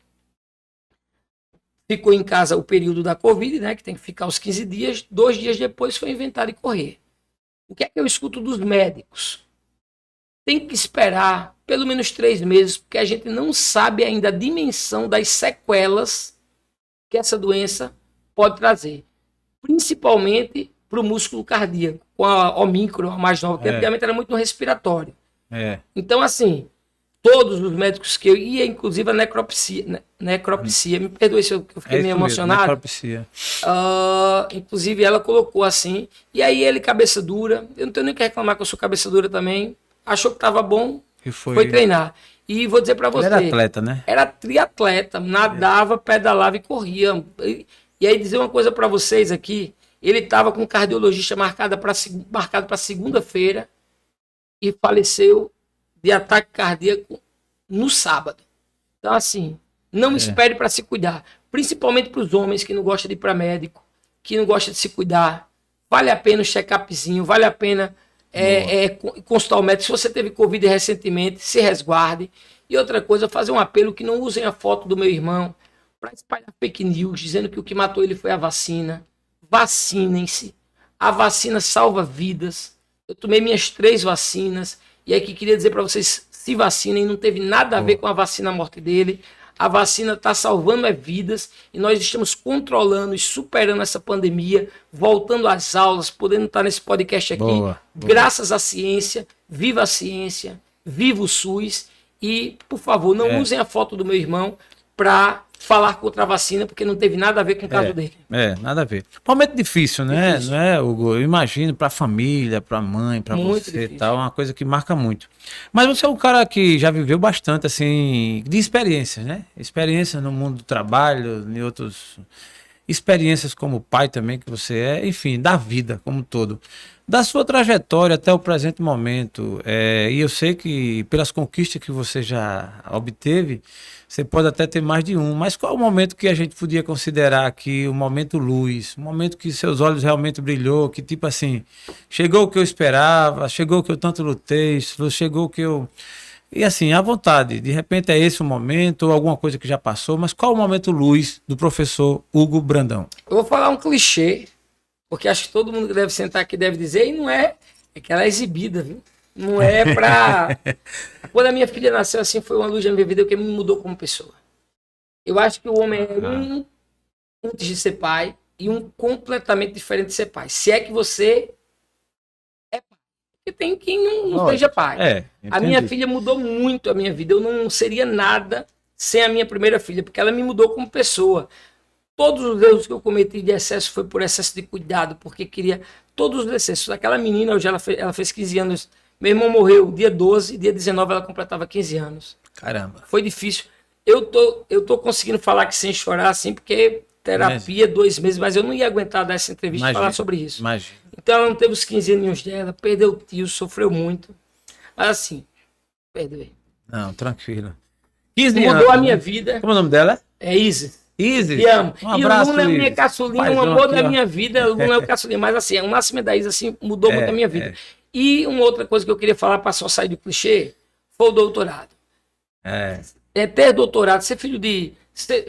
ficou em casa o período da Covid, né, que tem que ficar os 15 dias, 2 dias depois foi inventado e correr. O que é que eu escuto dos médicos? Tem que esperar pelo menos 3 meses, porque a gente não sabe ainda a dimensão das sequelas que essa doença pode trazer. Principalmente para o músculo cardíaco, com a Omicron, a mais nova, que antigamente era muito no respiratório. Então, assim, todos os médicos que eu ia, inclusive a necropsia, me perdoe se eu fiquei meio emocionado. Necropsia. Inclusive ela colocou assim, e aí ele, cabeça dura, eu não tenho nem que reclamar que eu sou cabeça dura também, achou que estava bom, e foi treinar. E vou dizer para você, ele era atleta, né? Era triatleta, nadava, pedalava e corria. E aí dizer uma coisa para vocês aqui, ele estava com um cardiologista marcado para segunda-feira e faleceu de ataque cardíaco no sábado. Então, assim, não espere para se cuidar. Principalmente para os homens que não gostam de ir para médico, que não gostam de se cuidar. Vale a pena um check-upzinho, vale a pena consultar o médico. Se você teve Covid recentemente, se resguarde. E outra coisa, fazer um apelo que não usem a foto do meu irmão para espalhar fake news, dizendo que o que matou ele foi a vacina. Vacinem-se. A vacina salva vidas. Eu tomei minhas 3 vacinas. E aí que queria dizer para vocês, se vacinem, não teve nada a ver com a vacina a morte dele. A vacina está salvando vidas e nós estamos controlando e superando essa pandemia, voltando às aulas, podendo estar nesse podcast aqui, graças à ciência, viva o SUS e, por favor, não usem a foto do meu irmão para falar contra a vacina, porque não teve nada a ver com o caso dele. Nada a ver. Momento difícil, né? Não é, Hugo? Eu imagino para a família, para a mãe, para você e tal, uma coisa que marca muito. Mas você é um cara que já viveu bastante, assim, de experiências, né? Experiências no mundo do trabalho, em outros... Experiências como pai também que você é, enfim, da vida como um todo. Da sua trajetória até o presente momento, e eu sei que pelas conquistas que você já obteve, você pode até ter mais de um, mas qual é o momento que a gente podia considerar aqui o momento luz, o momento que seus olhos realmente brilhou, que tipo assim, chegou o que eu esperava, chegou o que eu tanto lutei, chegou o que eu... E assim, à vontade, de repente é esse o momento, ou alguma coisa que já passou, mas qual é o momento luz do professor Hugo Brandão? Eu vou falar um clichê, porque acho que todo mundo que deve sentar aqui deve dizer, e não é que ela é exibida, viu? Não é pra... Quando a minha filha nasceu, assim, foi uma luz na minha vida que me mudou como pessoa. Eu acho que o homem é um antes de ser pai e um completamente diferente de ser pai. Se é que você é pai. Porque tem quem não seja pai. A minha filha mudou muito a minha vida. Eu não seria nada sem a minha primeira filha, porque ela me mudou como pessoa. Todos os erros que eu cometi de excesso foi por excesso de cuidado, porque queria todos os excessos. Aquela menina, hoje ela fez 15 anos. Meu irmão morreu dia 12, dia 19 ela completava 15 anos. Caramba. Foi difícil. Eu tô conseguindo falar aqui sem chorar, assim, porque terapia, 2 meses, mas eu não ia aguentar dar essa entrevista e falar sobre isso. Imagina. Então ela não teve os 15 aninhos dela, perdeu o tio, sofreu muito. Mas assim, perdoei. Não, tranquilo. Mudou a minha vida. Como é o nome dela? É Isis. Isis. Te amo. Um abraço, e Luna é minha caçulinha, Paizão um amor aqui, da minha vida. Luna é o caçulinha. Mas assim, o nascimento da Isis assim, mudou muito a minha vida. E uma outra coisa que eu queria falar para só sair do clichê foi o doutorado. Ter doutorado, ser filho de...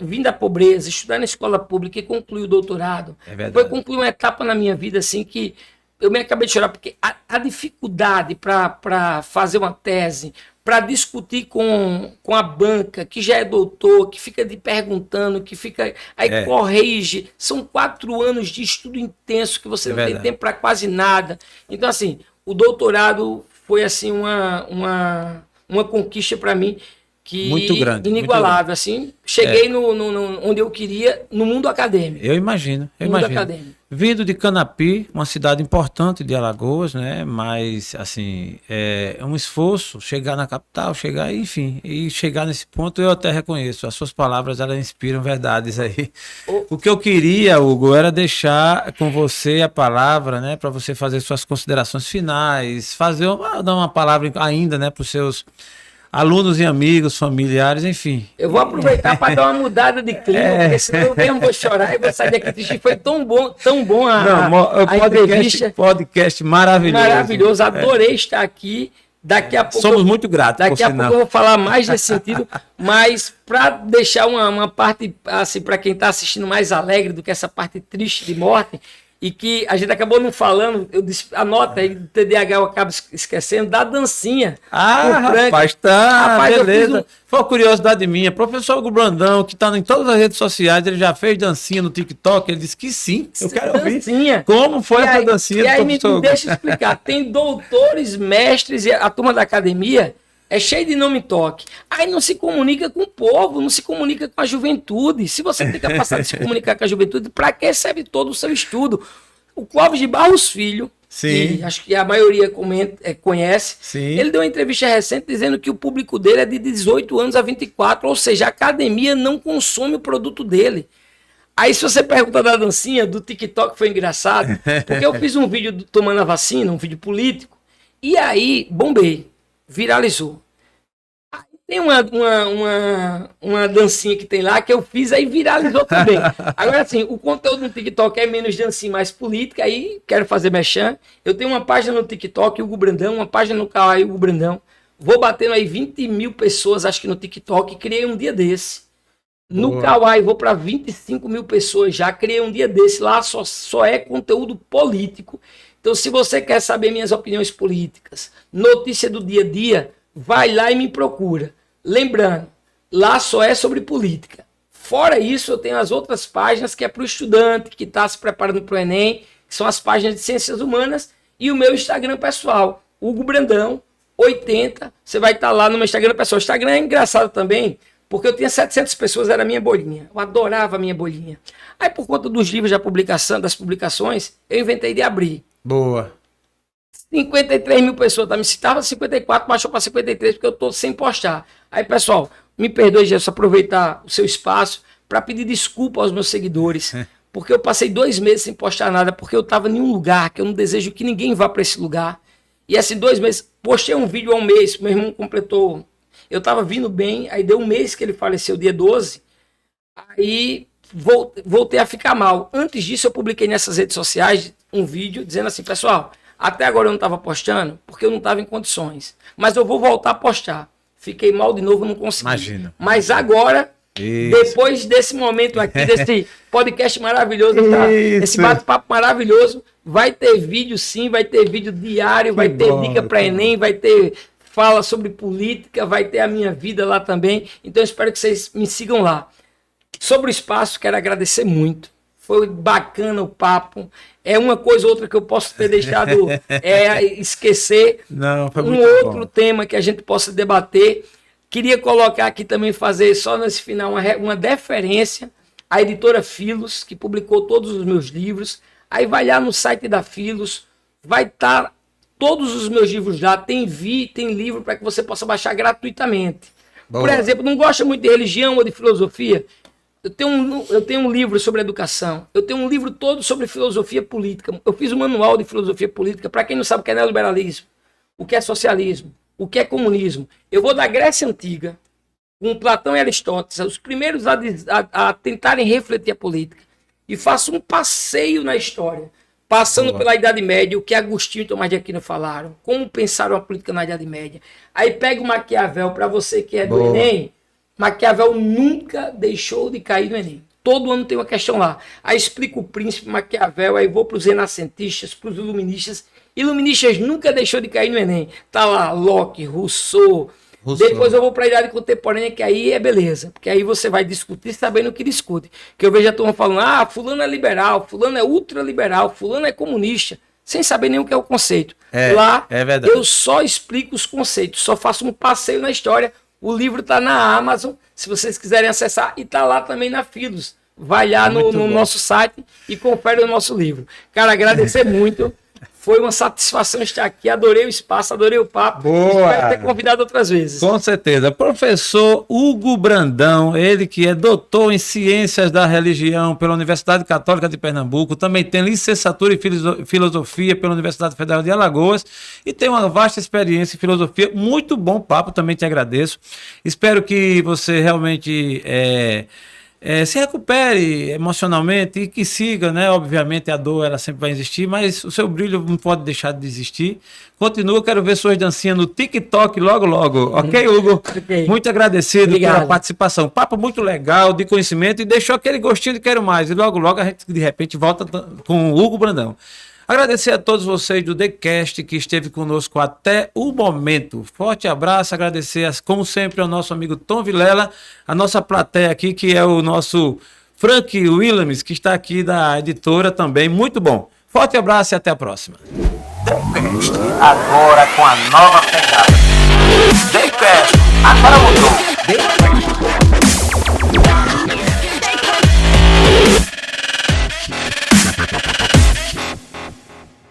vir da pobreza, estudar na escola pública e concluir o doutorado. Foi concluir uma etapa na minha vida assim que eu me acabei de chorar, porque a dificuldade para fazer uma tese, para discutir com a banca, que já é doutor, que fica perguntando, que fica aí corrige, são 4 anos de estudo intenso que você não tem tempo para quase nada. Então assim, o doutorado foi assim uma conquista para mim que muito grande, inigualável, muito grande. assim, cheguei no onde eu queria, no mundo acadêmico. Eu imagino. Vindo de Canapi, uma cidade importante de Alagoas, né? Mas, assim, é um esforço chegar na capital, enfim, e chegar nesse ponto eu até reconheço. As suas palavras, elas inspiram verdades aí. O que eu queria, Hugo, era deixar com você a palavra, né? Para você fazer suas considerações finais, dar uma palavra ainda, né? Para os seus alunos e amigos, familiares, enfim. Eu vou aproveitar para dar uma mudada de clima, porque senão eu mesmo vou chorar e vou sair daqui triste. Foi tão bom a entrevista. Podcast maravilhoso. Maravilhoso, adorei estar aqui. Daqui a pouco somos muito gratos. Daqui a pouco eu vou falar mais nesse sentido, mas para deixar uma parte, assim, para quem está assistindo mais alegre do que essa parte triste de morte, e que a gente acabou não falando, eu disse, anota aí, do TDAH eu acabo esquecendo, da dancinha. Rapaz, beleza. Foi uma curiosidade minha. Professor Hugo Brandão, que está em todas as redes sociais, ele já fez dancinha no TikTok, ele disse que sim, eu quero dancinha. Ouvir. Como foi essa dancinha? E aí me deixa eu explicar, tem doutores, mestres, e a turma da academia é cheio de nome toque. Aí não se comunica com o povo, não se comunica com a juventude. Se você tem capacidade de se comunicar com a juventude, para que serve todo o seu estudo? O Clóvis de Barros Filho, que acho que a maioria conhece, ele deu uma entrevista recente dizendo que o público dele é de 18 anos a 24, ou seja, a academia não consome o produto dele. Aí se você pergunta da dancinha, do TikTok, foi engraçado, porque eu fiz um vídeo tomando a vacina, um vídeo político, e aí bombei, viralizou. Tem uma dancinha que tem lá que eu fiz, aí viralizou também. Agora, assim, o conteúdo no TikTok é menos dancinha, mais política, aí quero fazer merchan. Eu tenho uma página no TikTok, Hugo Brandão, uma página no Kawaii, Hugo Brandão. Vou batendo aí 20 mil pessoas, acho que no TikTok, criei um dia desse. No Kawaii, vou para 25 mil pessoas já, criei um dia desse. Lá só é conteúdo político. Então, se você quer saber minhas opiniões políticas, notícia do dia a dia, vai lá e me procura. Lembrando, lá só é sobre política. Fora isso, eu tenho as outras páginas que é para o estudante que está se preparando para o Enem, que são as páginas de Ciências Humanas, e o meu Instagram pessoal, Hugo Brandão 80. Você vai estar lá no meu Instagram pessoal. O Instagram é engraçado também, porque eu tinha 700 pessoas, era a minha bolinha. Eu adorava a minha bolinha. Aí, por conta dos livros da publicação, das publicações, eu inventei de abrir. Boa. 53 mil pessoas, tá? Me citava 54, baixou para 53, porque eu tô sem postar. Aí, pessoal, me perdoe, Jesus, aproveitar o seu espaço para pedir desculpa aos meus seguidores, porque eu passei 2 meses sem postar nada, porque eu tava em um lugar que eu não desejo que ninguém vá para esse lugar. E assim, 2 meses, postei um vídeo há um mês, meu irmão completou, eu tava vindo bem, aí deu um mês que ele faleceu, dia 12, aí voltei a ficar mal. Antes disso, eu publiquei nessas redes sociais um vídeo dizendo assim, pessoal, até agora eu não estava postando porque eu não estava em condições. Mas eu vou voltar a postar. Fiquei mal de novo, não consegui. Imagina. Mas agora, depois desse momento aqui, desse podcast maravilhoso, esse bate-papo maravilhoso, vai ter vídeo sim, vai ter vídeo diário, vai ter dica para Enem, vai ter fala sobre política, vai ter a minha vida lá também. Então eu espero que vocês me sigam lá. Sobre o espaço, quero agradecer muito. Foi bacana o papo. É uma coisa ou outra que eu posso ter deixado esquecer. Não, foi um muito outro bom. tema que a gente possa debater. Queria colocar aqui também, fazer só nesse final uma deferência à editora Filos, que publicou todos os meus livros. Aí vai lá no site da Filos, vai estar todos os meus livros lá. Tem livro para que você possa baixar gratuitamente. Boa. Por exemplo, não gosta muito de religião ou de filosofia? Eu tenho um livro sobre educação, eu tenho um livro todo sobre filosofia política, eu fiz um manual de filosofia política, para quem não sabe o que é neoliberalismo, o que é socialismo, o que é comunismo. Eu vou da Grécia Antiga, com Platão e Aristóteles, os primeiros a tentarem refletir a política, e faço um passeio na história, passando pela Idade Média, o que Agostinho e Tomás de Aquino falaram, como pensaram a política na Idade Média. Aí pega o Maquiavel, para você que é do Enem, Maquiavel nunca deixou de cair no Enem. Todo ano tem uma questão lá. Aí explico o príncipe Maquiavel, aí vou para os renascentistas, para os iluministas. Iluministas nunca deixou de cair no Enem. Tá lá Locke, Rousseau. Depois eu vou para a idade contemporânea, que aí é beleza. Porque aí você vai discutir sabendo o que discute. Que eu vejo a turma falando, fulano é liberal, fulano é ultraliberal, fulano é comunista, sem saber nem o que é o conceito. Lá eu só explico os conceitos, só faço um passeio na história. O livro está na Amazon, se vocês quiserem acessar, e está lá também na Filos. Vai lá no nosso site e confere o nosso livro. Cara, agradecer muito. Foi uma satisfação estar aqui. Adorei o espaço, adorei o papo. Boa. Espero ter convidado outras vezes. Com certeza. Professor Hugo Brandão, ele que é doutor em Ciências da Religião pela Universidade Católica de Pernambuco, também tem licenciatura em Filosofia pela Universidade Federal de Alagoas e tem uma vasta experiência em filosofia. Muito bom papo, também te agradeço. Espero que você realmente se recupere emocionalmente e que siga, né? Obviamente a dor ela sempre vai existir, mas o seu brilho não pode deixar de existir. Continua, quero ver suas dancinhas no TikTok logo, logo. Ok, Hugo? Okay. Muito agradecido Obrigado. pela participação. Papo muito legal, de conhecimento e deixou aquele gostinho de quero mais. E logo, logo a gente de repente volta com o Hugo Brandão. Agradecer a todos vocês do TheCast que esteve conosco até o momento. Forte abraço, agradecer, como sempre, ao nosso amigo Tom Vilela, a nossa plateia aqui, que é o nosso Frank Williams, que está aqui da editora também. Muito bom. Forte abraço e até a próxima. TheCast, agora com a nova pegada. TheCast, agora mudou.